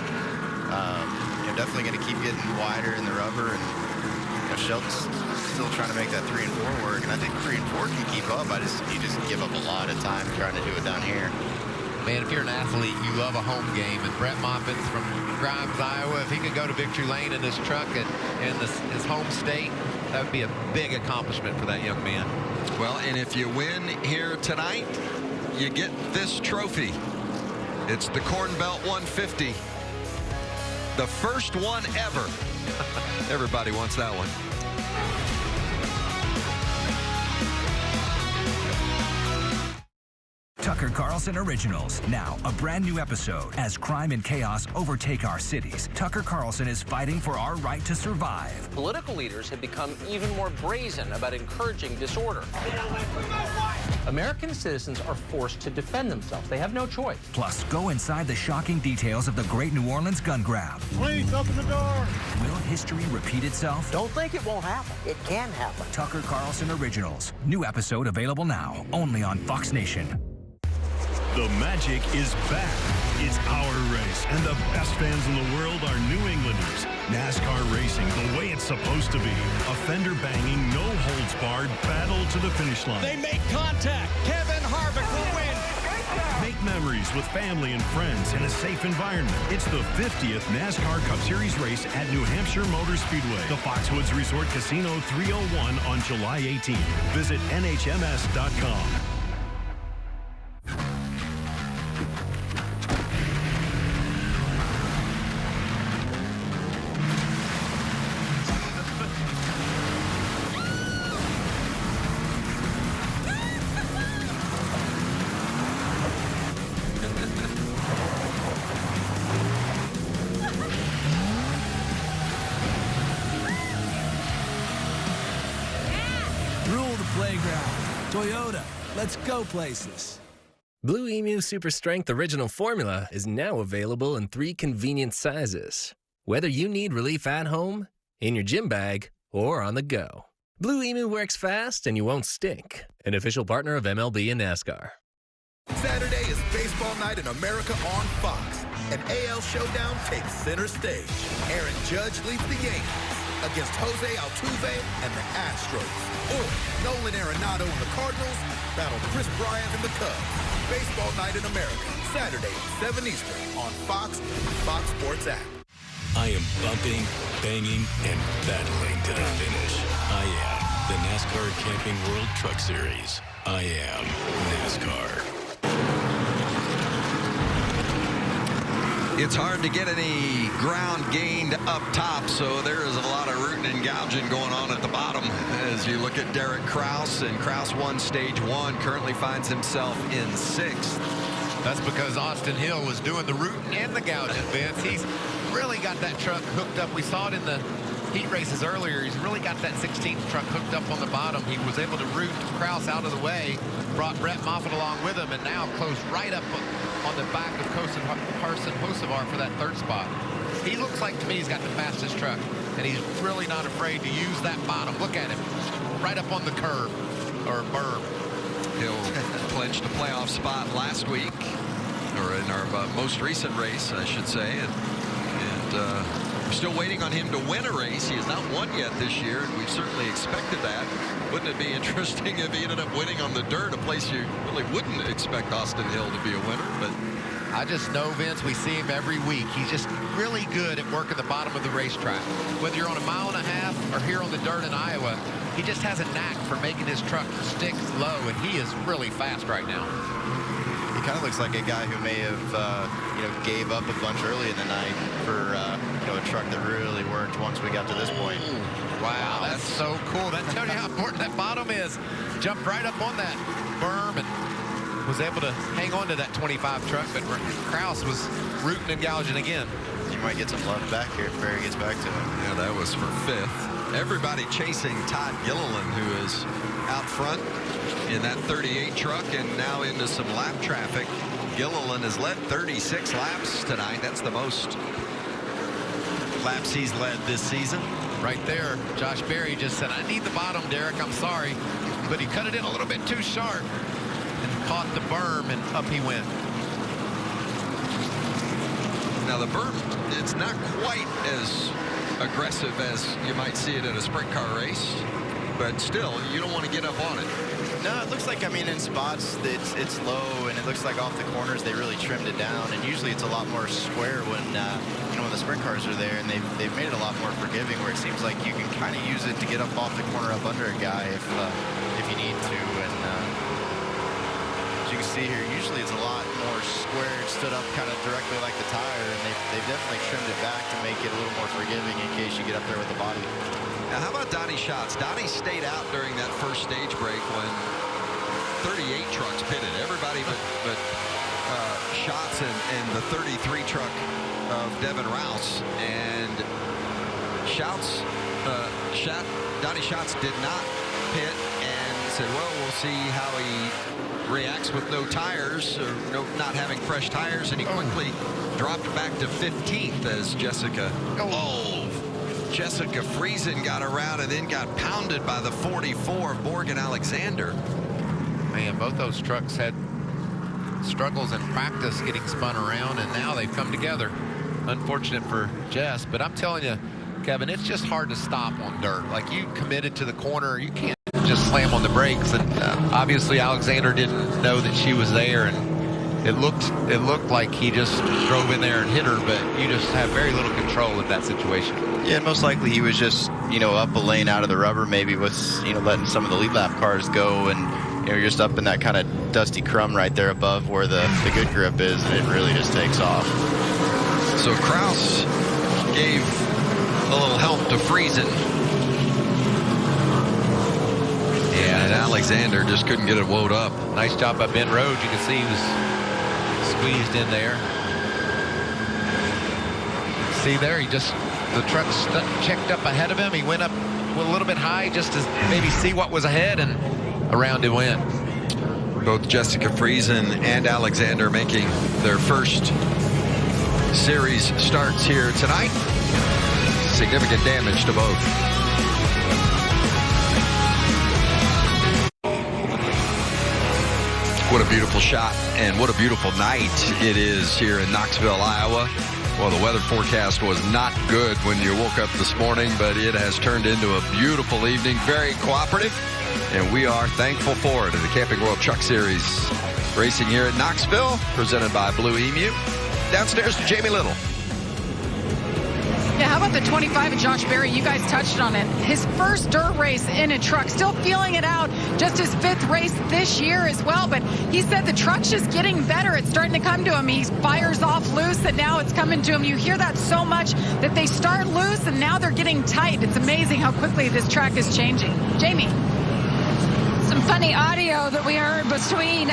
definitely going to keep getting wider in the rubber. And Shelton's still trying to make that 3 and 4 work. And I think 3 and 4 can keep up. You just give up a lot of time trying to do it down here. Man, if you're an athlete, you love a home game. And Brett Moffitt's from Grimes, Iowa. If he could go to Victory Lane in this truck in his home state, that would be a big accomplishment for that young man. Well, and if you win here tonight, you get this trophy. It's the Corn Belt 150. The first one ever. Everybody wants that one. Tucker Carlson Originals. Now, a brand new episode. As crime and chaos overtake our cities, Tucker Carlson is fighting for our right to survive. Political leaders have become even more brazen about encouraging disorder. American citizens are forced to defend themselves. They have no choice. Plus, go inside the shocking details of the Great New Orleans gun grab. Please, open the door. Will history repeat itself? Don't think it won't happen. It can happen. Tucker Carlson Originals. New episode available now, only on Fox Nation. The magic is back. It's our race, and the best fans in the world are New Englanders. NASCAR racing the way it's supposed to be. A fender-banging, no-holds-barred battle to the finish line. They make contact. Kevin Harvick will win. Make memories with family and friends in a safe environment. It's the 50th NASCAR Cup Series race at New Hampshire Motor Speedway. The Foxwoods Resort Casino 301 on July 18th. Visit NHMS.com. Toyota, let's go places. Blue Emu Super Strength Original Formula is now available in 3 convenient sizes. Whether you need relief at home, in your gym bag, or on the go. Blue Emu works fast and you won't stink. An official partner of MLB and NASCAR. Saturday is baseball night in America on Fox. An AL showdown takes center stage. Aaron Judge leads the Yankees against Jose Altuve and the Astros. Or Nolan Arenado and the Cardinals battle Chris Bryant and the Cubs. Baseball night in America, Saturday, 7 Eastern on Fox and Fox Sports app. I am bumping, banging, and battling to the finish. I am the NASCAR Camping World Truck Series. I am NASCAR. It's hard to get any ground gained up top, so there is a lot of rooting and gouging going on at the bottom as you look at Derek Kraus, and Kraus won stage 1, currently finds himself in 6th. That's because Austin Hill was doing the rooting and the gouging, Vince. He's really got that truck hooked up. We saw it in the heat races earlier. He's really got that 16th truck hooked up on the bottom. He was able to root Kraus out of the way, brought Brett Moffitt along with him, and now closed right up on the back of Carson Hocevar for that 3rd spot. He looks like, to me, he's got the fastest truck, and he's really not afraid to use that bottom. Look at him, right up on the curb, or berm. Hill clinched a playoff spot last week, or in our most recent race, I should say, and we're still waiting on him to win a race. He has not won yet this year, and we've certainly expected that. Wouldn't it be interesting if he ended up winning on the dirt, a place you really wouldn't expect Austin Hill to be a winner? But I just know, Vince, we see him every week. He's just really good at working the bottom of the racetrack. Whether you're on a 1.5 miles or here on the dirt in Iowa, he just has a knack for making his truck stick low, and he is really fast right now. He kind of looks like a guy who may have, gave up a bunch early in the night for, a truck that really worked once we got to this point. Wow, that's so cool. That tells you how important that bottom is. Jumped right up on that berm and was able to hang on to that 25 truck, but Kraus was rooting and gouging again. You might get some love back here if Barry gets back to him. Yeah, that was for 5th. Everybody chasing Todd Gilliland, who is out front in that 38 truck and now into some lap traffic. Gilliland has led 36 laps tonight. That's the most laps he's led this season. Right there, Josh Berry just said, I need the bottom, Derek, I'm sorry. But he cut it in a little bit too sharp and caught the berm, and up he went. Now the berm, it's not quite as aggressive as you might see it in a sprint car race, but still, you don't want to get up on it. No, it looks like, I mean, in spots, it's low, and it looks like off the corners they really trimmed it down, and usually it's a lot more square when, you know, when the sprint cars are there, and they've made it a lot more forgiving, where it seems like you can kind of use it to get up off the corner, up under a guy if you need to, and as you can see here, usually it's a lot more squared, stood up kind of directly like the tire, and they've definitely trimmed it back to make it a little more forgiving in case you get up there with the body. Now, how about Donnie Schatz? Donnie stayed out during that first stage break when 38 trucks pitted. Everybody but Schatz and the 33 truck of Devin Rouse. And Donnie Schatz did not pit and said, well, we'll see how he reacts with no tires, or not having fresh tires. And he quickly dropped back to 15th as Jessica Friesen got around and then got pounded by the 44 of Morgan Alexander. Man, both those trucks had struggles in practice getting spun around, and now they've come together. Unfortunate for Jess, but I'm telling you, Kevin, it's just hard to stop on dirt. Like, you committed to the corner, you can't just slam on the brakes, and obviously Alexander didn't know that she was there, and it looked like he just drove in there and hit her, but you just have very little control of that situation. Yeah, most likely he was just, you know, up a lane out of the rubber, maybe with, you know, letting some of the lead lap cars go, and, you know, you're just up in that kind of dusty crumb right there above where the good grip is, and it really just takes off. So Kraus gave a little help to Friesen. Yeah, and Alexander just couldn't get it wound up. Nice job by Ben Rhodes. You can see he was squeezed in there. See there, the truck checked up ahead of him. He went up a little bit high just to maybe see what was ahead, and around it went. Both Jessica Friesen and Alexander making their first series starts here tonight. Significant damage to both. What a beautiful shot, and what a beautiful night it is here in Knoxville, Iowa. Well, the weather forecast was not good when you woke up this morning, but it has turned into a beautiful evening, very cooperative, and we are thankful for it in the Camping World Truck Series racing here at Knoxville, presented by Blue Emu. Downstairs to Jamie Little. Yeah, how about the 25 of Josh Berry? You guys touched on it. His first dirt race in a truck, still feeling it out. Just his 5th race this year as well. But he said the truck's just getting better. It's starting to come to him. He fires off loose, and now it's coming to him. You hear that so much, that they start loose and now they're getting tight. It's amazing how quickly this track is changing. Jamie. Some funny audio that we heard between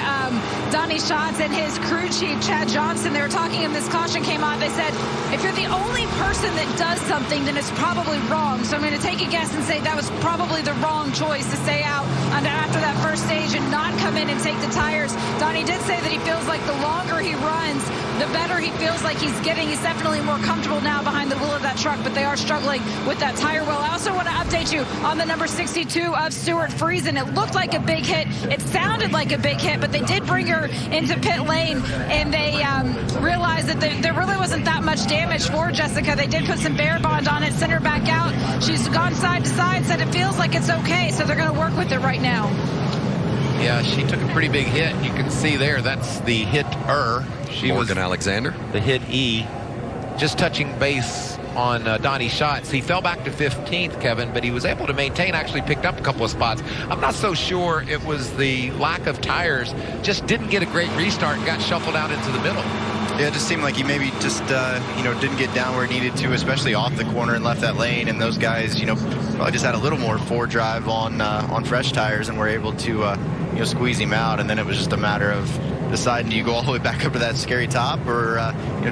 Donnie Schatz and his crew chief, Chad Johnson. They were talking, and this caution came on. They said, if you're the only person that does something, then it's probably wrong. So I'm going to take a guess and say that was probably the wrong choice to stay out after that first stage and not come in and take the tires. Donnie did say that he feels like the longer he runs, the better he feels like he's getting. He's definitely more comfortable now behind the wheel of that truck, but they are struggling with that tire well. I also want to update you on the number 62 of Stuart Friesen. It looked like a big hit. It sounded like a big hit, but they did bring her into pit lane, and they realized that there really wasn't that much damage for Jessica. They did put some Bear Bond on it, sent her back out. She's gone side to side, said it feels like it's okay, so they're going to work with it right now. Yeah, she took a pretty big hit. You can see there, that's the hit-er. Morgan Alexander. The hit-E. Just touching base on Donnie Schatz. He fell back to 15th, Kevin, but he was able to maintain, actually picked up a couple of spots. I'm not so sure it was the lack of tires, just didn't get a great restart and got shuffled out into the middle. Yeah, it just seemed like he maybe just, didn't get down where he needed to, especially off the corner and left that lane. And those guys, probably just had a little more forward drive on fresh tires and were able to, squeeze him out. And then it was just a matter of deciding, do you go all the way back up to that scary top or,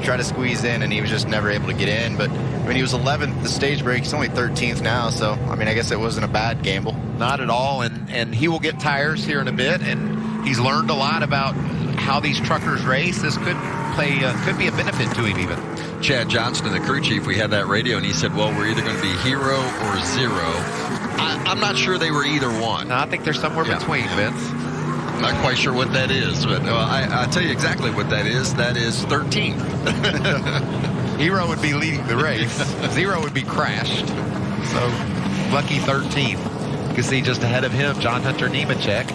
try to squeeze in? And he was just never able to get in. But, he was 11th at the stage break. He's only 13th now. So, I guess it wasn't a bad gamble. Not at all. And he will get tires here in a bit. And he's learned a lot about how these truckers race. This could be a benefit to him even. Chad Johnston, the crew chief, we had that radio, and he said, well, we're either going to be hero or zero. I'm not sure they were either one. No, I think they're somewhere between, Vince. I'm not quite sure what that is, but I'll tell you exactly what that is. That is 13th. Hero would be leading the race. Zero would be crashed. So, lucky 13th. You can see just ahead of him, John Hunter Nemechek.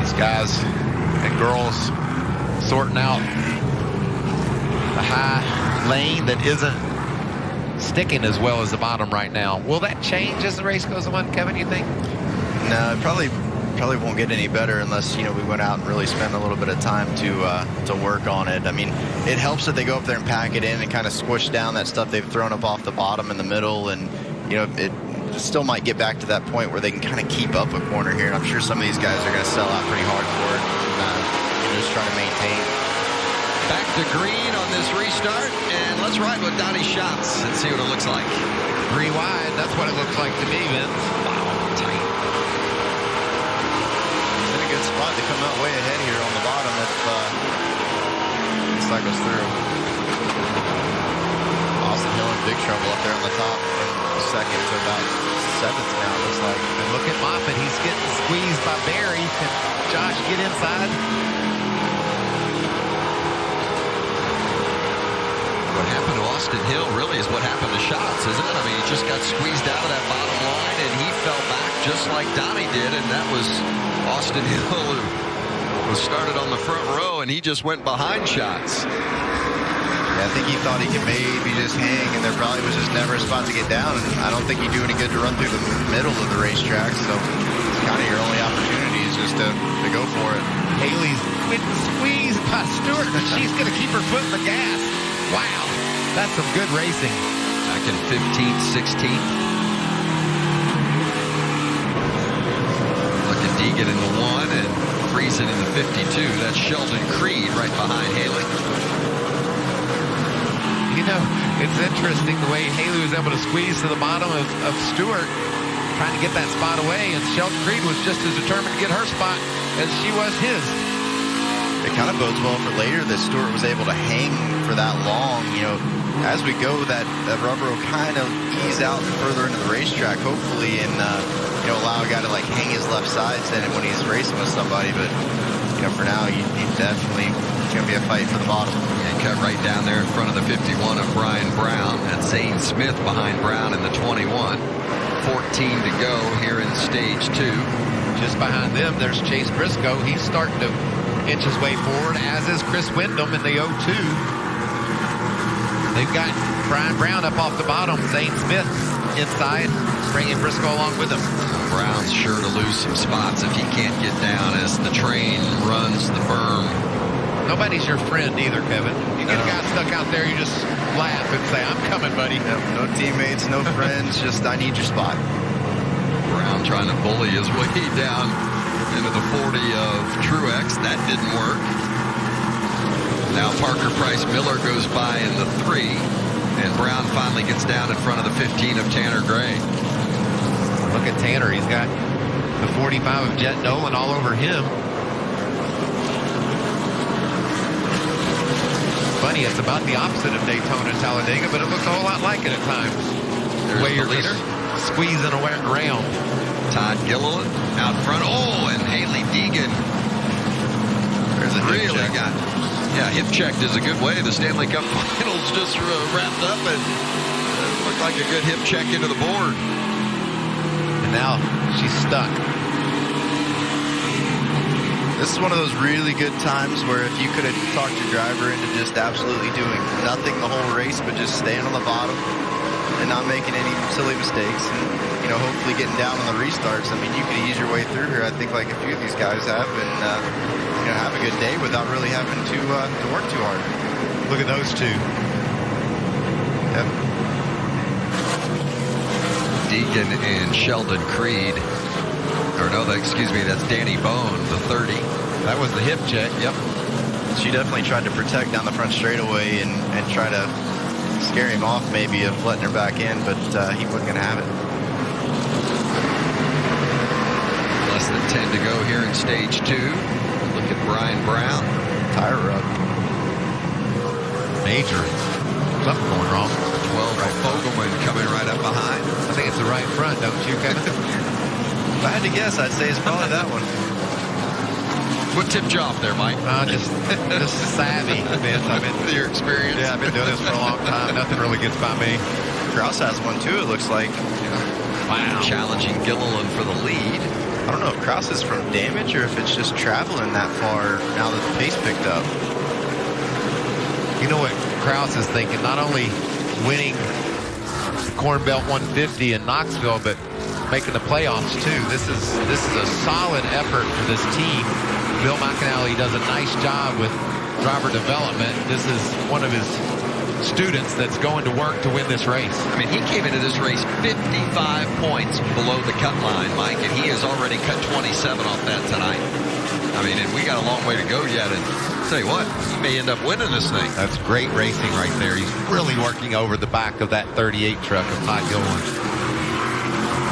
These guys and girls sorting out the high lane that isn't sticking as well as the bottom right now. Will that change as the race goes on, Kevin, you think? No, it probably won't get any better unless, we went out and really spent a little bit of time to work on it. It helps that they go up there and pack it in and kind of squish down that stuff they've thrown up off the bottom in the middle, and, it still might get back to that point where they can kind of keep up a corner here, and I'm sure some of these guys are going to sell out pretty hard for it and just try to maintain. Back to green on this restart, and let's ride with Donnie Schatz and see what it looks like. 3 wide, that's what it looks like to me, Vince. Wow, tight. He's in a good spot to come out way ahead here on the bottom if he cycles through. Austin Hill in big trouble up there on the top. Second to about 7th now, looks like. And look at Moffitt, he's getting squeezed by Barry. Can Josh get inside? What happened to Austin Hill really is what happened to Schatz, isn't it? He just got squeezed out of that bottom line, and he fell back just like Donnie did, and that was Austin Hill who was started on the front row, and he just went behind Schatz. I think he thought he could maybe just hang, and there probably was just never a spot to get down. And I don't think he'd do any good to run through the middle of the racetrack. So it's kind of your only opportunity is just to go for it. Haley's getting squeezed by Stewart, and she's going to keep her foot in the gas. Wow, that's some good racing. Back in 15th, 16th. Look at Deegan in the 1 and Friesen in the 52. That's Sheldon Creed right behind Haley. It's interesting the way Haley was able to squeeze to the bottom of Stewart, trying to get that spot away, and Sheldon Creed was just as determined to get her spot as she was his. It kind of bodes well for later that Stewart was able to hang for that long. As we go, that rubber will kind of ease out further into the racetrack, hopefully, and allow a guy to hang his left sides in it when he's racing with somebody. But for now, you definitely, it's going to be a fight for the bottom. And cut right down there in front of the 51 of Brian Brown, and Zane Smith behind Brown in the 21. 14 to go here in stage 2. Just behind them, there's Chase Briscoe. He's starting to inch his way forward, as is Chris Wyndham in the 02. They've got Brian Brown up off the bottom, Zane Smith inside, bringing Briscoe along with him. Brown's sure to lose some spots if he can't get down as the train runs the berm. Nobody's your friend either, Kevin. You get a guy stuck out there, you just laugh and say, I'm coming, buddy. No teammates, no friends, just I need your spot. Brown trying to bully his way down into the 40 of Truex. That didn't work. Now Parker Price Miller goes by in the 3, and Brown finally gets down in front of the 15 of Tanner Gray. Look at Tanner. He's got the 45 of Jet Nolan all over him. Funny, it's about the opposite of Daytona and Talladega, but it looks a whole lot like it at times. There's way the you're leader. Just squeezing around. Todd Gilliland out front. Oh, and Haley Deegan. There's a really got. Yeah, hip checked is a good way. The Stanley Cup Finals just wrapped up, and it looked like a good hip check into the board. And now she's stuck. This is one of those really good times where if you could have talked your driver into just absolutely doing nothing the whole race, but just staying on the bottom and not making any silly mistakes, and hopefully getting down on the restarts. You could ease your way through here. I think like a few of these guys have, and have a good day without really having to work too hard. Look at those two. Yep. Deegan and Sheldon Creed. Or no, excuse me, that's Danny Bone, the 30. That was the hip check. Yep. She definitely tried to protect down the front straightaway and try to scare him off maybe of letting her back in, but he wasn't going to have it. Less than 10 to go here in stage 2. Look at Brian Brown. Tire rub. Major. Something going wrong. 12 right. Fogelman coming right up behind. I think it's the right front, don't you, Kevin? If I had to guess, I'd say it's probably that one. What tipped you off there, Mike? Just savvy, Vince. I've been your experience. Yeah, I've been doing this for a long time. Nothing really gets by me. Kraus has one too, it looks like. Wow. Challenging Gilliland for the lead. I don't know if Kraus is from damage or if it's just traveling that far now that the pace picked up. You know what Kraus is thinking? Not only winning Corn Belt 150 in Knoxville, but making the playoffs too. This is a solid effort for this team. Bill McAnally does a nice job with driver development. This is one of his students that's going to work to win this race. I mean, he came into this race 55 points below the cut line, Mike, and he has already cut 27 off that tonight. I mean, and we got a long way to go yet, and tell you what, he may end up winning this thing. That's great racing right there. He's really working over the back of that 38 truck of Todd Gilliland.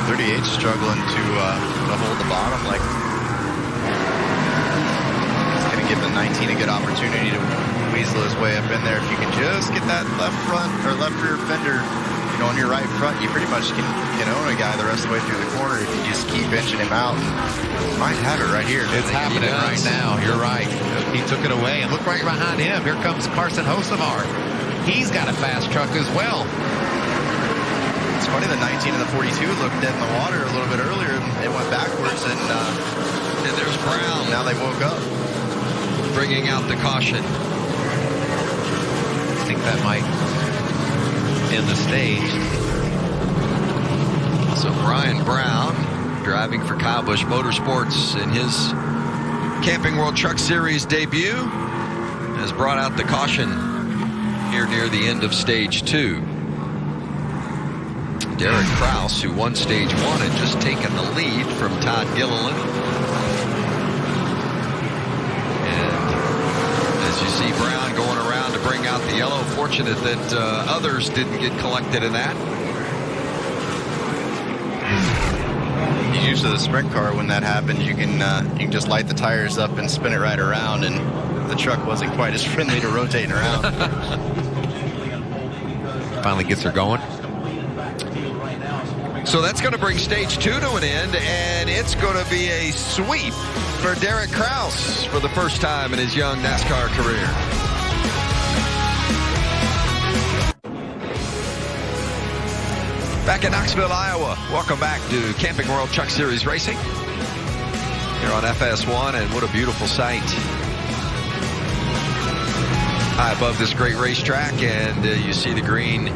38's struggling to hold the bottom. Like, it's going to give the 19 a good opportunity to weasel his way up in there. If you can just get that left front or left rear fender, you know, on your right front, you pretty much can own a guy the rest of the way through the corner if you just keep inching him out. You might have it right here. It's happening right now. You're right. He took it away, and look right behind him. Here comes Carson Hocevar. He's got a fast truck as well. It's funny, the 19 and the 42 looked dead in the water a little bit earlier, and it went backwards, and there's Brown. Now they woke up. Bringing out the caution. I think that might end the stage. So Brian Brown, driving for Kyle Busch Motorsports in his Camping World Truck Series debut, has brought out the caution here near the end of stage 2. Derek Kraus, who won stage 1 and just taken the lead from Todd Gilliland. And as you see Brown going around to bring out the yellow, fortunate that others didn't get collected in that. Usually the sprint car, when that happens, you can just light the tires up and spin it right around, and the truck wasn't quite as friendly to rotating around. Finally gets her going. So that's going to bring stage 2 to an end, and it's going to be a sweep for Derek Kraus for the first time in his young NASCAR career. Back in Knoxville, Iowa. Welcome back to Camping World Truck Series Racing here on FS1, and what a beautiful sight. High above this great racetrack, and you see the green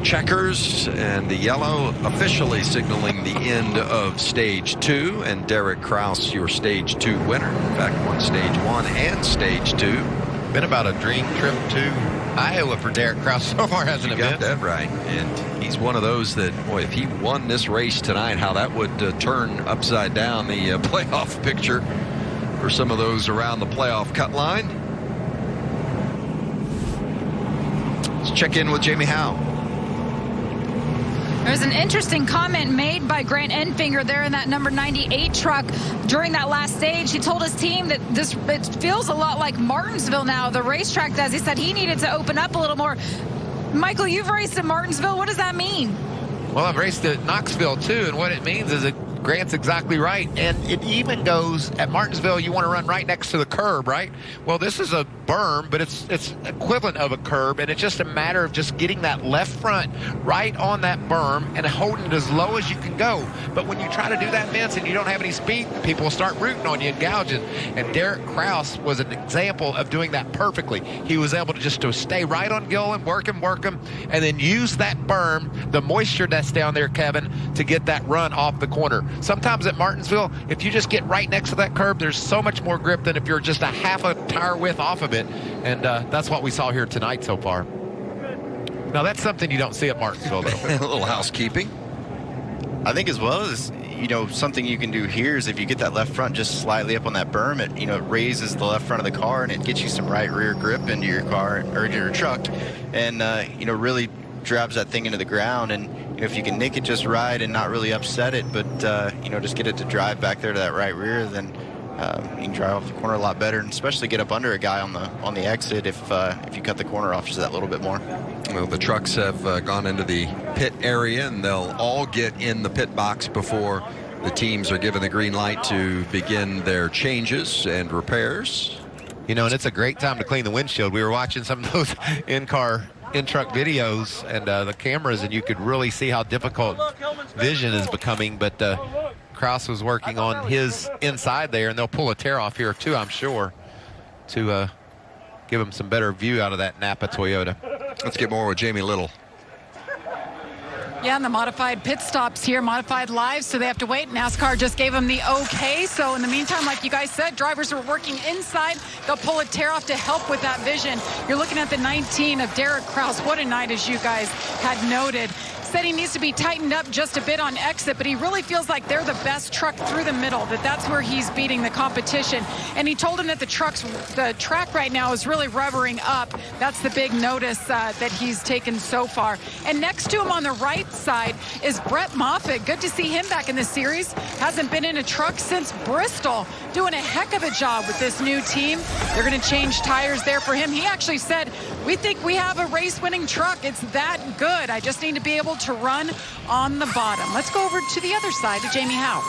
checkers and the yellow officially signaling the end of stage 2, and Derek Kraus, your stage 2 winner. In fact, won stage 1 and stage 2. Been about a dream trip to Iowa for Derek Kraus so far, hasn't it been? You got that right. And he's one of those that, boy, if he won this race tonight, how that would turn upside down the playoff picture for some of those around the playoff cut line. Let's check in with Jamie Howe. There's an interesting comment made by Grant Enfinger there in that number 98 truck during that last stage. He told his team that it feels a lot like Martinsville now, the racetrack, as he said he needed to open up a little more. Michael, you've raced at Martinsville. What does that mean? Well, I've raced at Knoxville too, and what it means is that Grant's exactly right. And it even goes at Martinsville, you want to run right next to the curb, right? Well, this is a berm, but it's equivalent of a curb, and it's just a matter of just getting that left front right on that berm and holding it as low as you can go. But when you try to do that, Vince, and you don't have any speed, people will start rooting on you and gouging. And Derek Kraus was an example of doing that perfectly. He was able to stay right on Gilliland, work him, and then use that berm, the moisture that's down there, Kevin, to get that run off the corner. Sometimes at Martinsville, if you just get right next to that curb, there's so much more grip than if you're just a half a tire width off of it. And that's what we saw here tonight so far. Now, that's something you don't see at Martinsville, though. A little housekeeping. I think as well as, something you can do here is if you get that left front just slightly up on that berm, it raises the left front of the car and it gets you some right rear grip into your car or into your truck, and, really drives that thing into the ground. And, if you can nick it just right and not really upset it, but, just get it to drive back there to that right rear, then you can drive off the corner a lot better, and especially get up under a guy on the exit if you cut the corner off just that little bit more. Well, the trucks have gone into the pit area, and they'll all get in the pit box before the teams are given the green light to begin their changes and repairs. And it's a great time to clean the windshield. We were watching some of those in-truck videos and the cameras, and you could really see how difficult vision is becoming. But Kraus was working on his inside there, and they'll pull a tear off here too, I'm sure, to give him some better view out of that Napa Toyota. Let's get more with Jamie Little. Yeah, and the modified pit stops here, modified live, so they have to wait. NASCAR just gave them the okay. So in the meantime, like you guys said, drivers are working inside. They'll pull a tear off to help with that vision. You're looking at the 19 of Derek Kraus. What a night, as you guys had noted. Said he needs to be tightened up just a bit on exit, but he really feels like they're the best truck through the middle, that's where he's beating the competition. And he told him that the track right now is really rubbering up. That's the big notice that he's taken so far. And next to him on the right side is Brett Moffitt. Good to see him back in the series. Hasn't been in a truck since Bristol. Doing a heck of a job with this new team. They're going to change tires there for him. He actually said, we think we have a race-winning truck. It's that good. I just need to be able to run on the bottom. Let's go over to the other side to Jamie Howe.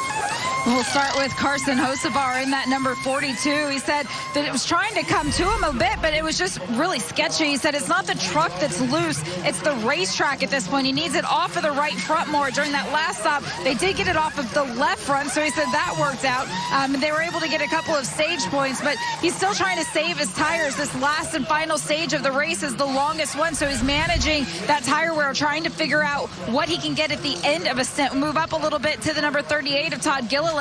We'll start with Carson Hocevar in that number 42. He said that it was trying to come to him a bit, but it was just really sketchy. He said it's not the truck that's loose, it's the racetrack at this point. He needs it off of the right front more. During that last stop, they did get it off of the left front, so he said that worked out. They were able to get a couple of stage points, but he's still trying to save his tires. This last and final stage of the race is the longest one, so he's managing that tire wear, trying to figure out what he can get at the end of a stint. Move up a little bit to the number 38 of Todd Gilliland,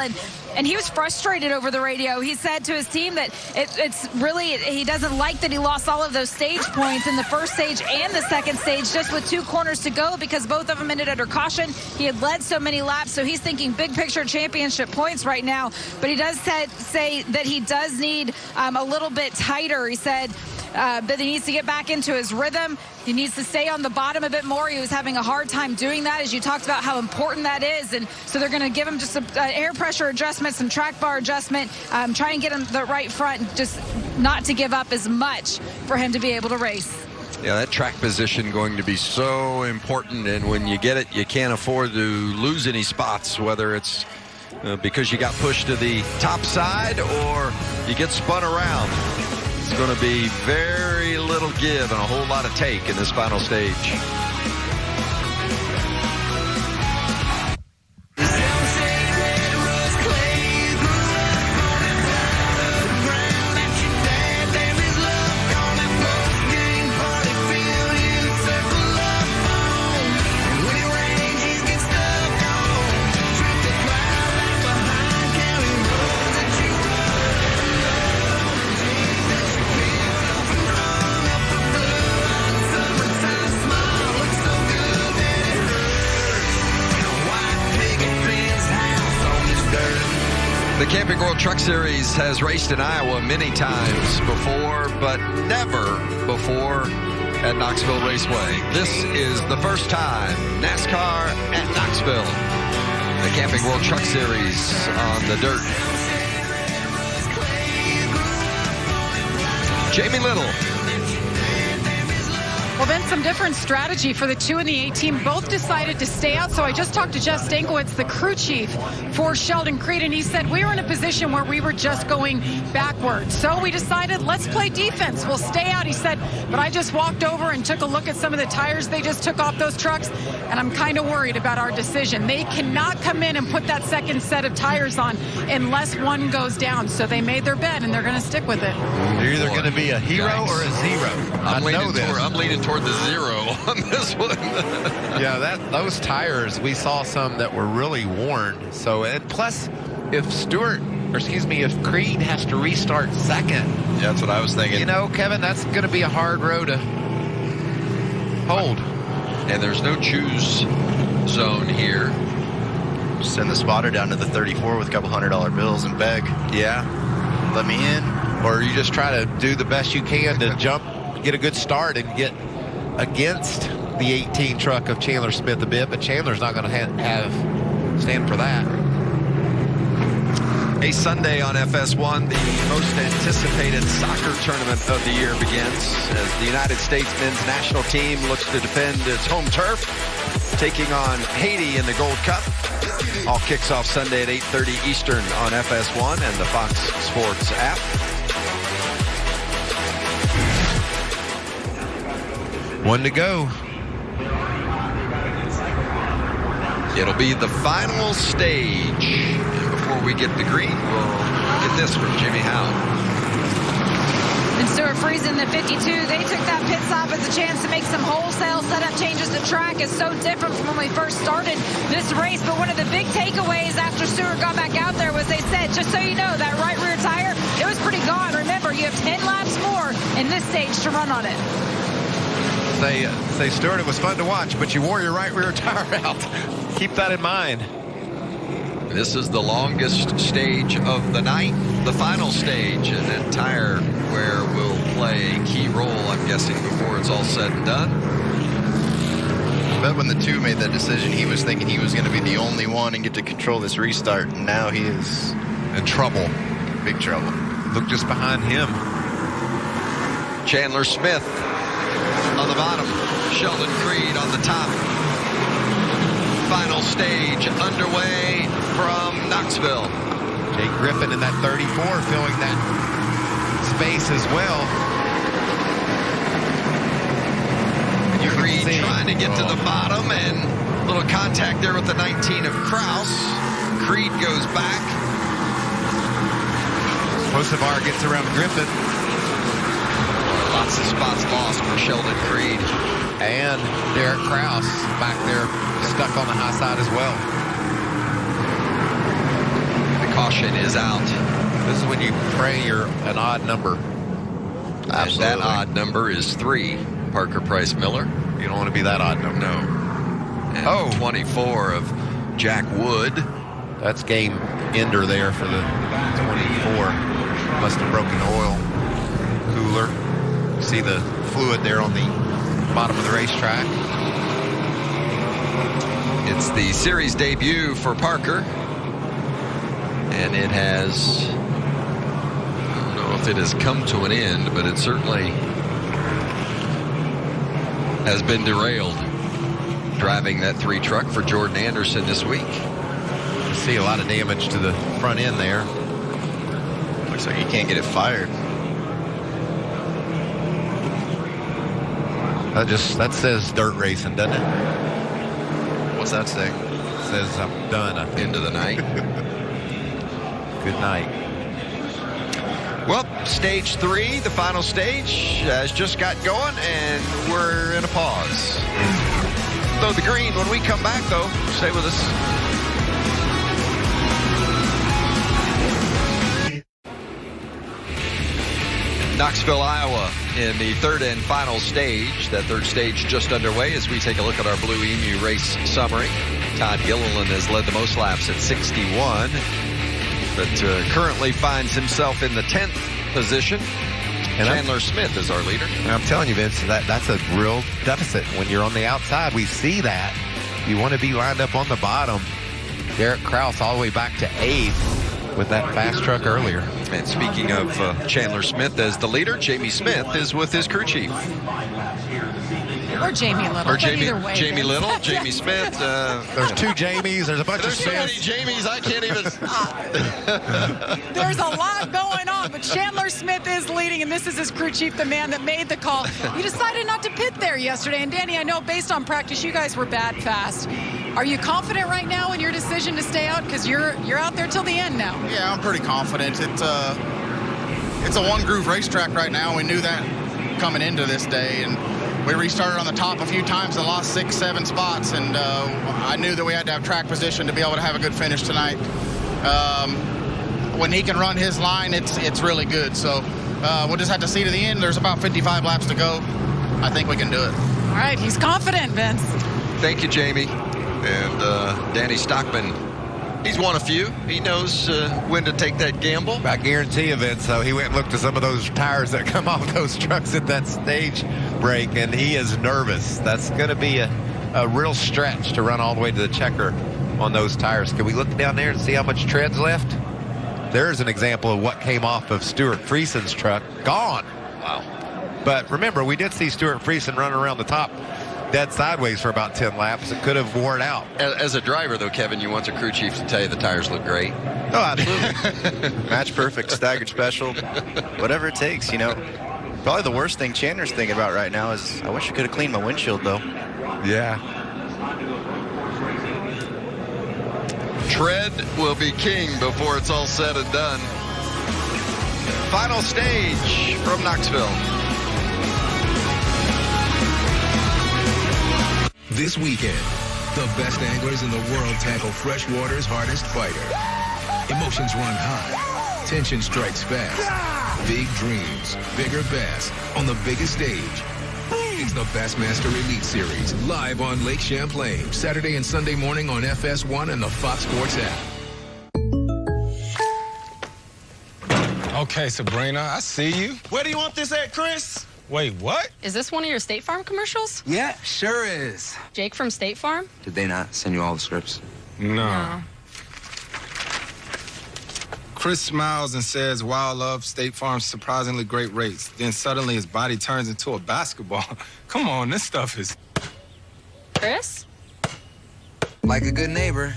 and he was frustrated over the radio. He said to his team that it's really, he doesn't like that he lost all of those stage points in the first stage and the second stage, just with 2 corners to go, because both of them ended under caution. He had led so many laps, so he's thinking big picture championship points right now. But he does say that he does need a little bit tighter. He said that he needs to get back into his rhythm. He needs to stay on the bottom a bit more. He was having a hard time doing that, as you talked about how important that is. And so they're going to give him just some air pressure adjustment, some track bar adjustment, try and get him the right front, just not to give up as much for him to be able to race. Yeah, that track position going to be so important, and when you get it, you can't afford to lose any spots, whether it's because you got pushed to the top side or you get spun around. It's going to be very little give and a whole lot of take in this final stage. The Camping World Truck Series has raced in Iowa many times before, but never before at Knoxville Raceway. This is the first time NASCAR at Knoxville. The Camping World Truck Series on the dirt. Jamie Little. Well, then some different strategy for the 2 and the 8 team. Both decided to stay out. So I just talked to Jeff Stankiewicz, the crew chief for Sheldon Creed, and he said we were in a position where we were just going backwards. So we decided, let's play defense. We'll stay out. He said, but I just walked over and took a look at some of the tires they just took off those trucks, and I'm kind of worried about our decision. They cannot come in and put that second set of tires on unless one goes down. So they made their bet, and they're going to stick with it. You're either going to be a hero or a zero. I'm leaning toward the zero on this one. Yeah, those tires, we saw some that were really worn. So, and plus, if if Creed has to restart second. Yeah, that's what I was thinking. You know, Kevin, that's going to be a hard row to hold. And there's no choose zone here. Send the spotter down to the 34 with a couple $100 bills and beg. Yeah. Let me in. Or you just try to do the best you can to jump, get a good start, and get against the 18 truck of Chandler Smith a bit, but Chandler's not going to stand for that. A Sunday on FS1, the most anticipated soccer tournament of the year begins as the United States men's national team looks to defend its home turf, taking on Haiti in the Gold Cup. All kicks off Sunday at 8:30 Eastern on FS1 and the Fox Sports app. One to go. It'll be the final stage. And before we get the green, we'll get this from Jimmy Howe. And Stuart Friesen, the 52, they took that pit stop as a chance to make some wholesale setup changes. The track is so different from when we first started this race, but one of the big takeaways after Stuart got back out there was they said, just so you know, that right rear tire, it was pretty gone. Remember, you have 10 laps more in this stage to run on it. Say, Stuart, it was fun to watch, but you wore your right rear tire out. Keep that in mind. This is the longest stage of the night, the final stage, and that tire wear will play a key role, I'm guessing, before it's all said and done. But when the 2 made that decision, he was thinking he was going to be the only one and get to control this restart, and now he is in trouble. Big trouble. Look just behind him. Chandler Smith on the bottom, Sheldon Creed on the top. Final stage underway from Knoxville. Jake Griffin in that 34 filling that space as well. Creed trying to get to the bottom, and a little contact there with the 19 of Kraus. Creed goes back. Hocevar gets around Griffin. Lots of spots lost for Sheldon Creed. And Derek Kraus back there stuck on the high side as well. The caution is out. This is when you pray you're an odd number. Absolutely. And that odd number is 3. Parker Price Miller. You don't want to be that odd number. No. And 24 of Jack Wood. That's game ender there for the 24. Must have broken the oil cooler. See the fluid there on the bottom of the racetrack. It's the series debut for Parker. And it has, I don't know if it has come to an end, but it certainly has been derailed. Driving that 3 truck for Jordan Anderson this week. You see a lot of damage to the front end there. Looks like he can't get it fired. That says dirt racing, doesn't it? What's that say? It says I'm done, I think. Into the night. Good night. Well, stage 3, the final stage, has just got going, and we're in a pause. Throw the green when we come back, though. Stay with us. Knoxville, Iowa, in the 3rd and final stage. That 3rd stage just underway as we take a look at our Blue Emu race summary. Todd Gilliland has led the most laps at 61, but currently finds himself in the 10th position. And Chandler Smith is our leader. And I'm telling you, Vince, that's a real deficit. When you're on the outside, we see that. You want to be lined up on the bottom. Derek Kraus all the way back to 8th with that fast truck earlier. And speaking of Chandler Smith as the leader, Jamie Smith is with his crew chief. Or Jamie Little. Or but Jamie, either way, Jamie Vince. Little, Jamie Smith. There's 2 Jamies. There's a bunch There's of so many Smiths. Jamies, I can't even. There's a lot going on, but Chandler Smith is leading, and this is his crew chief, the man that made the call. He decided not to pit there yesterday. And Danny, I know based on practice, you guys were bad fast. Are you confident right now in your decision to stay out? Because you're out there till the end now. Yeah, I'm pretty confident. It's a one-groove racetrack right now. We knew that coming into this day, and we restarted on the top a few times and lost 6, 7 spots, and I knew that we had to have track position to be able to have a good finish tonight. When he can run his line, it's really good. So we'll just have to see to the end. There's about 55 laps to go. I think we can do it. All right, he's confident, Vince. Thank you, Jamie. And Danny Stockman, he's won a few. He knows when to take that gamble. I guarantee you, Vince, so he went and looked at some of those tires that come off those trucks at that stage break, and he is nervous. That's going to be a real stretch to run all the way to the checker on those tires. Can we look down there and see how much tread's left? There's an example of what came off of Stuart Friesen's truck. Gone. Wow. But remember, we did see Stuart Friesen run around the top dead sideways for about 10 laps. It could have worn out. As a driver, though, Kevin, you want your crew chief to tell you the tires look great. Oh, absolutely. Match perfect, staggered special, whatever it takes, you know. Probably the worst thing Chandler's thinking about right now is I wish I could have cleaned my windshield, though. Yeah. Tread will be king before it's all said and done. Final stage from Knoxville. This weekend, the best anglers in the world tackle freshwater's hardest fighter. Emotions run high. Tension strikes fast. Big dreams, bigger bass on the biggest stage. It's the Bassmaster Elite Series, live on Lake Champlain, Saturday and Sunday morning on FS1 and the Fox Sports app. Okay, Sabrina, I see you. Where do you want this at, Chris? Wait, what? Is this one of your State Farm commercials? Yeah, sure is. Jake from State Farm? Did they not send you all the scripts? No. Chris smiles and says, "Wild Love, State Farm's surprisingly great rates." Then suddenly his body turns into a basketball. Come on, this stuff is... Chris? Like a good neighbor,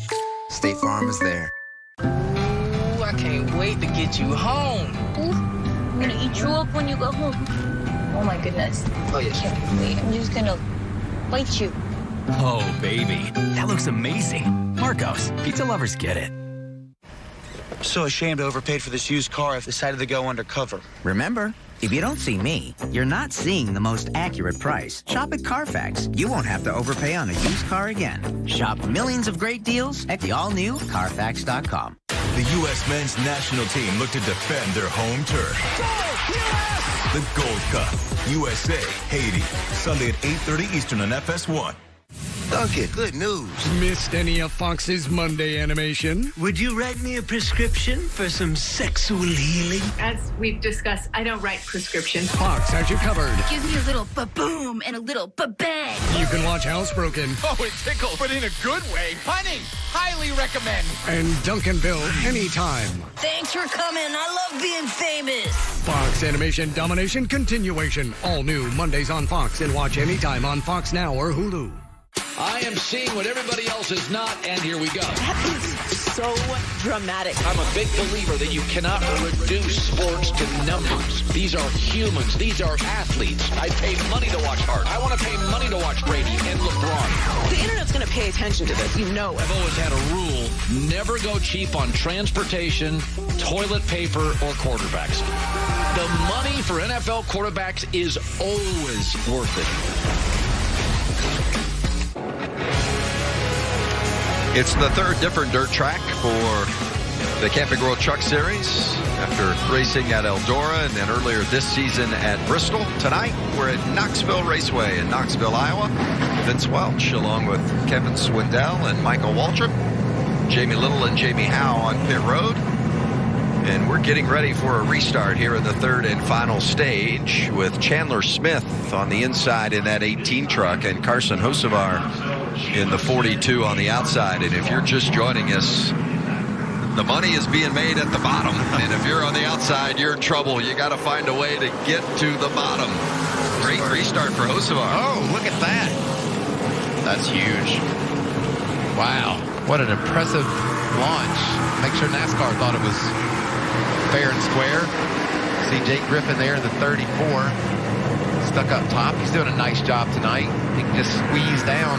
State Farm is there. Ooh, I can't wait to get you home. Ooh, I'm gonna eat you up when you go home. Oh my goodness. Oh, yeah. Can't wait. I'm just gonna bite you. Oh, baby. That looks amazing. Marcos, pizza lovers get it. So ashamed I overpaid for this used car. I've decided to go undercover. Remember, if you don't see me, you're not seeing the most accurate price. Shop at Carfax. You won't have to overpay on a used car again. Shop millions of great deals at the all-new Carfax.com. The U.S. men's national team look to defend their home turf. The Gold Cup. USA, Haiti. Sunday at 8:30 Eastern on FS1. Duncan, good news. Missed any of Fox's Monday animation? Would you write me a prescription for some sexual healing? As we've discussed, I don't write prescriptions. Fox has you covered. Gives me a little ba-boom and a little ba-bang. You can watch Housebroken. Oh, it tickles, but in a good way. Honey, highly recommend. And Duncanville anytime. Thanks for coming. I love being famous. Fox Animation Domination Continuation. All new Mondays on Fox and watch anytime on Fox Now or Hulu. I am seeing what everybody else is not, and here we go. That is so dramatic. I'm a big believer that you cannot reduce sports to numbers. These are humans. These are athletes. I pay money to watch Hart. I want to pay money to watch Brady and LeBron. The internet's going to pay attention to this. You know it. I've always had a rule, never go cheap on transportation, toilet paper, or quarterbacks. The money for NFL quarterbacks is always worth it. It's the third different dirt track for the Camping World Truck Series after racing at Eldora and then earlier this season at Bristol. Tonight, we're at Knoxville Raceway in Knoxville, Iowa. Vince Welch, along with Kevin Swindell and Michael Waltrip, Jamie Little and Jamie Howe on pit road. And we're getting ready for a restart here in the third and final stage with Chandler Smith on the inside in that 18 truck and Carson Hocevar in the 42 on the outside. And if you're just joining us, the money is being made at the bottom. And if you're on the outside, you're in trouble. You got to find a way to get to the bottom. Great restart for Hocevar. Oh, look at that. That's huge. Wow. What an impressive launch. Make sure NASCAR thought it was fair and square. See Jake Griffin there in the 34. Stuck up top. He's doing a nice job tonight. He can just squeeze down.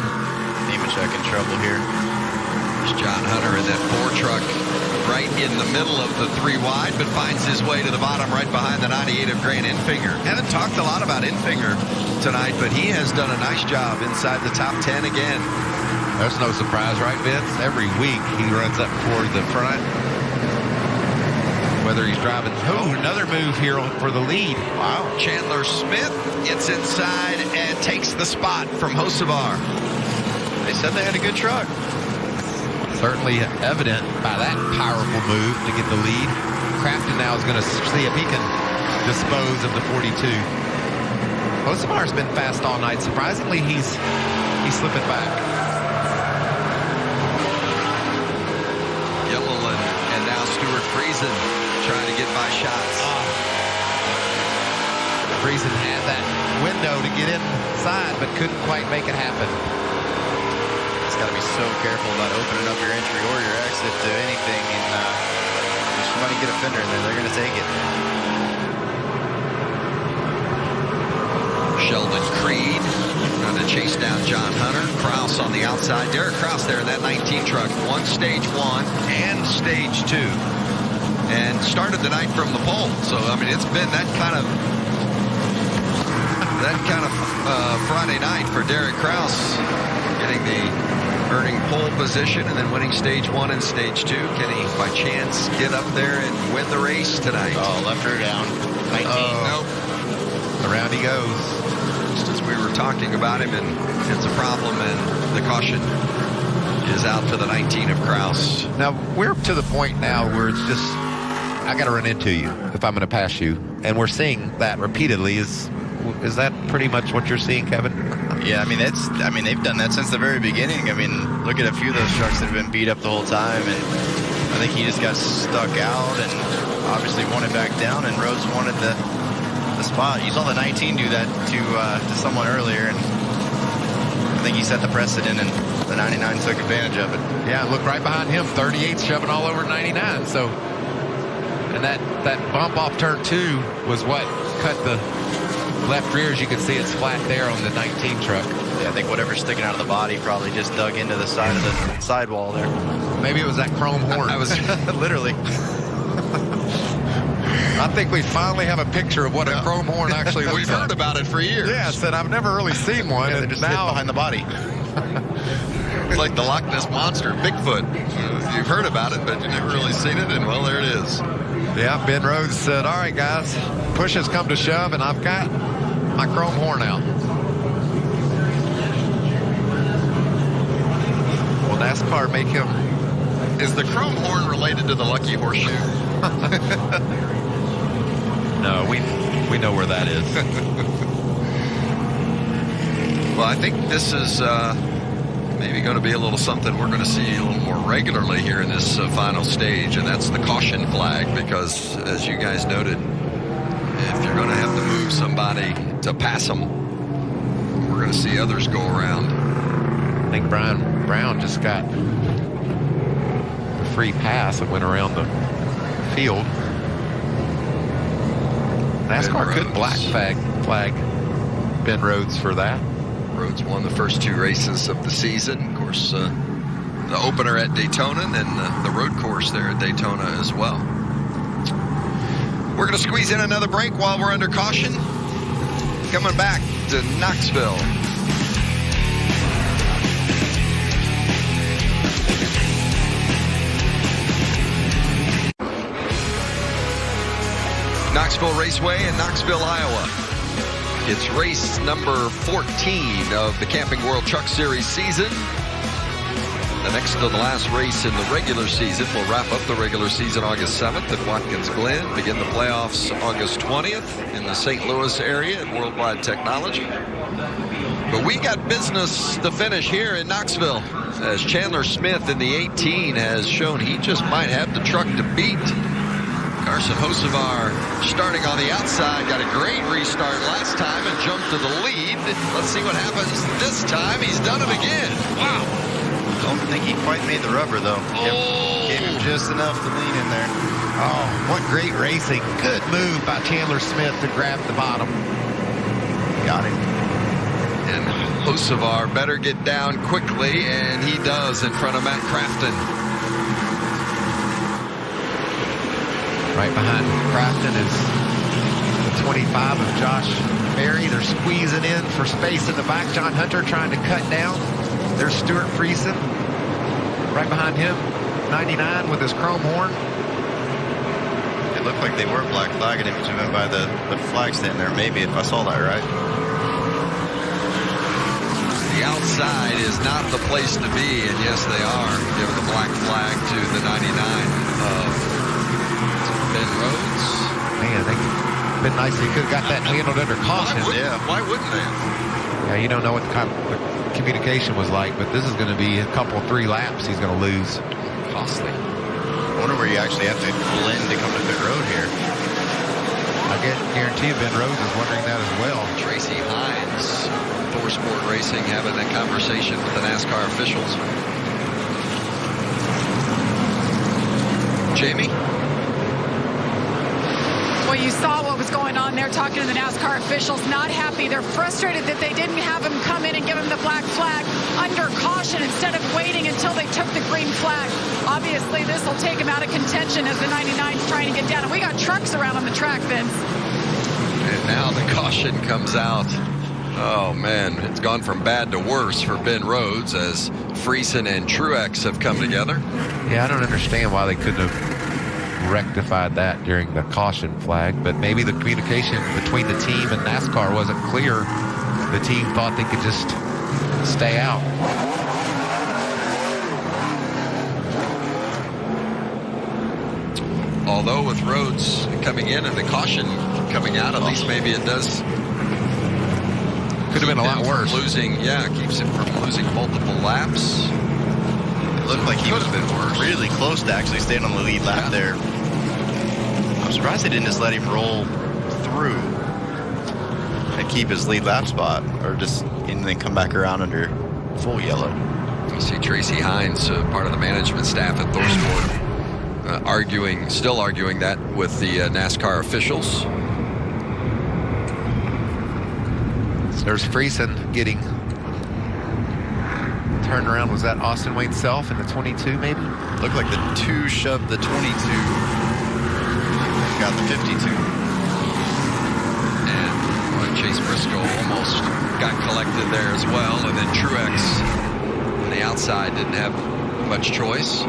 Nemechek in trouble here. There's John Hunter in that 4 truck right in the middle of the 3 wide, but finds his way to the bottom right behind the 98 of Grant Enfinger. Haven't talked a lot about Enfinger tonight, but he has done a nice job inside the top 10 again. There's no surprise, right, Vince? Every week he runs up toward the front. Whether he's driving. Oh, another move here for the lead. Wow. Chandler Smith gets inside and takes the spot from Hocevar. They said they had a good truck. Certainly evident by that powerful move to get the lead. Crafton now is going to see if he can dispose of the 42. Hocevar's been fast all night. Surprisingly, he's slipping back. Gilliland and now Stuart Friesen trying to get by shots. Friesen had that window to get inside, but couldn't quite make it happen. Got to be so careful about opening up your entry or your exit to anything, and if somebody get a fender in there, they're going to take it. Sheldon Creed trying to chase down John Hunter. Kraus on the outside. Derek Kraus there in that 19 truck. Won stage 1 and stage 2, and started the night from the pole. So I mean, it's been that kind of Friday night for Derek Kraus, getting the earning pole position and then winning stage 1 and stage 2. Can he, by chance, get up there and win the race tonight? Oh, left her down. 19. Nope. Around he goes. Just as we were talking about him, and it's a problem, and the caution is out for the 19 of Kraus. Now, we're to the point now where it's just, I got to run into you if I'm going to pass you. And we're seeing that repeatedly. Is that pretty much what you're seeing, Kevin? Yeah, I mean, they've done that since the very beginning. I mean, look at a few of those trucks that have been beat up the whole time, and I think he just got stuck out and obviously wanted back down, and Rhodes wanted the spot. You saw the 19 do that to someone earlier, and I think he set the precedent, and the 99 took advantage of it. Yeah, look right behind him, 38 shoving all over 99. So, and that bump off turn 2 was what cut the left rear. As you can see, it's flat there on the 19 truck. Yeah, I think whatever's sticking out of the body probably just dug into the side of the sidewall there. Maybe it was that chrome horn. I was literally. I think we finally have a picture of what a chrome horn actually looks like. We've heard about it for years. Yeah, I said I've never really seen one. Yeah, and just now behind the body. It's like the Loch Ness Monster, Bigfoot. You've heard about it, but you've never really seen it, and well, there it is. Yeah, Ben Rhodes said, all right, guys, push has come to shove, and I've got my chrome horn out. Will NASCAR make him? Is the chrome horn related to the Lucky Horseshoe? No, we know where that is. Well, I think this is maybe going to be a little something we're going to see a little more regularly here in this final stage, and that's the caution flag, because as you guys noted, if you're going to have to move somebody to pass them, we're going to see others go around. I think Brian Brown just got a free pass and went around the field. NASCAR could black flag Ben Rhodes for that. Rhodes won the first 2 races of the season. Of course, the opener at Daytona, and then the road course there at Daytona as well. We're going to squeeze in another break while we're under caution. Coming back to Knoxville. Knoxville Raceway in Knoxville, Iowa. It's race number 14 of the Camping World Truck Series season. The next to the last race in the regular season. We'll wrap up the regular season August 7th at Watkins Glen. Begin the playoffs August 20th in the St. Louis area at Worldwide Technology. But we got business to finish here in Knoxville, as Chandler Smith in the 18 has shown he just might have the truck to beat Carson Hocevar starting on the outside. Got a great restart last time and jumped to the lead. Let's see what happens this time. He's done it again. Wow. Don't think he quite made the rubber, though. Gave him just enough to lean in there. Oh, what great racing. Good move by Chandler Smith to grab the bottom. Got him. And Hocevar better get down quickly, and he does in front of Matt Crafton. Right behind Crafton is the 25 of Josh Berry. They're squeezing in for space in the back. John Hunter trying to cut down. There's Stuart Friesen. Right behind him, 99 with his chrome horn. It looked like they were black flagging him as we went by the flag stand there, maybe, if I saw that right. The outside is not the place to be, and yes, they are, giving the black flag to the 99 of Ben Rhodes. Man, they've been nice. They could have got that handled under caution. Why wouldn't they? Yeah, you don't know what the communication was like, but this is going to be a couple, 3 laps he's going to lose. Costly. I wonder where you actually have to blend to come to pit road here. I guarantee you Ben Rhodes is wondering that as well. Tracy Hines, Thor Sport Racing, having that conversation with the NASCAR officials. Jamie? Well, you saw what was going on there, talking to the NASCAR officials. Not happy. They're frustrated that they didn't have him come in and give him the black flag under caution instead of waiting until they took the green flag. Obviously, this will take him out of contention as the 99's trying to get down. And we got trucks around on the track, Vince. And now the caution comes out. Oh, man, it's gone from bad to worse for Ben Rhodes as Friesen and Truex have come together. Yeah, I don't understand why they couldn't have rectified that during the caution flag, but maybe the communication between the team and NASCAR wasn't clear. The team thought they could just stay out. Although with Rhodes coming in and the caution coming out, at least maybe it does. Could have been a lot worse. Keeps him from losing multiple laps. It looked like he was really close to actually staying on the lead lap there. I'm surprised they didn't just let him roll through and keep his lead lap spot, or just and then come back around under full yellow. You see Tracy Hines, part of the management staff at Thor Sport, still arguing that with the NASCAR officials. There's Friesen getting turned around. Was that Austin Wayne Self in the 22 maybe? Looked like the 2 shoved the 22. Got the 52. And Chase Briscoe almost got collected there as well. And then Truex on the outside didn't have much choice.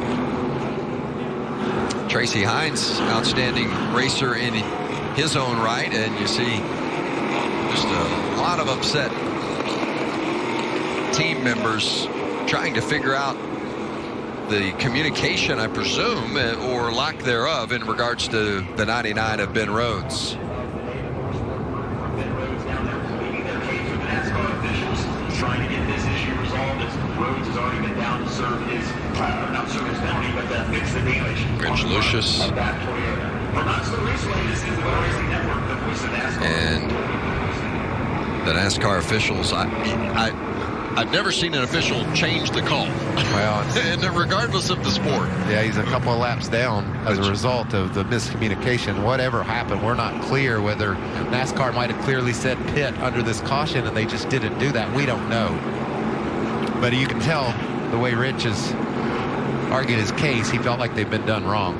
Tracy Hines, outstanding racer in his own right. And you see just a lot of upset team members trying to figure out the communication, I presume, or lack thereof, in regards to the 99 of Ben Rhodes. Trying to get this issue resolved as Rhodes has already been down to serve his, not serve his penalty, but fix the damage. Rich Lucius. And the NASCAR officials, I've never seen an official change the call. Well, and regardless of the sport. Yeah, he's a couple of laps down as a result of the miscommunication. Whatever happened, we're not clear whether NASCAR might have clearly said pit under this caution and they just didn't do that. We don't know. But you can tell the way Rich has argued his case, he felt like they've been done wrong.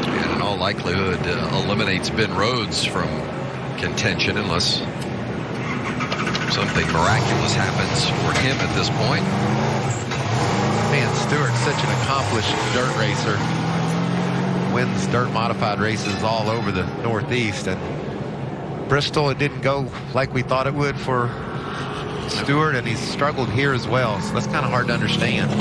And in all likelihood, eliminates Ben Rhodes from contention unless something miraculous happens for him at this point. Man, Stewart's such an accomplished dirt racer. Wins dirt modified races all over the Northeast, and Bristol, it didn't go like we thought it would for Stewart, and he's struggled here as well, so that's kind of hard to understand.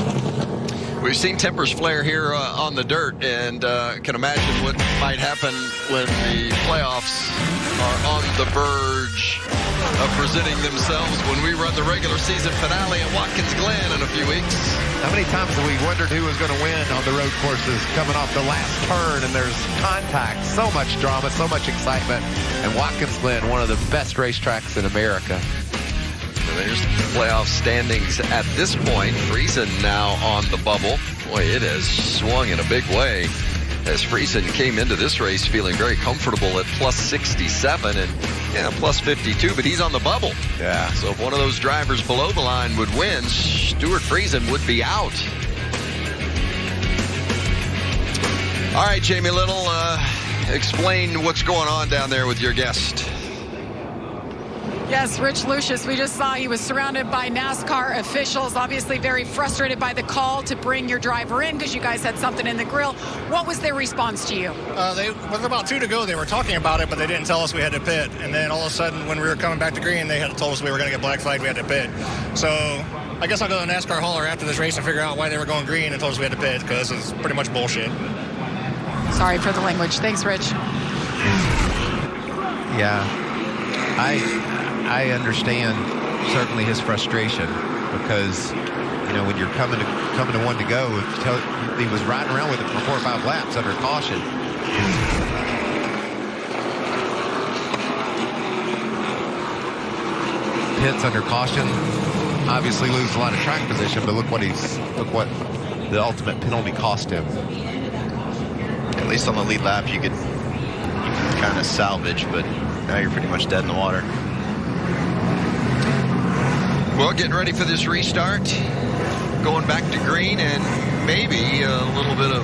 We've seen tempers flare here on the dirt, and can imagine what might happen when the playoffs are on the verge of presenting themselves when we run the regular season finale at Watkins Glen in a few weeks. How many times have we wondered who was going to win on the road courses coming off the last turn, and there's contact, so much drama, so much excitement, and Watkins Glen, one of the best racetracks in America. There's the playoff standings at this point. Friesen now on the bubble. Boy, it has swung in a big way as Friesen came into this race feeling very comfortable at plus 67 and plus 52, but he's on the bubble. Yeah. So if one of those drivers below the line would win, Stuart Friesen would be out. All right, Jamie Little, explain what's going on down there with your guest. Yes, Rich Lucius, we just saw he was surrounded by NASCAR officials, obviously very frustrated by the call to bring your driver in because you guys had something in the grill. What was their response to you? With about 2 to go, they were talking about it, but they didn't tell us we had to pit. And then all of a sudden, when we were coming back to green, they had told us we were going to get black flagged, we had to pit. So I guess I'll go to the NASCAR hauler after this race and figure out why they were going green and told us we had to pit, because it's pretty much bullshit. Sorry for the language. Thanks, Rich. Yeah. I understand certainly his frustration because, when you're coming to 1 to go, he was riding around with it for 4 or 5 laps under caution. Pits under caution, obviously lose a lot of track position, but look what the ultimate penalty cost him. At least on the lead lap, you can kind of salvage, but now you're pretty much dead in the water. Well, getting ready for this restart, going back to green, and maybe a little bit of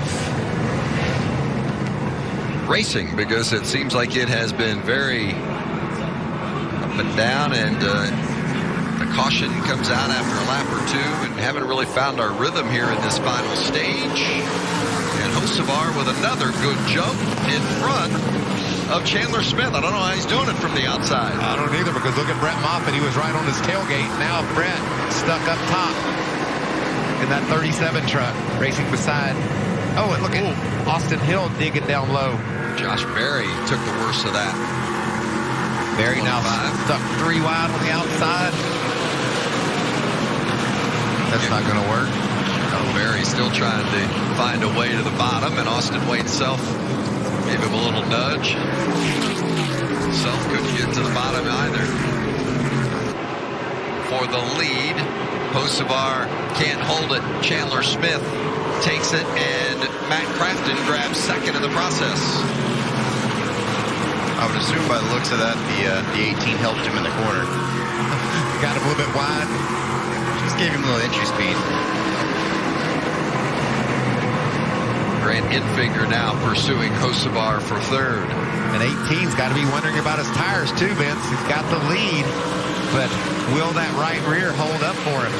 racing because it seems like it has been very up and down, and the caution comes out after a lap or 2, and haven't really found our rhythm here in this final stage. And Hocevar with another good jump in front of Chandler Smith. I don't know how he's doing it from the outside. I don't either, because look at Brett Moffitt. He was right on his tailgate. Now Brett stuck up top in that 37 truck racing beside. Oh, and look at Austin Hill digging down low. Josh Berry took the worst of that. Berry now stuck 3 wide on the outside. That's not going to work. No, Berry still trying to find a way to the bottom, and Austin Wade Self gave him a little nudge. Self couldn't get to the bottom either. For the lead, Hocevar can't hold it. Chandler Smith takes it, and Matt Crafton grabs second in the process. I would assume by the looks of that, the 18 helped him in the corner. Got him a little bit wide. Just gave him a little entry speed. Grant Enfinger now pursuing Hocevar for third. And 18's got to be wondering about his tires too, Vince. He's got the lead, but will that right rear hold up for him?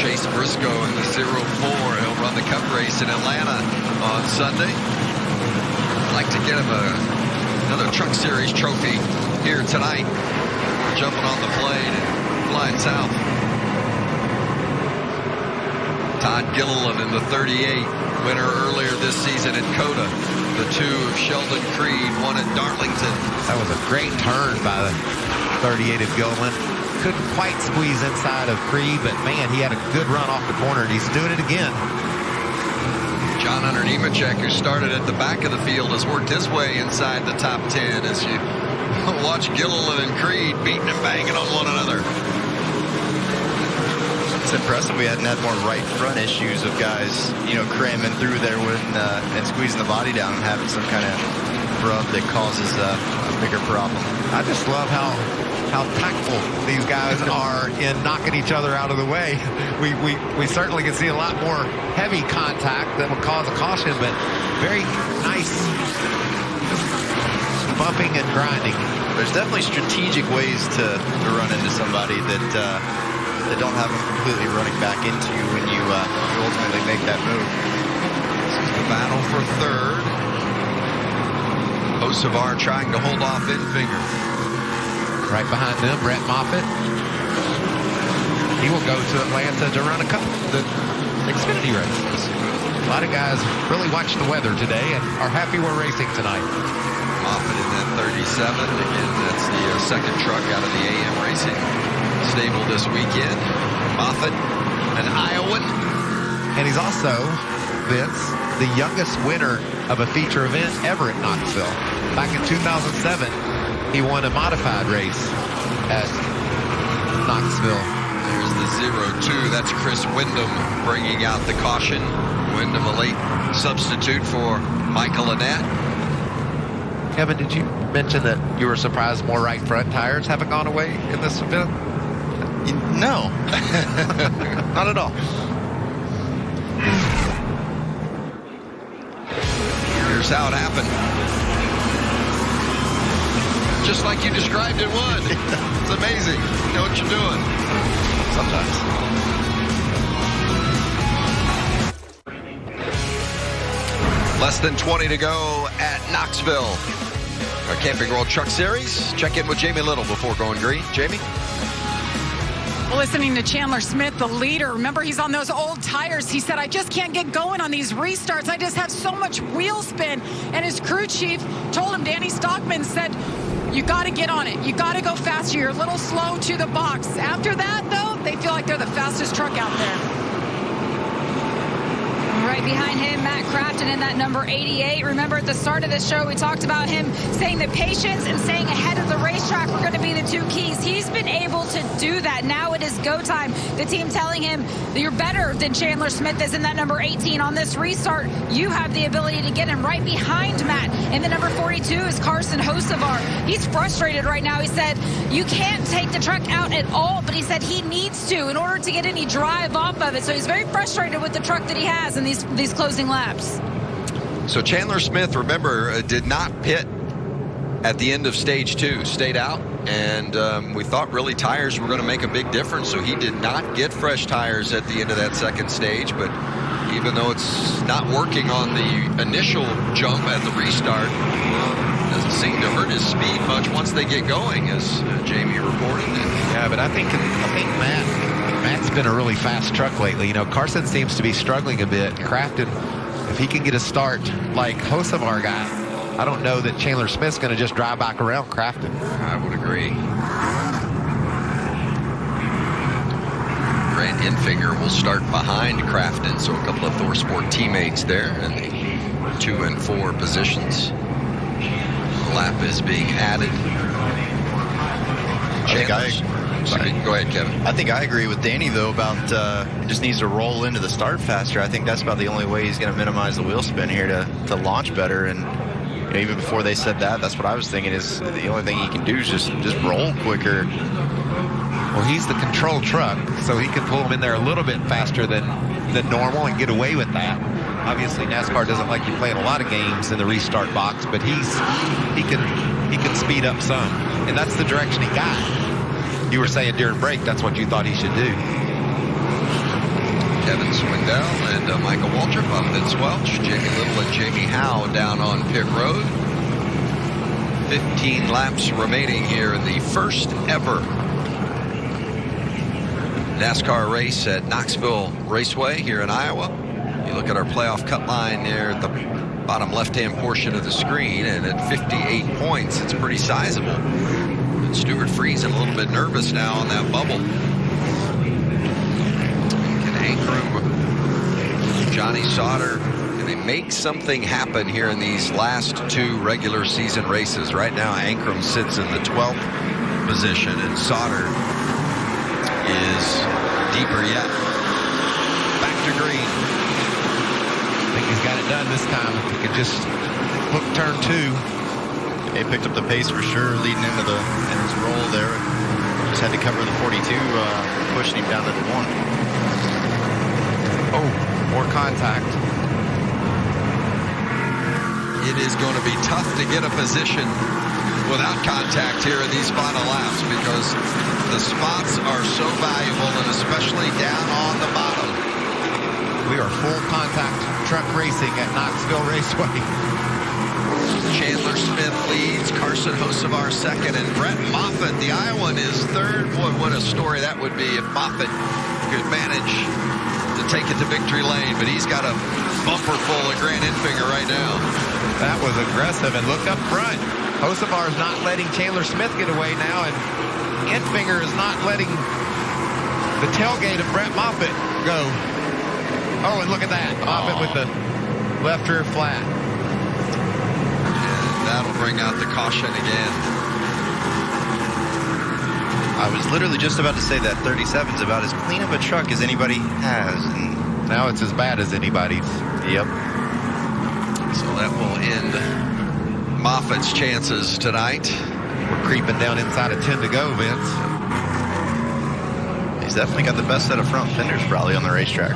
Chase Briscoe in the 0-4. He'll run the Cup race in Atlanta on Sunday. I'd like to get him another Truck Series trophy here tonight. Jumping on the plane and flying south. Todd Gilliland in the 38. Winner earlier this season at COTA. The 2 of Sheldon Creed, one at Darlington. That was a great turn by the 38 of Gilliland. Couldn't quite squeeze inside of Creed, but man, he had a good run off the corner, and he's doing it again. John Hunter Nemechek, who started at the back of the field, has worked his way inside the top 10 as you watch Gilliland and Creed beating and banging on one another. It's impressive we hadn't had more right front issues of guys, cramming through there and squeezing the body down and having some kind of rub that causes a bigger problem. I just love how tactful these guys are in knocking each other out of the way. We certainly can see a lot more heavy contact that would cause a caution, but very nice bumping and grinding. There's definitely strategic ways to run into somebody that don't have them completely running back into you when you ultimately make that move. This is the battle for third. Hocevar trying to hold off Enfinger. Right behind them, Brett Moffitt. He will go to Atlanta to run the Xfinity races. A lot of guys really watch the weather today and are happy we're racing tonight. Moffitt in that 37. Again, that's the second truck out of the AM Racing stable this weekend. Moffitt, an Iowan, And he's also, Vince, the youngest winner of a feature event ever at Knoxville. Back in 2007, he won a modified race at Knoxville. There's the 0-2. That's Chris Wyndham bringing out the caution. Wyndham, a late substitute for Michael Annett. Kevin, did you mention that you were surprised more right front tires haven't gone away in this event? No, not at all. Here's how it happened. Just like you described it would. It's amazing. You know what you're doing. Sometimes. Less than 20 to go at Knoxville. Our Camping World Truck Series. Check in with Jamie Little before going green. Jamie? Listening to Chandler Smith, the leader. Remember, he's on those old tires. He said, I just can't get going on these restarts. I just have so much wheel spin. And his crew chief told him, Danny Stockman said, you got to get on it. You got to go faster. You're a little slow to the box. After that, though, they feel like they're the fastest truck out there. Right behind him, Matt Crafton in that number 88. Remember at the start of the show, we talked about him saying that patience and staying ahead of the racetrack were going to be the two keys. He's been able to do that. Now it is go time. The team telling him that you're better than Chandler Smith is in that number 18. On this restart, you have the ability to get him. Right behind Matt in the number 42 is Carson Hocevar. He's frustrated right now. He said, you can't take the truck out at all, but he said he needs to in order to get any drive off of it. So he's very frustrated with the truck that he has in these closing laps. So Chandler Smith, remember, did not pit at the end of stage 2, stayed out, and we thought really tires were going to make a big difference, so he did not get fresh tires at the end of that second stage. But even though it's not working on the initial jump at the restart, doesn't seem to hurt his speed much once they get going, as Jamie reported. Yeah, but I think Matt's been a really fast truck lately. You know, Carson seems to be struggling a bit. Crafton, if he can get a start like Hocevar got, I don't know that Chandler Smith's going to just drive back around Crafton. I would agree. Grant Enfinger will start behind Crafton, so a couple of ThorSport teammates there in the 2 and 4 positions. Lap is being added. Go ahead, Kevin. I think I agree with Danny, though, about just needs to roll into the start faster. I think that's about the only way he's going to minimize the wheel spin here to launch better. And you know, even before they said that, that's what I was thinking is the only thing he can do is just roll quicker. Well, he's the control truck, so he can pull him in there a little bit faster than normal and get away with that. Obviously, NASCAR doesn't like you playing a lot of games in the restart box, but he can speed up some, and that's the direction he got. You were saying during break that's what you thought he should do. Kevin Swindell and Michael Waltrip, I'm Vince Welch, Jamie Little and Jamie Howe down on pit road. 15 laps remaining here in the first ever NASCAR race at Knoxville Raceway here in Iowa. You look at our playoff cut line there at the bottom left-hand portion of the screen, and at 58 points, it's pretty sizable. And Stuart Friesen a little bit nervous now on that bubble. Can Ankrum, Johnny Sauter, can they make something happen here in these last 2 regular season races? Right now, Ankrum sits in the 12th position, and Sauter is deeper yet. Back to green. I think he's got it done this time. If he could just hook turn 2. He picked up the pace for sure, leading into his roll there. Just had to cover the 42, pushing him down to the 1. Oh, more contact. It is going to be tough to get a position without contact here in these final laps, because the spots are so valuable, and especially down on the bottom. We are full contact truck racing at Knoxville Raceway. Chandler Smith leads, Carson Hocevar second, and Brett Moffitt, the Iowan, is third. Boy, what a story that would be if Moffitt could manage to take it to victory lane, but he's got a bumper full of Grant Enfinger right now. That was aggressive, and look up front. Hocevar is not letting Chandler Smith get away now, and Enfinger is not letting the tailgate of Brett Moffitt go. Oh, and look at that. Moffitt with the left rear flat. And that'll bring out the caution again. I was literally just about to say that 37 is about as clean of a truck as anybody has. And now it's as bad as anybody's. Yep. So that will end Moffitt's chances tonight. We're creeping down inside of 10 to go, Vince. He's definitely got the best set of front fenders probably on the racetrack.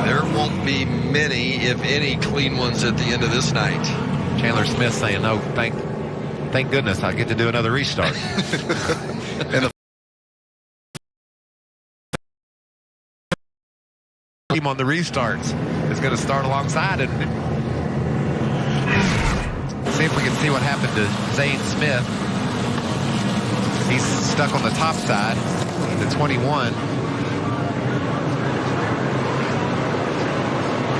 There won't be many, if any, clean ones at the end of this night. Chandler Smith saying, no, thank goodness I get to do another restart. And the team on the restarts is going to start alongside it. See if we can see what happened to Zane Smith. He's stuck on the top side, the 21.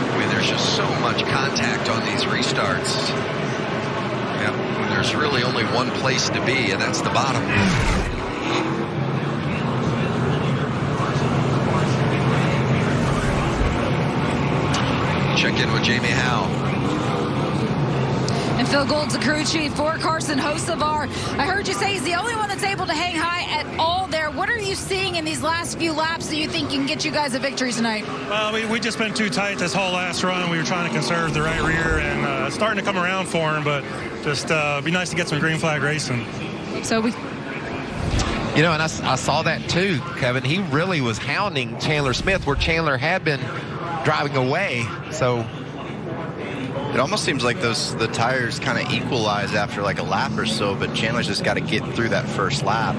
I mean, there's just so much contact on these restarts. Yep. When there's really only one place to be, and that's the bottom. Check in with Jamie Howe. And Phil Gould's the crew chief for Carson Hocevar. I heard you say he's the only one that's able to hang high at all there. What are you seeing in these last few laps that you think can get you guys a victory tonight? Well, we just been too tight this whole last run. We were trying to conserve the right rear, and it's starting to come around for him, but just be nice to get some green flag racing. So we... You know, and I saw that too, Kevin. He really was hounding Chandler Smith where Chandler had been driving away. So it almost seems like the tires kind of equalize after like a lap or so, but Chandler's just got to get through that first lap.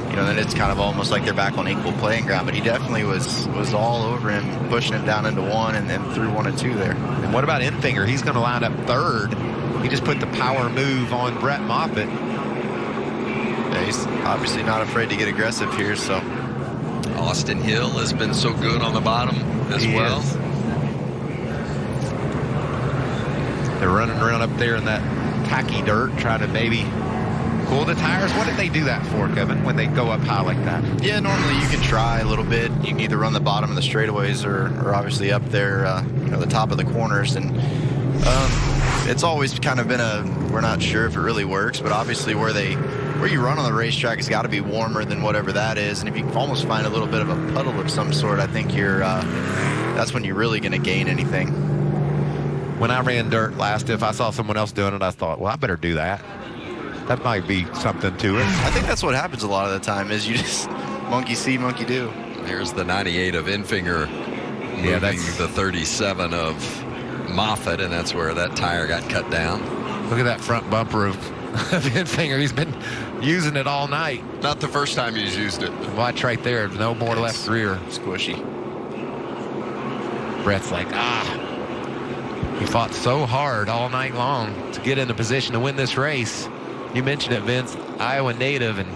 You know, then it's kind of almost like they're back on equal playing ground, but he definitely was all over him, pushing him down into one and then through 1 and 2 there. And what about Enfinger? He's going to line up third. He just put the power move on Brett Moffitt. Yeah, he's obviously not afraid to get aggressive here, so. Austin Hill has been so good on the bottom as well. They're running around up there in that tacky dirt, trying to maybe cool the tires. What did they do that for, Kevin, when they go up high like that? Yeah, normally you can try a little bit. You can either run the bottom of the straightaways or obviously up there, you know, the top of the corners. And it's always kind of been we're not sure if it really works, but obviously where you run on the racetrack has got to be warmer than whatever that is. And if you can almost find a little bit of a puddle of some sort, I think that's when you're really going to gain anything. When I ran dirt last, if I saw someone else doing it, I thought, well, I better do that. That might be something to it. I think that's what happens a lot of the time is you just monkey see, monkey do. Here's the 98 of Enfinger moving the 37 of Moffitt, and that's where that tire got cut down. Look at that front bumper of Enfinger. He's been using it all night. Not the first time he's used it. Watch right there. No more left rear. Squishy. Brett's like, he fought so hard all night long to get in a position to win this race. You mentioned it, Vince. Iowa native and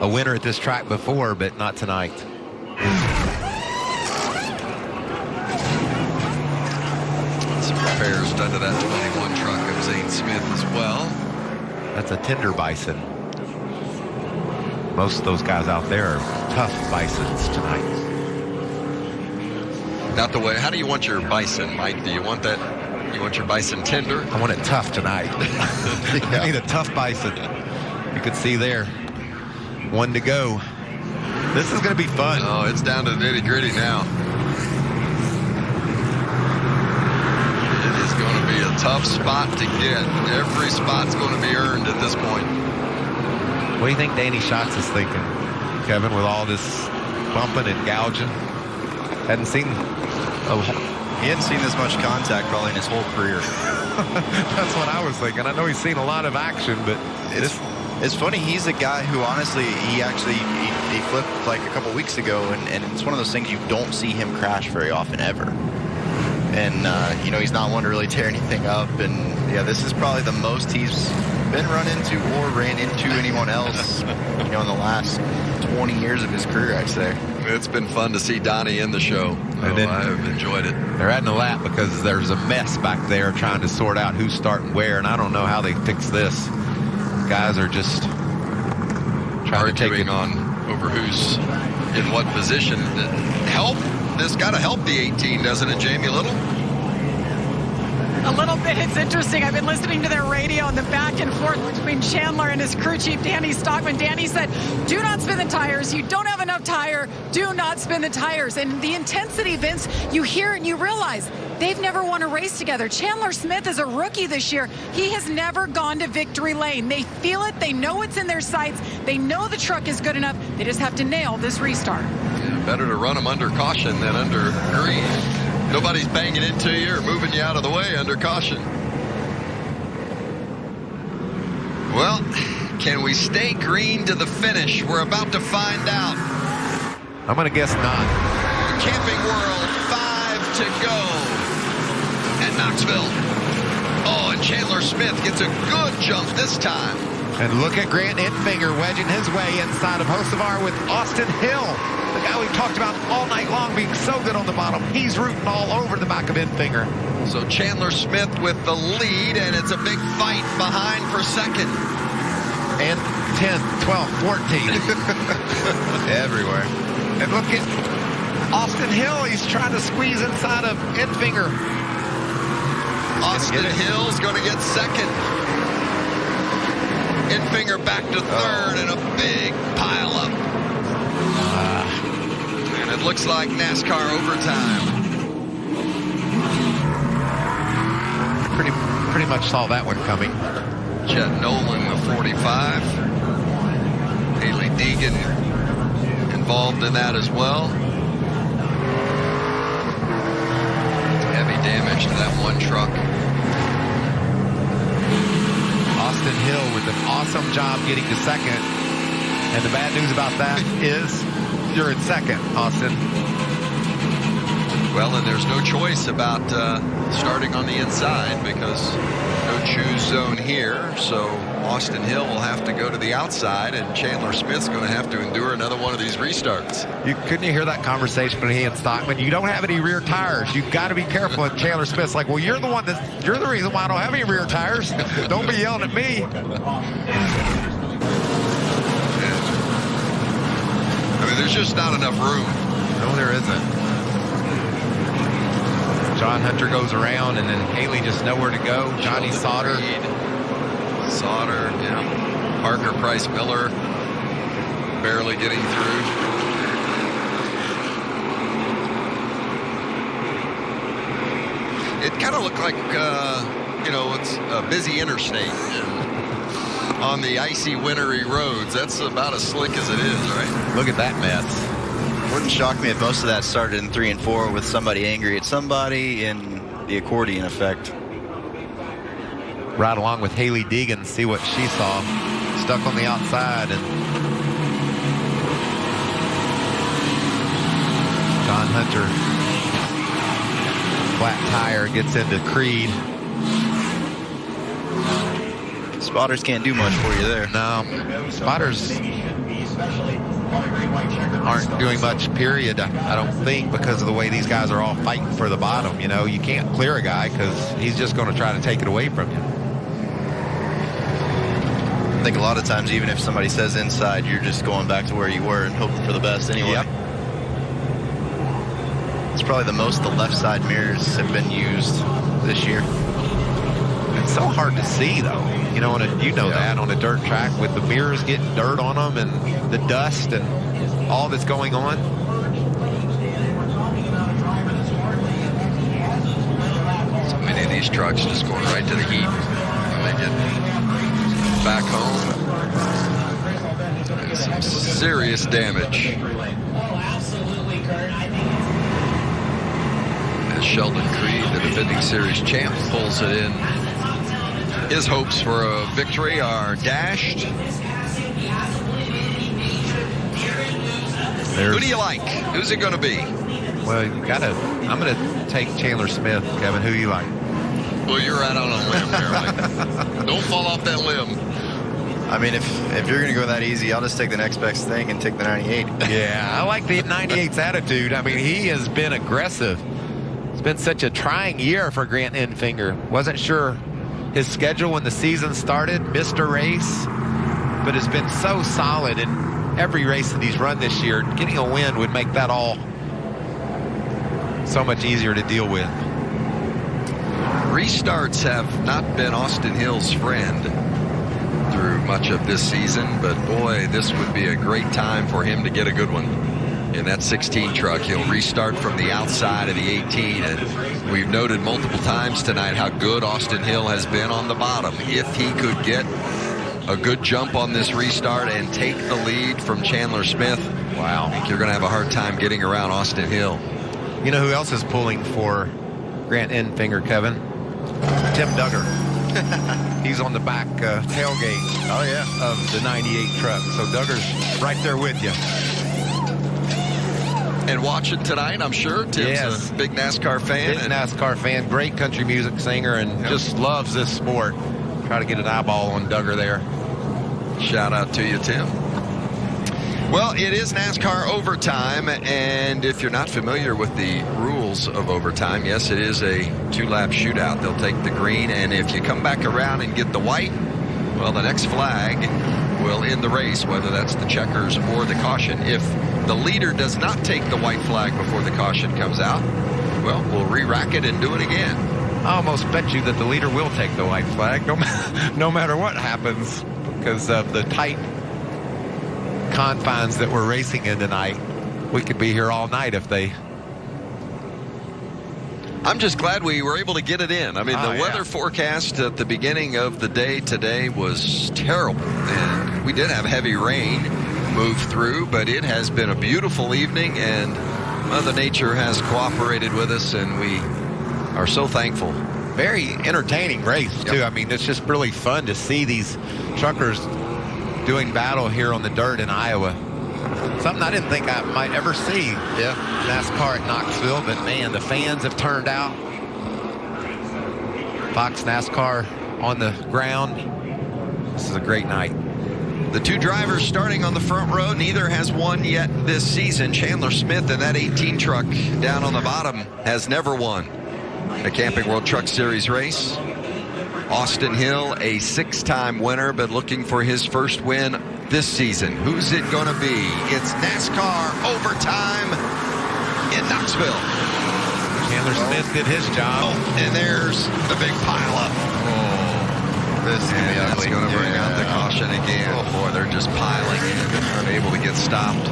a winner at this track before, but not tonight. Some repairs done to that 21 truck of Zane Smith as well. That's a tender bison. Most of those guys out there are tough bisons tonight. Not the way. How do you want your bison, Mike? Do you want that? You want your bison tender? I want it tough tonight. I need a tough bison. You could see there. 1 to go. This is going to be fun. Oh, it's down to the nitty-gritty now. It is going to be a tough spot to get. Every spot's going to be earned at this point. What do you think Danny Schatz is thinking, Kevin, with all this bumping and gouging? Hadn't seen... He hadn't seen this much contact probably in his whole career. That's what I was thinking. I know he's seen a lot of action, but it's funny. He's a guy who honestly, he flipped like a couple weeks ago, and it's one of those things you don't see him crash very often ever. And you know, he's not one to really tear anything up. And yeah, this is probably the most he's been run into or ran into anyone else, you know, in the last 20 years of his career, I'd say. It's been fun to see Donnie in the show. And then I've enjoyed it. They're adding a lap because there's a mess back there trying to sort out who's starting where, and I don't know how they fix this. Guys are just trying to take it on over who's in what position. This got to help the 18, doesn't it, Jamie Little? A little bit. It's interesting. I've been listening to their radio and the back and forth between Chandler and his crew chief, Danny Stockman. Danny said, do not spin the tires. You don't have enough tire. Do not spin the tires. And the intensity, Vince, you hear and you realize they've never won a race together. Chandler Smith is a rookie this year. He has never gone to victory lane. They feel it. They know it's in their sights. They know the truck is good enough. They just have to nail this restart. Yeah, better to run them under caution than under green. Nobody's banging into you or moving you out of the way under caution. Well, can we stay green to the finish? We're about to find out. I'm going to guess not. Camping World, 5 to go at Knoxville. Oh, and Chandler Smith gets a good jump this time. And look at Grant Enfinger wedging his way inside of Hocevar with Austin Hill. The guy we've talked about all night long being so good on the bottom. He's rooting all over the back of Enfinger. So Chandler Smith with the lead, and it's a big fight behind for second. And 10, 12, 14. Everywhere. And look at Austin Hill. He's trying to squeeze inside of Enfinger. Austin Hill's going to get second. Enfinger back to third and a big pile up. And it looks like NASCAR overtime. Pretty much saw that one coming. Chet Nolan, the 45. Haley Deegan involved in that as well. Heavy damage to that one truck. Austin Hill with an awesome job getting to second. And the bad news about that is you're in second, Austin. Well, and there's no choice about starting on the inside because no choose zone here. So Austin Hill will have to go to the outside, and Chandler Smith's going to have to endure another one of these restarts. Couldn't you hear that conversation between he and Stockman? You don't have any rear tires. You've got to be careful. And Chandler Smith's like, well, you're the reason why I don't have any rear tires. Don't be yelling at me. I mean, there's just not enough room. No, there isn't. John Hunter goes around, and then Haley just nowhere to go. Johnny Sauter. Sauter, yeah. Parker Price Miller barely getting through. It kind of looked like, it's a busy interstate on the icy, wintry roads. That's about as slick as it is, right? Look at that mess. Wouldn't shock me if most of that started in 3 and 4 with somebody angry at somebody in the accordion effect. Right along with Haley Deegan, see what she saw. Stuck on the outside, and John Hunter, flat tire, gets into Creed. Spotters can't do much for you there. No, spotters aren't doing much, period, I don't think, because of the way these guys are all fighting for the bottom. You can't clear a guy because he's just going to try to take it away from you. I think a lot of times, even if somebody says inside, you're just going back to where you were and hoping for the best anyway. Yep. It's probably the most the left side mirrors have been used this year. It's so hard to see, though. That on a dirt track with the mirrors getting dirt on them and the dust and all that's going on. So many of these trucks just going right to the heat when they get back home. And some serious damage. As Sheldon Creed, the defending series champ, pulls it in. His hopes for a victory are dashed. Who do you like? Who's it going to be? Well, I'm going to take Chandler Smith. Kevin, who you like? Well, you're right on a limb there. Don't fall off that limb. I mean, if you're going to go that easy, I'll just take the next best thing and take the 98. Yeah, I like the 98's attitude. I mean, he has been aggressive. It's been such a trying year for Grant Enfinger. Wasn't sure his schedule when the season started, missed a race, but has been so solid. And every race that he's run this year. Getting a win would make that all so much easier to deal with. Restarts have not been Austin Hill's friend through much of this season, but boy, this would be a great time for him to get a good one. In that 16 truck, he'll restart from the outside of the 18, and we've noted multiple times tonight how good Austin Hill has been on the bottom. If he could get a good jump on this restart and take the lead from Chandler Smith, wow, I think you're going to have a hard time getting around Austin Hill. You know who else is pulling for Grant Enfinger, Kevin? Tim Duggar. He's on the back tailgate of the 98 truck. So Duggar's right there with you. And watching tonight, I'm sure. Tim's a big NASCAR fan. Big NASCAR fan, great country music singer, and just loves this sport. Try to get an eyeball on Duggar there. Shout out to you, Tim. Well, it is NASCAR overtime, and if you're not familiar with the rules of overtime, yes, it is a 2-lap shootout. They'll take the green, and if you come back around and get the white, well, the next flag will end the race, whether that's the checkers or the caution. If the leader does not take the white flag before the caution comes out, well, we'll re-rack it and do it again. I almost bet you that the leader will take the white flag, no matter what happens, because of the tight confines that we're racing in tonight. We could be here all night if they... I'm just glad we were able to get it in. I mean, the weather forecast at the beginning of the day today was terrible, and we did have heavy rain move through, but it has been a beautiful evening, and Mother Nature has cooperated with us, and we are so thankful. Very entertaining race, too. I mean, it's just really fun to see these truckers doing battle here on the dirt in Iowa. Something I didn't think I might ever see. NASCAR at Knoxville, but man, the fans have turned out. Fox NASCAR on the ground. This is a great night. The two drivers starting on the front row, neither has won yet this season. Chandler Smith in that 18 truck down on the bottom has never won a Camping World Truck Series race. Austin Hill, a 6-time winner, but looking for his first win this season. Who's it going to be? It's NASCAR overtime in Knoxville. Chandler Smith did his job. Oh, and there's the big pileup. This is that's going to bring out the caution again. Oh boy, they're just piling in, unable to get stopped.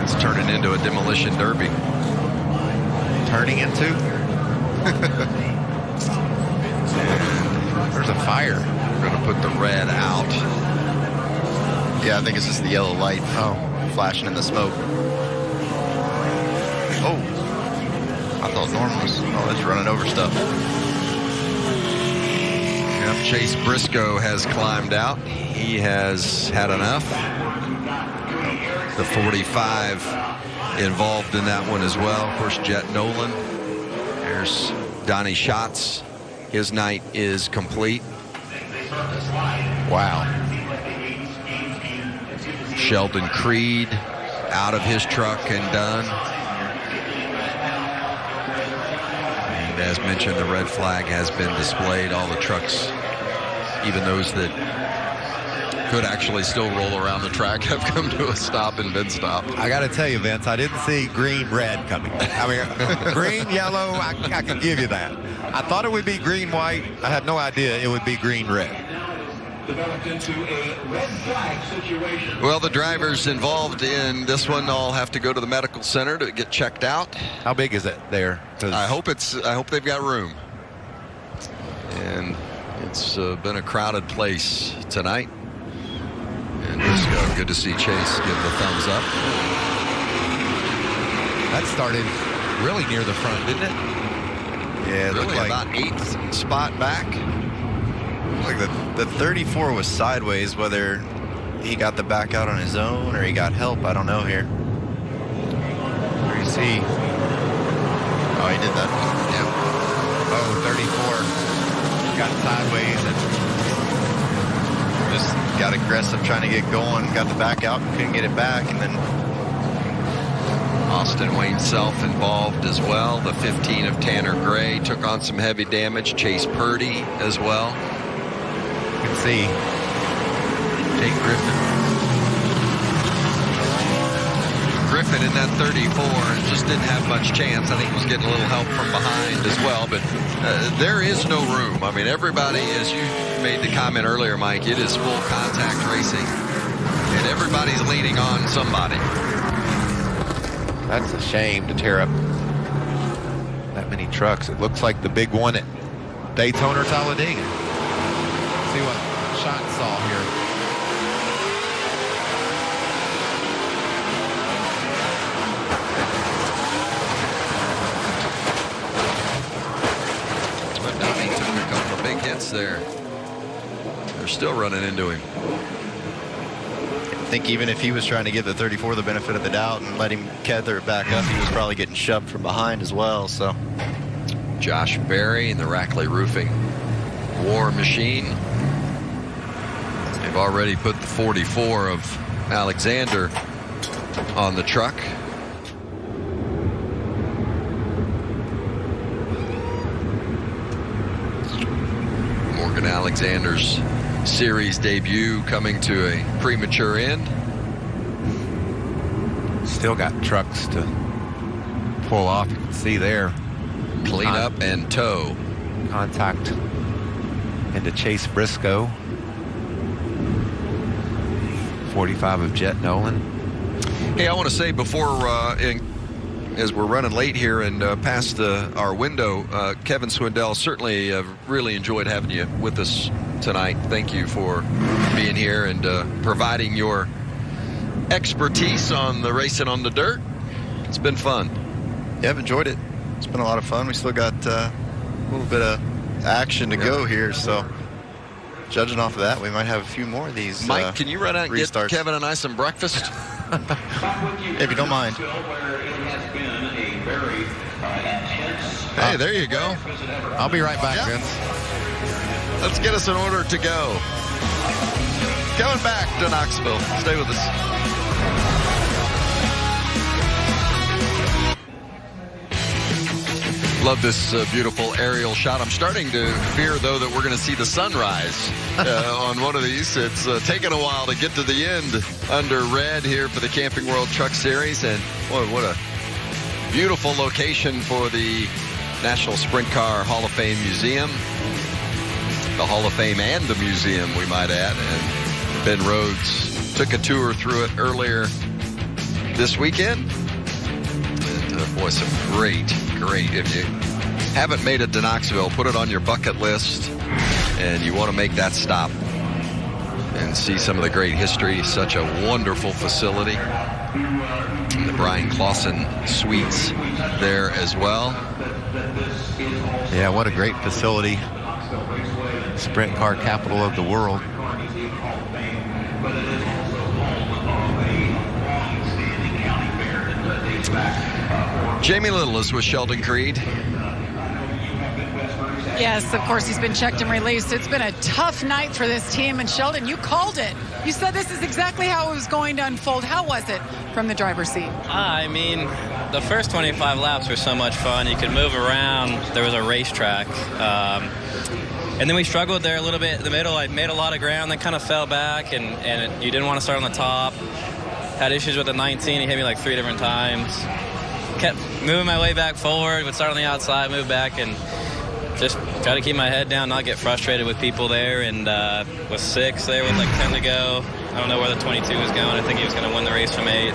It's turning into a demolition derby. Turning into? There's a fire. We're going to put the red out. Yeah, I think it's just the yellow light flashing in the smoke. Oh, I thought Norm was, it's running over stuff. Yep, Chase Briscoe has climbed out. He has had enough. The 45 involved in that one as well. Of course, Jet Nolan. There's Donnie Schatz. His night is complete. Wow. Sheldon Creed out of his truck and done. And as mentioned, the red flag has been displayed. All the trucks, even those that could actually still roll around the track, have come to a stop and been stopped. I got to tell you, Vince, I didn't see green, red coming. I mean, green, yellow, I can give you that. I thought it would be green, white. I had no idea it would be green, red. Well, the drivers involved in this one all have to go to the medical center to get checked out. How big is it there? I hope they've got room. And it's been a crowded place tonight. And Briscoe, good to see Chase give the thumbs up. That started really near the front, didn't it? Yeah, it really looked like about 8th spot back. Like the 34 was sideways, whether he got the back out on his own or he got help, I don't know here. Where you see? Oh, he did that. Yeah. Oh, 34 got sideways and just got aggressive trying to get going, got the back out and couldn't get it back, and then Austin Wayne Self involved as well. The 15 of Tanner Gray took on some heavy damage. Chase Purdy as well. You can see Jake Griffin Griffin in that 34 and just didn't have much chance. I think he was getting a little help from behind as well, but there is no room. I mean, everybody, as you made the comment earlier, Mike, it is full contact racing, and everybody's leaning on somebody. That's a shame to tear up that many trucks. It looks like the big one at Daytona or Talladega. Let's see what Sean saw here. But now he took a couple of big hits there. They're still running into him. I think even if he was trying to give the 34 the benefit of the doubt and let him tether it back up, he was probably getting shoved from behind as well. So Josh Berry and the Rackley Roofing War Machine. They've already put the 44 of Alexander on the truck. Morgan Alexander's series debut coming to a premature end. Still got trucks to pull off. You can see there. Clean up and tow. Contact into Chase Briscoe. 45 of Jet Nolan. Hey, I want to say before, as we're running late here and past our window, Kevin Swindell, certainly really enjoyed having you with us tonight. Thank you for being here and providing your expertise on the racing on the dirt. It's been fun. Yeah, I've enjoyed it. It's been a lot of fun. We still got a little bit of action to go here, so judging off of that, we might have a few more of these. Mike, can you run out and get Kevin and I some breakfast? If you don't mind. Hey, there you go. I'll be right back, Vince. Let's get us an order to go. Coming back to Knoxville. Stay with us. Love this beautiful aerial shot. I'm starting to fear, though, that we're going to see the sunrise on one of these. It's taken a while to get to the end under red here for the Camping World Truck Series. And boy, what a beautiful location for the National Sprint Car Hall of Fame Museum. The Hall of Fame and the museum, we might add. And Ben Rhodes took a tour through it earlier this weekend. And boy, some great. If you haven't made it to Knoxville, put it on your bucket list, and you want to make that stop and see some of the great history. Such a wonderful facility. And the Brian Clausen Suites there as well. Yeah, what a great facility. Sprint car capital of the world. Jamie Little is with Sheldon Creed. Yes, of course, he's been checked and released. It's been a tough night for this team. And Sheldon, you called it. You said this is exactly how it was going to unfold. How was it from the driver's seat? I mean, the first 25 laps were so much fun. You could move around. There was a racetrack. And then we struggled there a little bit in the middle. I made a lot of ground, then kind of fell back, and you didn't want to start on the top. Had issues with the 19. He hit me like 3 different times. Kept moving my way back forward, would start on the outside, move back, and just try to keep my head down, not get frustrated with people there. And with 6 there with like 10 to go, I don't know where the 22 was going. I think he was going to win the race from 8.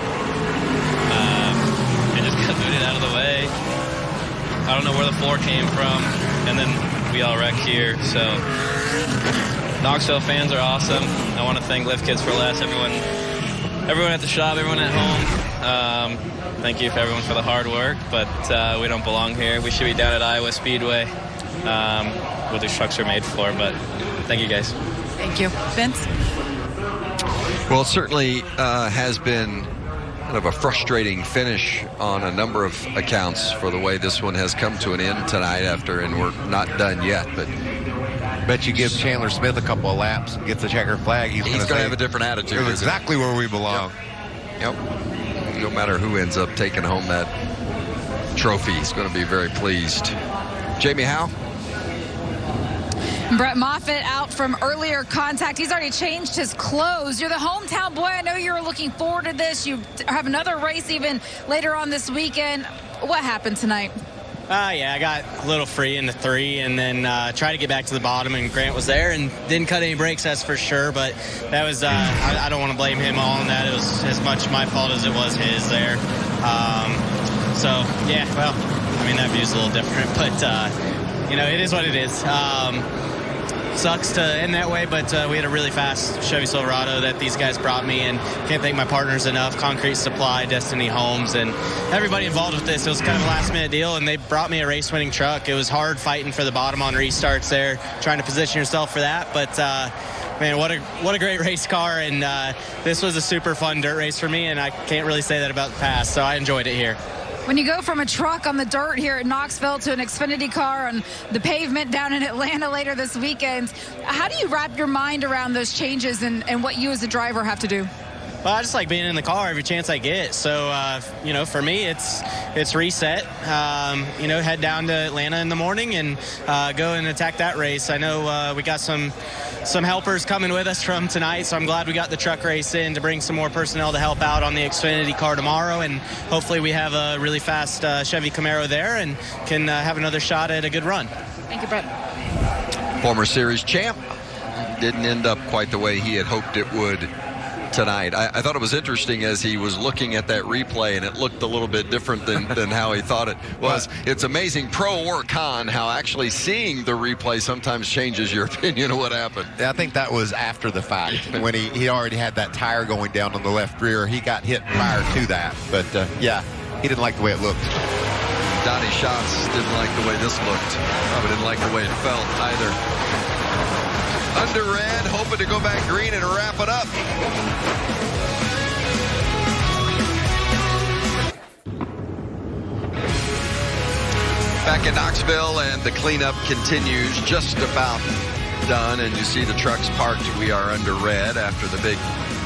And just got booted out of the way. I don't know where the floor came from, and then we all wrecked here. So Knoxville fans are awesome. I want to thank Lift Kids for Less, everyone at the shop, everyone at home. Thank you for everyone for the hard work, but we don't belong here. We should be down at Iowa Speedway, what these trucks are made for, but thank you guys. Thank you. Vince? Well, it certainly has been kind of a frustrating finish on a number of accounts for the way this one has come to an end tonight and we're not done yet, but bet you give Chandler Smith a couple of laps and gets a checker flag, he's going to have a different attitude. It's exactly where we belong. Yep. No matter who ends up taking home that trophy, he's going to be very pleased. Jamie Howe? Brett Moffitt out from earlier contact. He's already changed his clothes. You're the hometown boy. I know you're looking forward to this. You have another race even later on this weekend. What happened tonight? Yeah, I got a little free in the 3 and then tried to get back to the bottom, and Grant was there and didn't cut any brakes, that's for sure. But that was, I don't want to blame him all on that. It was as much my fault as it was his there. So, yeah, well, I mean, that view's a little different, but, it is what it is. Sucks to end that way, but we had a really fast Chevy Silverado that these guys brought me, and can't thank my partners enough. Concrete Supply, Destiny Homes, and everybody involved with this. It was kind of a last-minute deal, and they brought me a race-winning truck. It was hard fighting for the bottom on restarts there, trying to position yourself for that, but man, what a great race car, and this was a super fun dirt race for me, and I can't really say that about the past, so I enjoyed it here. When you go from a truck on the dirt here at Knoxville to an Xfinity car on the pavement down in Atlanta later this weekend, how do you wrap your mind around those changes and what you as a driver have to do? Well, I just like being in the car every chance I get. So, for me, it's reset. Head down to Atlanta in the morning and go and attack that race. I know we got some helpers coming with us from tonight, so I'm glad we got the truck race in to bring some more personnel to help out on the Xfinity car tomorrow, and hopefully we have a really fast Chevy Camaro there and can have another shot at a good run. Thank you, Brett. Former series champ. Didn't end up quite the way he had hoped it would tonight. I thought it was interesting as he was looking at that replay, and it looked a little bit different than how he thought it was. It's amazing, pro or con, how actually seeing the replay sometimes changes your opinion of what happened. I think that was after the fact. When he already had that tire going down on the left rear, he got hit prior to that. But, yeah, he didn't like the way it looked. Donnie Schatz didn't like the way this looked. Probably didn't like the way it felt either. Under red, hoping to go back green and wrap it up. Back in Knoxville, and the cleanup continues, just about done, and you see the trucks parked. We are under red after the big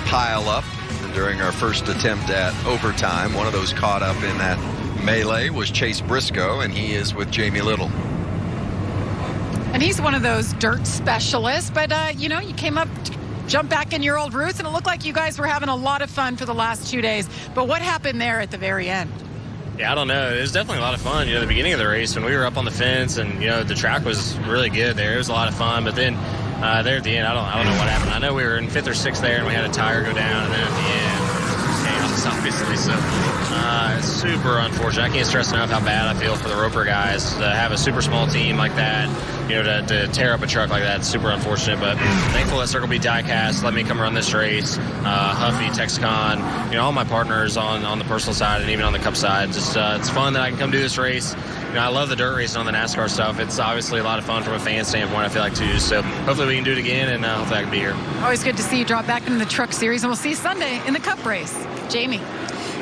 pile up, and during our first attempt at overtime, one of those caught up in that melee was Chase Briscoe, and he is with Jamie Little. And he's one of those dirt specialists, but you came up, jumped back in your old roots, and it looked like you guys were having a lot of fun for the last 2 days. But what happened there at the very end? Yeah, I don't know. It was definitely a lot of fun. The beginning of the race when we were up on the fence, and the track was really good there. It was a lot of fun. But then there at the end, I don't know what happened. I know we were in 5th or 6th there, and we had a tire go down, and then at the end, chaos, obviously. So it's super unfortunate. I can't stress enough how bad I feel for the Roper guys to have a super small team like that. To tear up a truck like that, super unfortunate, but thankful that Circle B Diecast let me come run this race. Huffy, Texcon, all my partners on the personal side and even on the Cup side. Just it's fun that I can come do this race. I love the dirt racing on the NASCAR stuff. It's obviously a lot of fun from a fan standpoint, I feel like, too. So hopefully we can do it again, and hopefully I can be here. Always good to see you drop back into the Truck Series, and we'll see you Sunday in the Cup race. Jamie.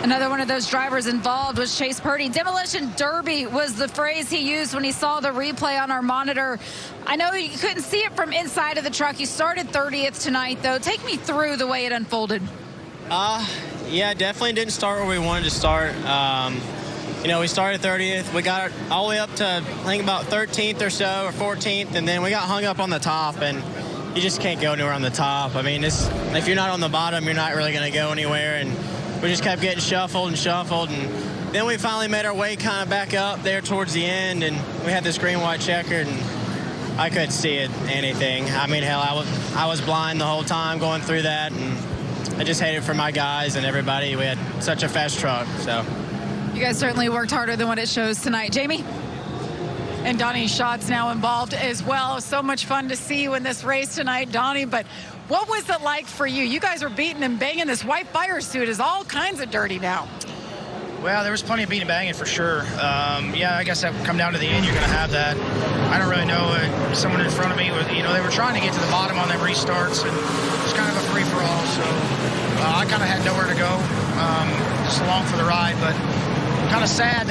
Another one of those drivers involved was Chase Purdy. Demolition Derby was the phrase he used when he saw the replay on our monitor. I know you couldn't see it from inside of the truck. You started 30th tonight, though. Take me through the way it unfolded. Yeah, definitely didn't start where we wanted to start. We started 30th. We got all the way up to, I think, about 13th or so, or 14th, and then we got hung up on the top, and you just can't go anywhere on the top. I mean, if you're not on the bottom, you're not really going to go anywhere, and we just kept getting shuffled, and then we finally made our way kind of back up there towards the end, and we had this green-white checkered, and I couldn't see anything. I mean, hell, I was blind the whole time going through that, and I just hated it for my guys and everybody. We had such a fast truck, so. You guys certainly worked harder than what it shows tonight. Jamie? And Donnie Schatz now involved as well. So much fun to see you in this race tonight, Donnie, but what was it like for you? You guys are beating and banging. This white fire suit is all kinds of dirty now. Well, there was plenty of beating and banging for sure. Yeah, I guess that would come down to the end. You're going to have that. I don't really know. Someone in front of me, they were trying to get to the bottom on them restarts, and it was kind of a free-for-all. So I kind of had nowhere to go, just along for the ride. But kind of sad.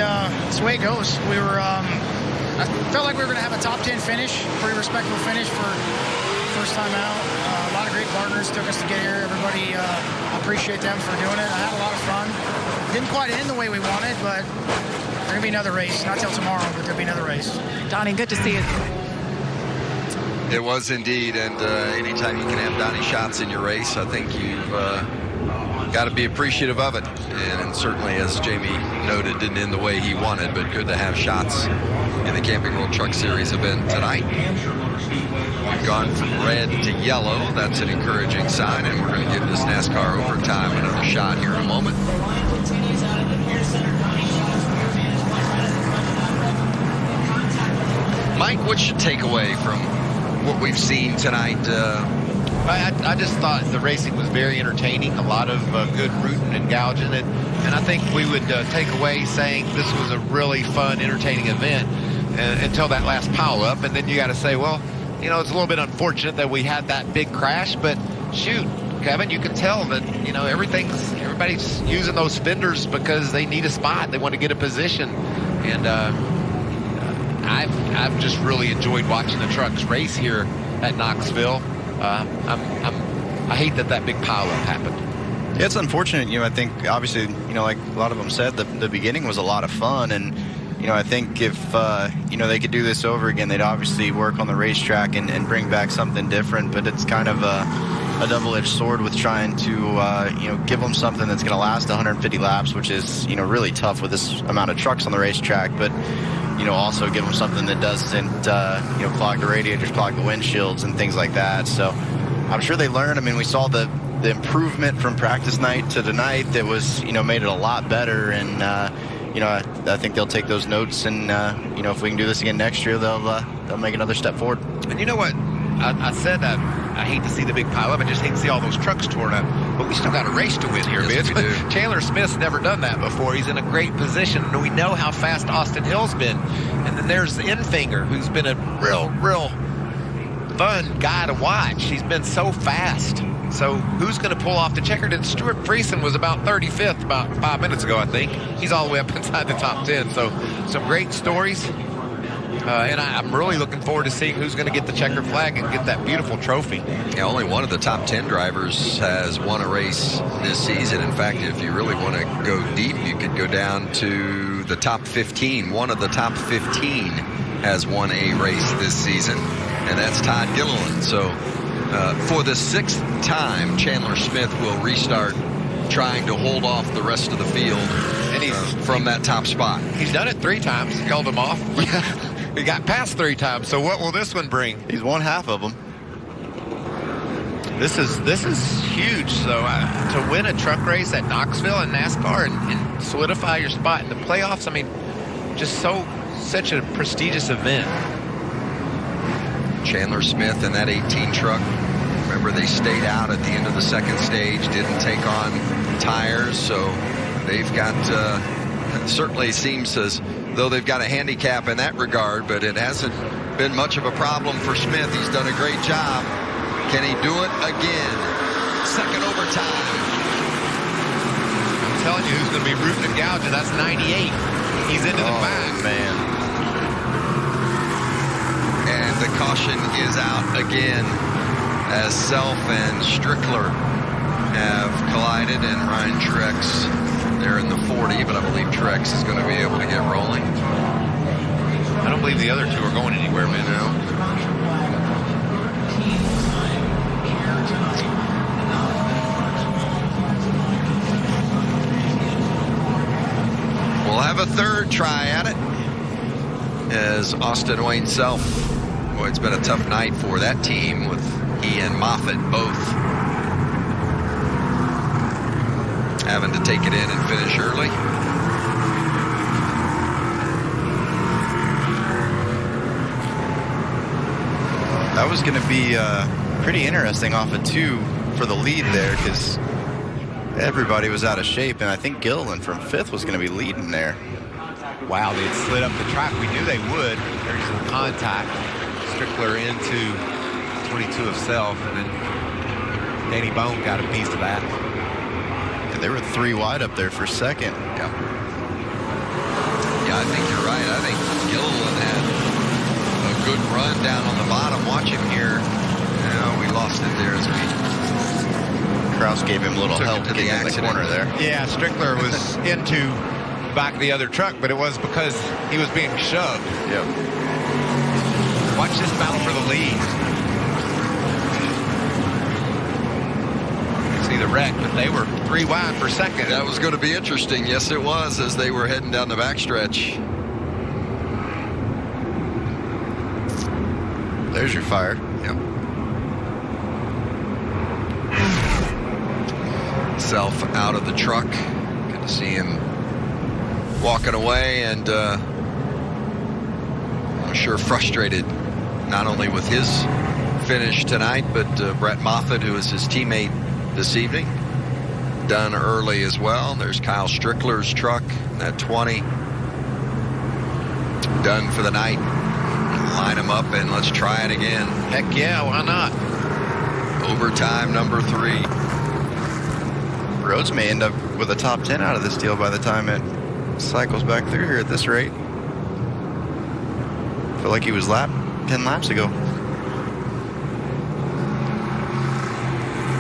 It's the way it goes. I felt like we were going to have a top 10 finish, pretty respectable finish for first time out. A lot of great partners took us to get here. Everybody, I appreciate them for doing it. I had a lot of fun. Didn't quite end the way we wanted, but there's going to be another race. Not till tomorrow, but there'll be another race. Donnie, good to see you. It was indeed, and anytime you can have Donnie Schatz in your race, I think you've got to be appreciative of it. And certainly, as Jamie noted, didn't end the way he wanted, but good to have Schatz in the Camping World Truck Series event tonight. We've gone from red to yellow. That's an encouraging sign, and we're going to give this NASCAR Overtime another shot here in a moment. Mike, what's your takeaway from what we've seen tonight? I just thought the racing was very entertaining, a lot of good rooting and gouging, and I think we would take away saying this was a really fun, entertaining event until that last pile-up, and then you got to say, well, you know, it's a little bit unfortunate that we had that big crash, but shoot, Kevin, you can tell that, you know, everybody's using those fenders because they need a spot, they want to get a position, and I've just really enjoyed watching the trucks race here at Knoxville. I hate that big pileup happened. Yeah, it's unfortunate. You know, I think obviously, you know, like a lot of them said, the beginning was a lot of fun, and you know, I think if you know, they could do this over again, they'd obviously work on the racetrack and bring back something different. But it's kind of a double-edged sword with trying to you know, give them something that's going to last 150 laps, which is, you know, really tough with this amount of trucks on the racetrack. But you know, also give them something that doesn't you know, clog the radiators, clog the windshields, and things like that. So I'm sure they learned. I mean, we saw the improvement from practice night to tonight that was, you know, made it a lot better. And you know, I think they'll take those notes, and you know, if we can do this again next year, they'll make another step forward. And you know what? I said I hate to see the big pile up. I just hate to see all those trucks torn up. But we still got a race to win here, yes, bitch. Chandler Smith's never done that before. He's in a great position, and we know how fast Austin Hill's been. And then there's Enfinger, who's been a real fun guy to watch. He's been so fast. So who's going to pull off the checkered? And Stuart Friesen was about 35th about 5 minutes ago, I think. He's all the way up inside the top 10. So some great stories. And I'm really looking forward to seeing who's going to get the checkered flag and get that beautiful trophy. Yeah, only one of the top 10 drivers has won a race this season. In fact, if you really want to go deep, you could go down to the top 15. One of the top 15 has won a race this season, and that's Todd Gilliland. So for the 6th time, Chandler Smith will restart trying to hold off the rest of the field and from that top spot. He's done it 3 times, held him off. He got past 3 times, so what will this one bring? He's won half of them. This is huge. So to win a truck race at Knoxville and NASCAR and solidify your spot in the playoffs, I mean, just such a prestigious event. Chandler Smith and that 18 truck, remember they stayed out at the end of the 2nd stage, didn't take on tires, so they've got, certainly seems as though they've got a handicap in that regard, but it hasn't been much of a problem for Smith. He's done a great job. Can he do it again? 2nd overtime. I'm telling you, who's going to be rooting and gouging? That's 98. He's into the back. Man. And the caution is out again as Self and Strickler have collided, and Ryan Truex, they're in the 40, but I believe Truex is going to be able to get rolling. I don't believe the other 2 are going anywhere, man. No. We'll have a 3rd try at it as Austin Wayne Self. Boy, it's been a tough night for that team with he and Moffitt both having to take it in and finish early. That was going to be pretty interesting off of 2 for the lead there, because everybody was out of shape, and I think Gilliland from 5th was going to be leading there. Wow, they had slid up the track. We knew they would. There's some contact. Strickler into 22 of Self, and then Danny Bone got a piece of that. And they were 3 wide up there for 2nd. Yeah. Yeah, I think you're right. I think Gilliland had a good run down on the bottom. Watch him here. We lost it there as we... Kraus gave him a little help to get in the corner there. Yeah, Strickler was into back of the other truck, but it was because he was being shoved. Yep. Watch this battle for the lead. You see the wreck, but they were 3 wide for second. That was going to be interesting. Yes, it was, as they were heading down the backstretch. There's your fire. Yep. Self out of the truck. Good to see him walking away, and I'm sure frustrated not only with his finish tonight, but Brett Moffitt, who is his teammate this evening, done early as well. There's Kyle Strickler's truck, that 20, done for the night. Line them up and let's try it again. Heck yeah, why not? Overtime number 3. Rhodes may end up with a top 10 out of this deal by the time it cycles back through here at this rate. Feel like he was 10 laps ago.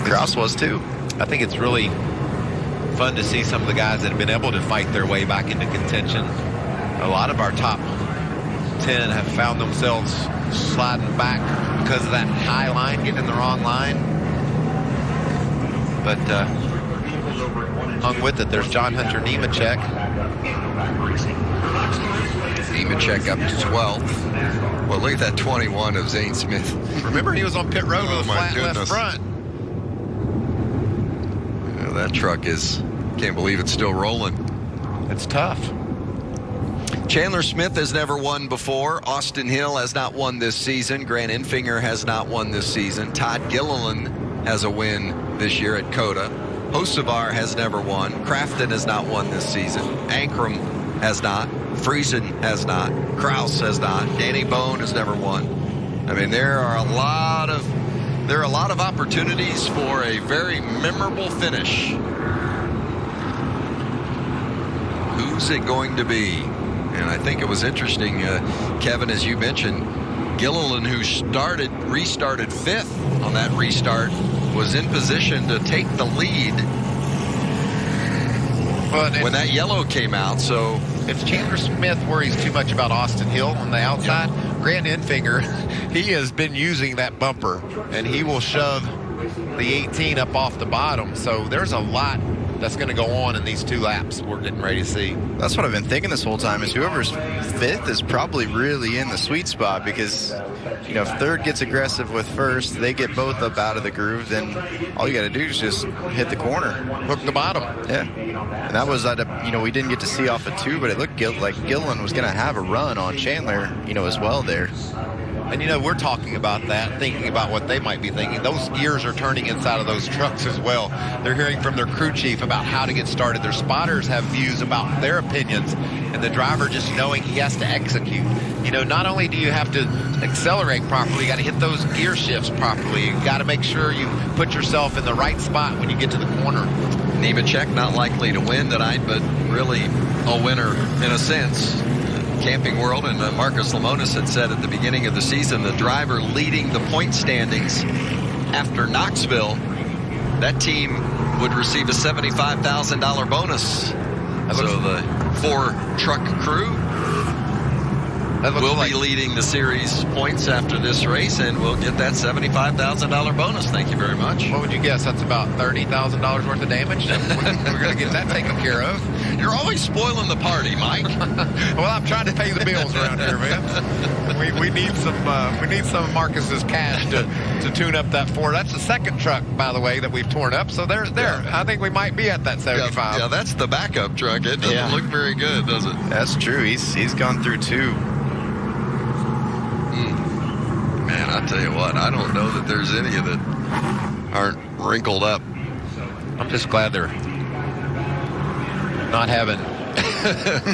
Kraus was too. I think it's really fun to see some of the guys that have been able to fight their way back into contention. A lot of our top 10 have found themselves sliding back because of that high line, getting in the wrong line. But hung with it. There's John Hunter Nemechek. Nemechek up to 12th. Well, look at that 21 of Zane Smith. Remember, he was on pit road with a flat left front. Yeah, that truck is, can't believe it's still rolling. It's tough. Chandler Smith has never won before. Austin Hill has not won this season. Grant Enfinger has not won this season. Todd Gilliland has a win this year at COTA. Hocevar has never won. Crafton has not won this season. Ankrum has not. Friesen has not. Kraus has not. Danny Bone has never won. I mean, there are a lot of opportunities for a very memorable finish. Who's it going to be? And I think it was interesting, Kevin, as you mentioned, Gilliland, who restarted 5th on that restart, was in position to take the lead when that yellow came out. So if Chandler Smith worries too much about Austin Hill on the outside, Grant Enfinger, he has been using that bumper, and he will shove the 18 up off the bottom. So there's a lot that's going to go on in these 2 laps we're getting ready to see. That's what I've been thinking this whole time, is whoever's 5th is probably really in the sweet spot, because, you know, if 3rd gets aggressive with 1st, they get both up out of the groove, then all you got to do is just hit the corner. Hook the bottom. Yeah. And that was, you know, we didn't get to see off of 2, but it looked like Gilliland was going to have a run on Chandler, you know, as well there. And, you know, we're talking about that, thinking about what they might be thinking. Those gears are turning inside of those trucks as well. They're hearing from their crew chief about how to get started. Their spotters have views about their opinions, and the driver just knowing he has to execute. You know, not only do you have to accelerate properly, you got to hit those gear shifts properly. You got to make sure you put yourself in the right spot when you get to the corner. Nemechek not likely to win tonight, but really a winner in a sense. Camping World and Marcus Lemonis had said at the beginning of the season, the driver leading the point standings after Knoxville, that team would receive a $75,000 bonus. So the 4-truck crew will be leading the series points after this race, and we'll get that $75,000 bonus. Thank you very much. What would you guess? That's about $30,000 worth of damage. We're going to get that taken care of. You're always spoiling the party, Mike. Well, I'm trying to pay the bills around here, man. We need some of Marcus's cash to tune up that Ford. That's the 2nd truck, by the way, that we've torn up. So there. Yeah. I think we might be at that 75. Yeah, that's the backup truck. It doesn't look very good, does it? That's true. He's gone through 2. Man, I tell you what, I don't know that there's any that aren't wrinkled up. I'm just glad they're not having.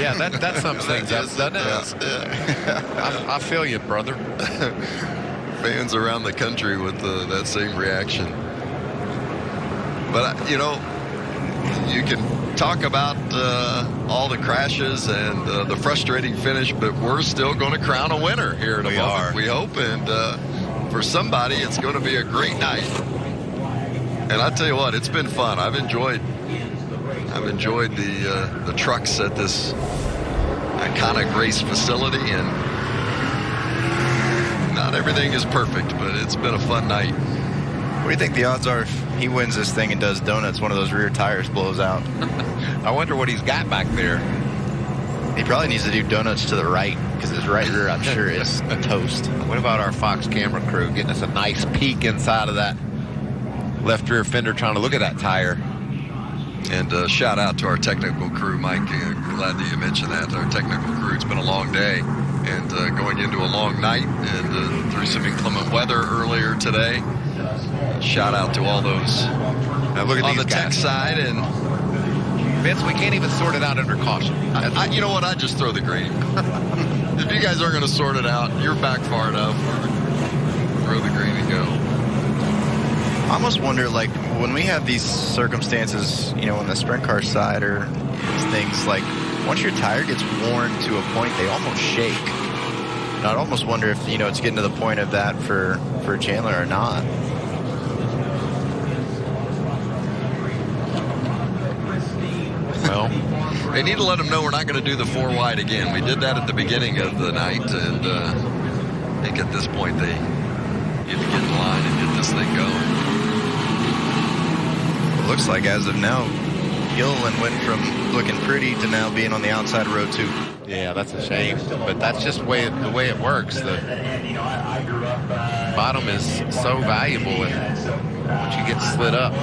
Yeah, that sums things up, doesn't it? Yeah. I feel you, brother. Fans around the country with that same reaction. But, you know, you can talk about all the crashes and the frustrating finish, but we're still going to crown a winner here in a moment. We hope, and for somebody, it's going to be a great night. And I tell you what, it's been fun. I've enjoyed the trucks at this iconic race facility, and not everything is perfect, but it's been a fun night. What do you think the odds are if he wins this thing and does donuts, one of those rear tires blows out? I wonder what he's got back there. He probably needs to do donuts to the right, because his right rear, I'm sure, is toast. What about our Fox camera crew getting us a nice peek inside of that left rear fender, trying to look at that tire? And shout out to our technical crew, Mike. Glad that you mentioned that. Our technical crew, it's been a long day and going into a long night and through some inclement weather earlier today. Shout out to all those look at on these the tech guys. side. And Vince, we can't even sort it out under caution. you know what? I just throw the green. If you guys aren't going to sort it out, you're back far enough. Throw the green and go. I almost wonder, like, when we have these circumstances, you know, on the sprint car side or things, like, once your tire gets worn to a point, they almost shake. And I'd almost wonder if, you know, it's getting to the point of that for Chandler or not. Well, they need to let them know we're not going to do the 4 wide again. We did that at the beginning of the night, and I think at this point they need to get in line and get this thing going. It looks like as of now, Gilliland went from looking pretty to now being on the outside of row 2. Yeah, that's a shame, but that's just the way it works. The bottom is so valuable, and once you get slid up,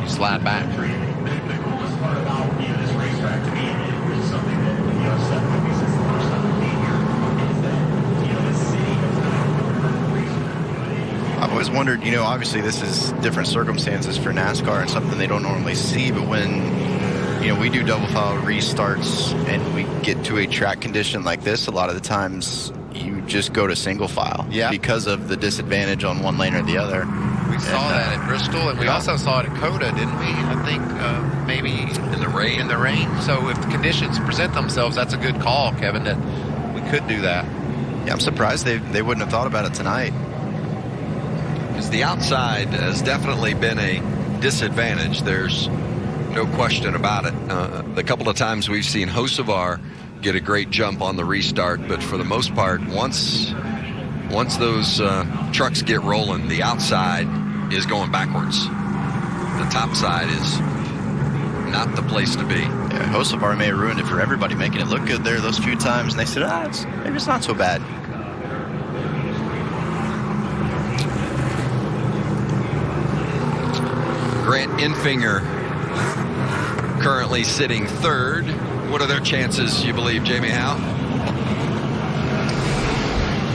you slide back. I've always wondered, you know, obviously this is different circumstances for NASCAR and something they don't normally see, but when, you know, we do double file restarts and we get to a track condition like this, a lot of the times you just go to single file because of the disadvantage on one lane or the other. We saw that at Bristol, and we also saw it at COTA, didn't we? I think maybe in the rain. So if the conditions present themselves, that's a good call, Kevin, that we could do that. Yeah, I'm surprised they wouldn't have thought about it tonight. Because the outside has definitely been a disadvantage. There's no question about it. The couple of times we've seen Hocevar get a great jump on the restart, but for the most part, once those trucks get rolling, the outside is going backwards. The top side is not the place to be. Yeah, Hocevar may have ruined it for everybody, making it look good there those few times, and they said, maybe it's not so bad. Grant Enfinger currently sitting third. What are their chances, you believe, Jamie Howe?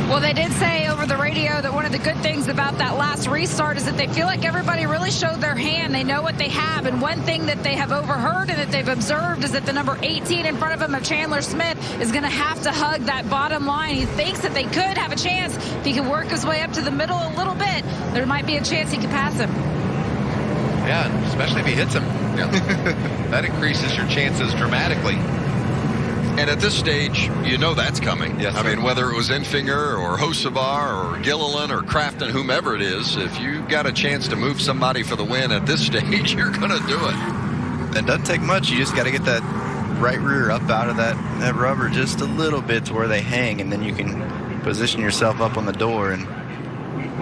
Well, they did say over the radio that one of the good things about that last restart is that they feel like everybody really showed their hand. They know what they have. And one thing that they have overheard and that they've observed is that the number 18 in front of him, of Chandler Smith, is going to have to hug that bottom line. He thinks that they could have a chance. If he can work his way up to the middle a little bit, there might be a chance he could pass him. Yeah, especially if he hits him. Yeah. That increases your chances dramatically. And at this stage, you know that's coming. Yes, I mean, whether it was Enfinger or Hocevar or Gilliland or Crafton, whomever it is, if you got a chance to move somebody for the win at this stage, you're going to do it. It doesn't take much. You just got to get that right rear up out of that rubber just a little bit to where they hang, and then you can position yourself up on the door and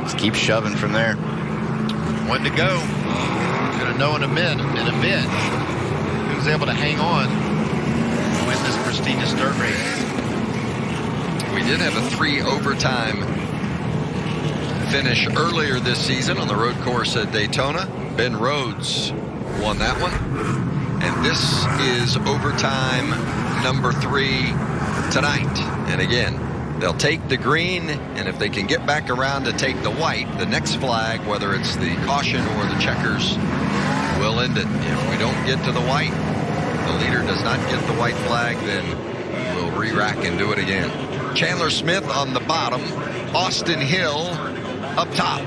just keep shoving from there. One to go. Going to know in a bit who's able to hang on to win this prestigious dirt race. We did have a 3 overtime finish earlier this season on the road course at Daytona. Ben Rhodes won that one. And this is overtime number 3 tonight. And again, they'll take the green, and if they can get back around to take the white, the next flag, whether it's the caution or the checkers, will end it. If we don't get to the white, the leader does not get the white flag, then we'll re-rack and do it again. Chandler Smith on the bottom, Austin Hill up top.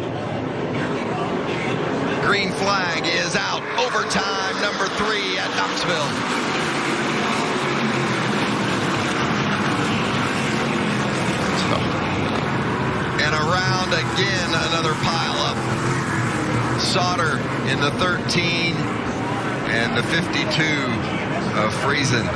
Green flag is out. Overtime number 3 at Knoxville. And around again, another pile up. Sauter in the 13 and the 52 of Friesen.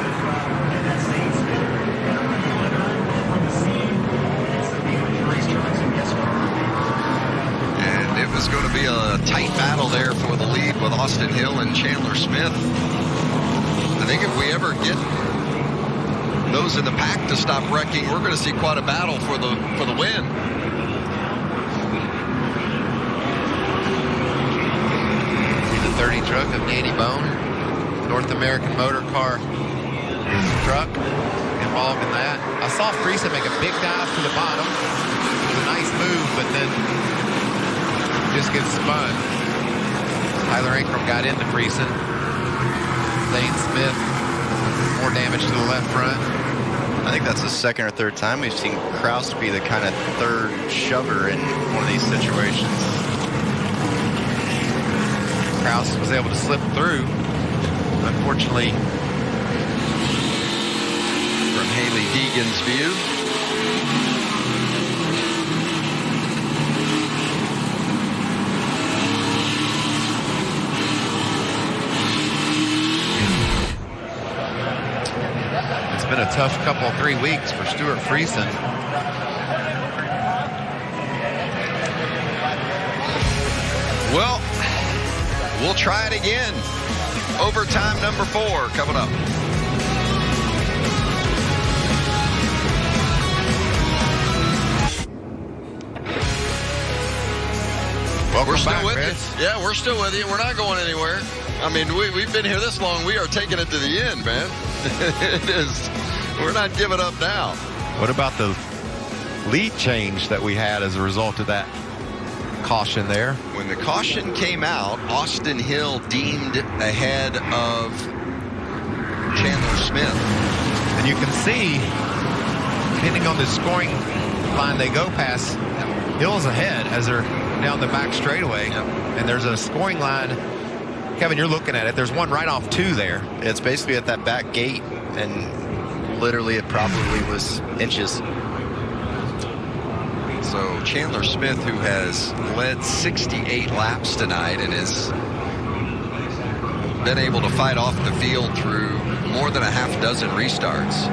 Austin Hill and Chandler Smith. I think if we ever get those in the pack to stop wrecking, we're going to see quite a battle for the win. See the 30 truck of Danny Bone, North American Motor Car truck involved in that. I saw Friesen make a big dive to the bottom. It was a nice move, but then just gets spun. Tyler Ankrum got into Friesen. Zane Smith, more damage to the left front. I think that's the second or third time we've seen Kraus be the kind of third shover in one of these situations. Kraus was able to slip through. Unfortunately, from Haley Deegan's view, it's been a tough couple 3 weeks for Stuart Friesen. well, we'll try it again. Overtime number 4 coming up. Welcome we're still back, with Vince. you. Yeah, we're still with you. We're not going anywhere. I mean, we've been here this long. We are taking it to the end, man. It is. We're not giving up now. What about the lead change that we had as a result of that caution there? When the caution came out, Austin Hill deemed ahead of Chandler Smith. And you can see, depending on the scoring line they go past, Hill's ahead as they're down the back straightaway. Yep. And there's a scoring line. Kevin, you're looking at it. There's one right off 2 there. It's basically at that back gate, and literally it probably was inches. So Chandler Smith, who has led 68 laps tonight and has been able to fight off the field through more than a half dozen restarts.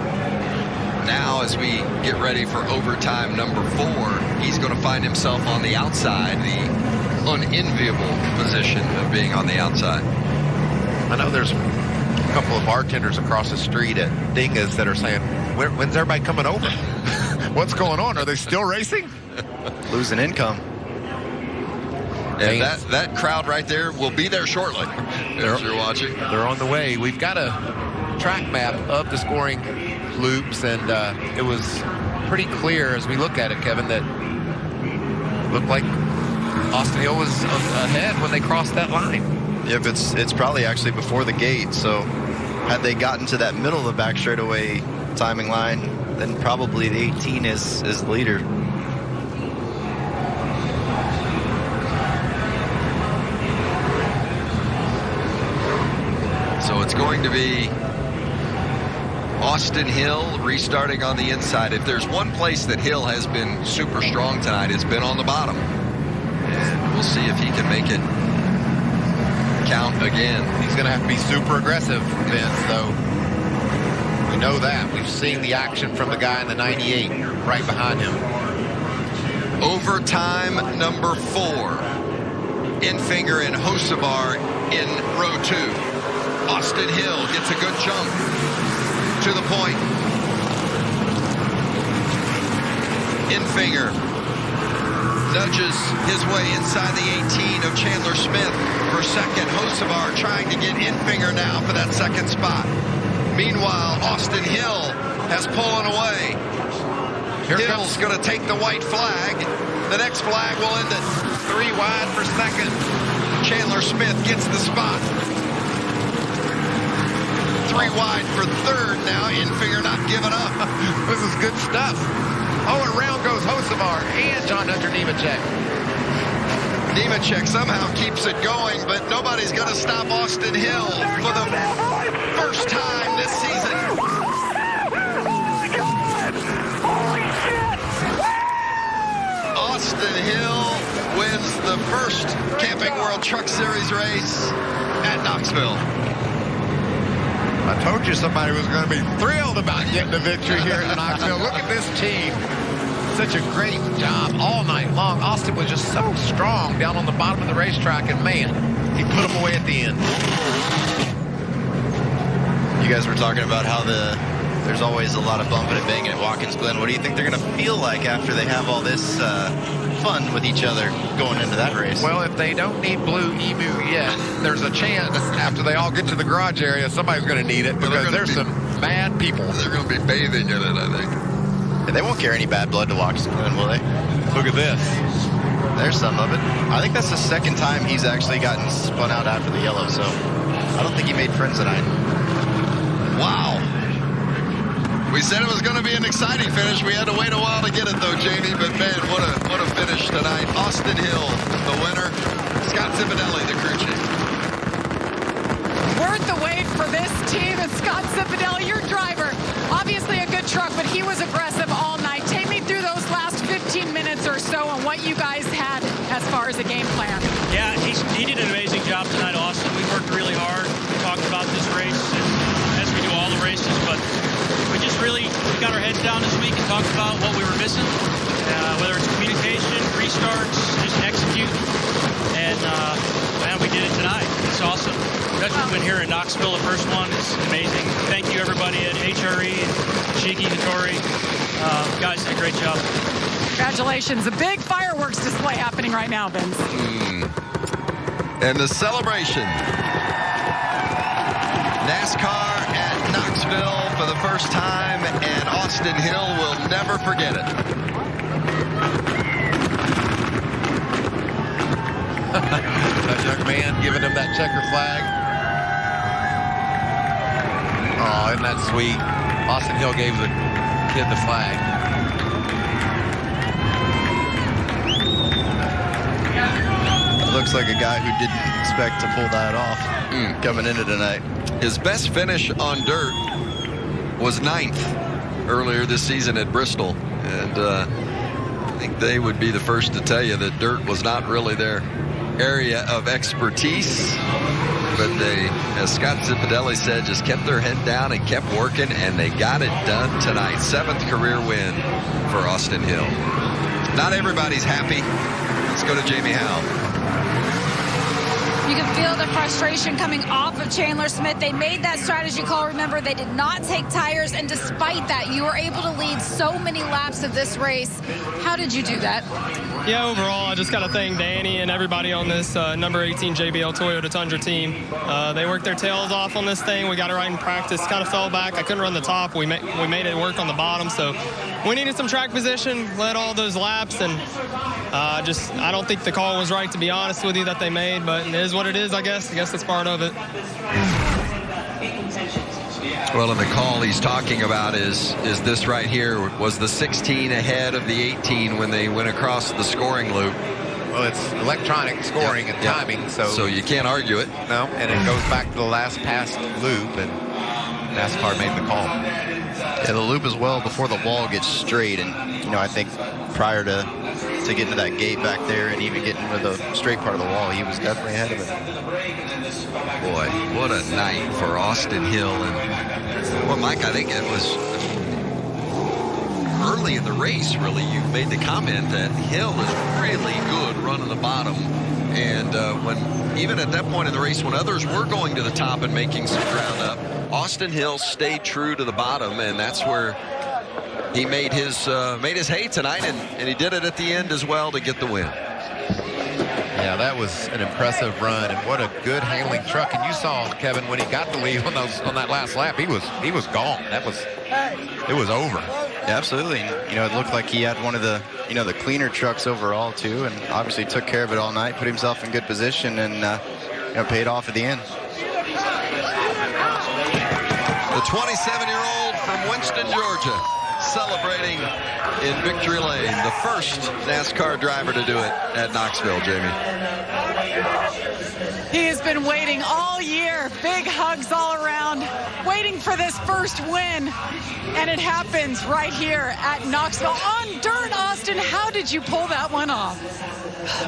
Now, as we get ready for overtime number 4, he's going to find himself on the outside, the unenviable position of being on the outside. I know there's a couple of bartenders across the street at Dingas that are saying, when's everybody coming over? What's going on? Are they still racing? Losing income. And that crowd right there will be there shortly, as you're watching. They're on the way. We've got a track map of the scoring loops, and it was pretty clear as we look at it, Kevin, that it looked like Austin Hill was ahead when they crossed that line. Yep, it's probably actually before the gate, so had they gotten to that middle of the back straightaway timing line, then probably the 18 is the leader. So it's going to be Austin Hill restarting on the inside. If there's one place that Hill has been super strong tonight, it's been on the bottom. And we'll see if he can make it count again. He's going to have to be super aggressive, Vince, though. We know that. We've seen the action from the guy in the 98 right behind him. Overtime number 4. Infinger and Hocevar in row 2. Austin Hill gets a good jump to the point. Infinger nudges his way inside the 18 of Chandler Smith for second. Hocevar trying to get Infinger now for that second spot. Meanwhile, Austin Hill has pullen away. Hill's going to take the white flag. The next flag will end it. 3 wide for second. Chandler Smith gets the spot. 3 wide for third now. Infinger not giving up. This is good stuff. Oh, and round goes Hocevar and John Hunter Nemechek. Nemechek somehow keeps it going, but nobody's going to stop Austin Hill for the first time this season. Austin Hill wins the first Camping World Truck Series race at Knoxville. I told you somebody was going to be thrilled about getting the victory here at Knoxville. Look at this team. Such a great job all night long. Austin was just so strong down on the bottom of the racetrack, and man, He put them away at the end. You guys were talking about how there's always a lot of bumping and banging at Watkins Glen. What do you think they're going to feel like after they have all this fun with each other going into that race? Well, if they don't need Blue Emu yet, there's a chance after they all get to the garage area, somebody's going to need it because there's some bad people. They're going to be bathing in it, I think. And they won't carry any bad blood to Watkins Glen, will they? Look at this. There's some of it. I think that's the second time he's actually gotten spun out after the yellow, so I don't think he made friends tonight. Wow. We said it was going to be an exciting finish. We had to wait a while to get it, though, Jamie. But, man, what a finish tonight. Austin Hill, the winner. Scott Zipadelli, the crew chief. Worth the wait for this team. And Scott Zipadelli, your driver. Obviously a good truck, but he was aggressive all night. Take me through those last 15 minutes or so and what you guys had as far as a game plan. Yeah, he did an amazing job tonight, Austin. We worked really hard. We talked about this race, as we do all the races, but we just really got our heads down this week and talked about what we were missing, whether it's communication, restarts, just execute. And, man, we did it tonight. It's awesome. That's what we've been here in Knoxville. The first one is amazing. Thank you, everybody at HRE, Shiki, Hattori. Guys did a great job. Congratulations. A big fireworks display happening right now, Vince. And the celebration. NASCAR at Knoxville for the first time, and Austin Hill will never forget it. That young man giving him that checker flag. Oh, isn't that sweet? Austin Hill gave the kid the flag. It looks like a guy who didn't expect to pull that off coming into tonight. His best finish on dirt was 9th earlier this season at Bristol. And I think they would be the first to tell you that dirt was not really their area of expertise. But they, as Scott Zipadelli said, just kept their head down and kept working, and they got it done tonight. 7th career win for Austin Hill. Not everybody's happy. Let's go to Jamie Howell. You can feel the frustration coming off of Chandler Smith. They made that strategy call. Remember, they did not take tires, and despite that, you were able to lead so many laps of this race. How did you do that? Yeah, overall, I just got to thank Danny and everybody on this number 18 JBL Toyota Tundra team. They worked their tails off on this thing. We got it right in practice. Kind of fell back. I couldn't run the top. We made it work on the bottom. So we needed some track position, led all those laps, and I don't think the call was right, to be honest with you, that they made. But it is what it is, I guess. I guess that's part of it. Well, and the call he's talking about is this right here. Was the 16 ahead of the 18 when they went across the scoring loop? Well, it's electronic scoring and timing, so you can't argue it. No, and it goes back to the last passed loop, and NASCAR made the call. Yeah, the loop as well before the wall gets straight, and I think prior to getting to that gate back there and even getting to the straight part of the wall, he was definitely ahead of it. Boy, what a night for Austin Hill. And well, Mike, I think it was early in the race, really, you made the comment that Hill is really good running the bottom. And when even at that point in the race, when others were going to the top and making some ground up, Austin Hill stayed true to the bottom, and that's where he made his hay tonight, and he did it at the end as well to get the win. Yeah, that was an impressive run, and what a good handling truck. And you saw, Kevin, when he got the lead on that last lap, he was gone. It was over. Yeah, absolutely. And, it looked like he had one of the the cleaner trucks overall too, and obviously took care of it all night, put himself in good position, and paid off at the end. The 27-year-old from Winston, Georgia, celebrating in Victory Lane, the first NASCAR driver to do it at Knoxville, Jamie. He has been waiting all year, big hugs all around, waiting for this first win, and it happens right here at Knoxville. On dirt, Austin, how did you pull that one off?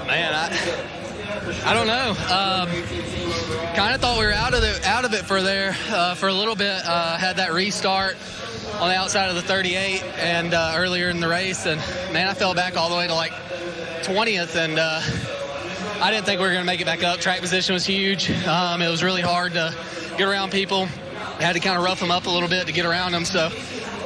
Man, I don't know. Kind of thought we were out of it for a little bit. Had that restart on the outside of the 38 and earlier in the race, and man, I fell back all the way to like 20th, and I didn't think we were going to make it back up. Track position was huge. It was really hard to get around people. I had to kind of rough them up a little bit to get around them. So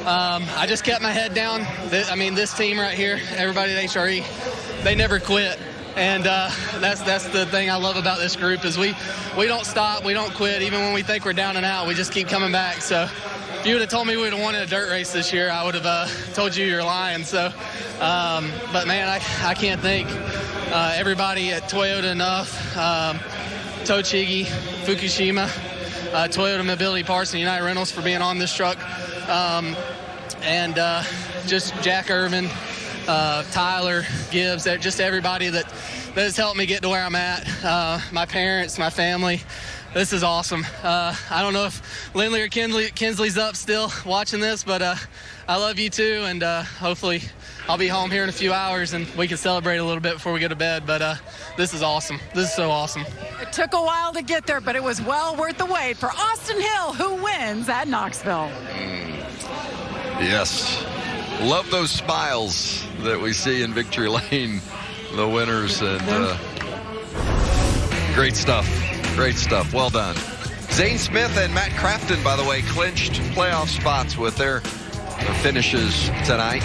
I just kept my head down. This team right here, everybody at HRE, they never quit. And that's the thing I love about this group is we don't stop, we don't quit. Even when we think we're down and out, we just keep coming back. So if you would have told me we would have won a dirt race this year, I would have told you you're lying. So, but man, I can't thank everybody at Toyota enough. Tochigi, Fukushima, Toyota Mobility Parts, and United Rentals for being on this truck. And just Jack Irvin, Tyler Gibbs, just everybody that has helped me get to where I'm at. My parents, my family. This is awesome. I don't know if Lindley or Kinsley's up still watching this, but I love you too, and hopefully I'll be home here in a few hours and we can celebrate a little bit before we go to bed. But this is awesome. This is so awesome. It took a while to get there, but it was well worth the wait for Austin Hill, who wins at Knoxville. Yes. Love those smiles that we see in Victory Lane, the winners, and great stuff. Great stuff. Well done. Zane Smith and Matt Crafton, by the way, clinched playoff spots with their finishes tonight.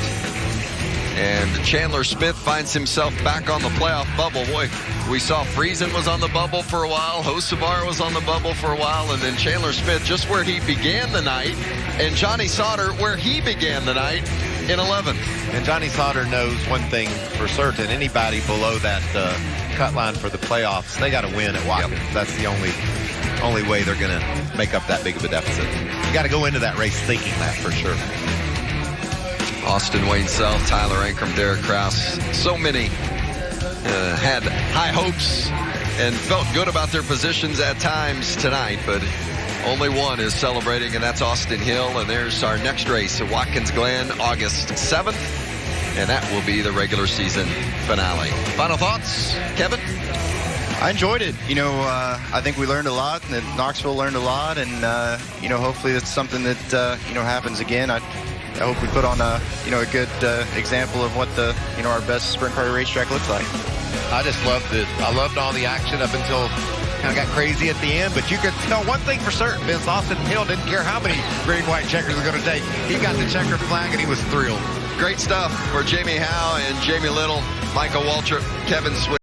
And Chandler Smith finds himself back on the playoff bubble. Boy, we saw Friesen was on the bubble for a while, Hocevar was on the bubble for a while, and then Chandler Smith just where he began the night, and Johnny Sauter where he began the night in 11th. And Johnny Sauter knows one thing for certain. Anybody below that cut line for the playoffs, they got to win at Watkins. Yep. That's the only way they're going to make up that big of a deficit. You got to go into that race thinking that for sure. Austin Wayne Self, Tyler Ankrum, Derek Kraus. So many had high hopes and felt good about their positions at times tonight, but only one is celebrating, and that's Austin Hill. And there's our next race at Watkins Glen, August 7th, and that will be the regular season finale. Final thoughts, Kevin? I enjoyed it. I think we learned a lot, and that Knoxville learned a lot, and hopefully it's something that happens again. I hope we put on a good example of what our best sprint car racetrack looks like. I just loved it. I loved all the action up until kind of got crazy at the end, but you could tell one thing for certain, Vince Austin Hill didn't care how many green, white checkers are going to take. He got the checkered flag and he was thrilled. Great stuff for Jamie Howe and Jamie Little, Michael Waltrip, Kevin Swift.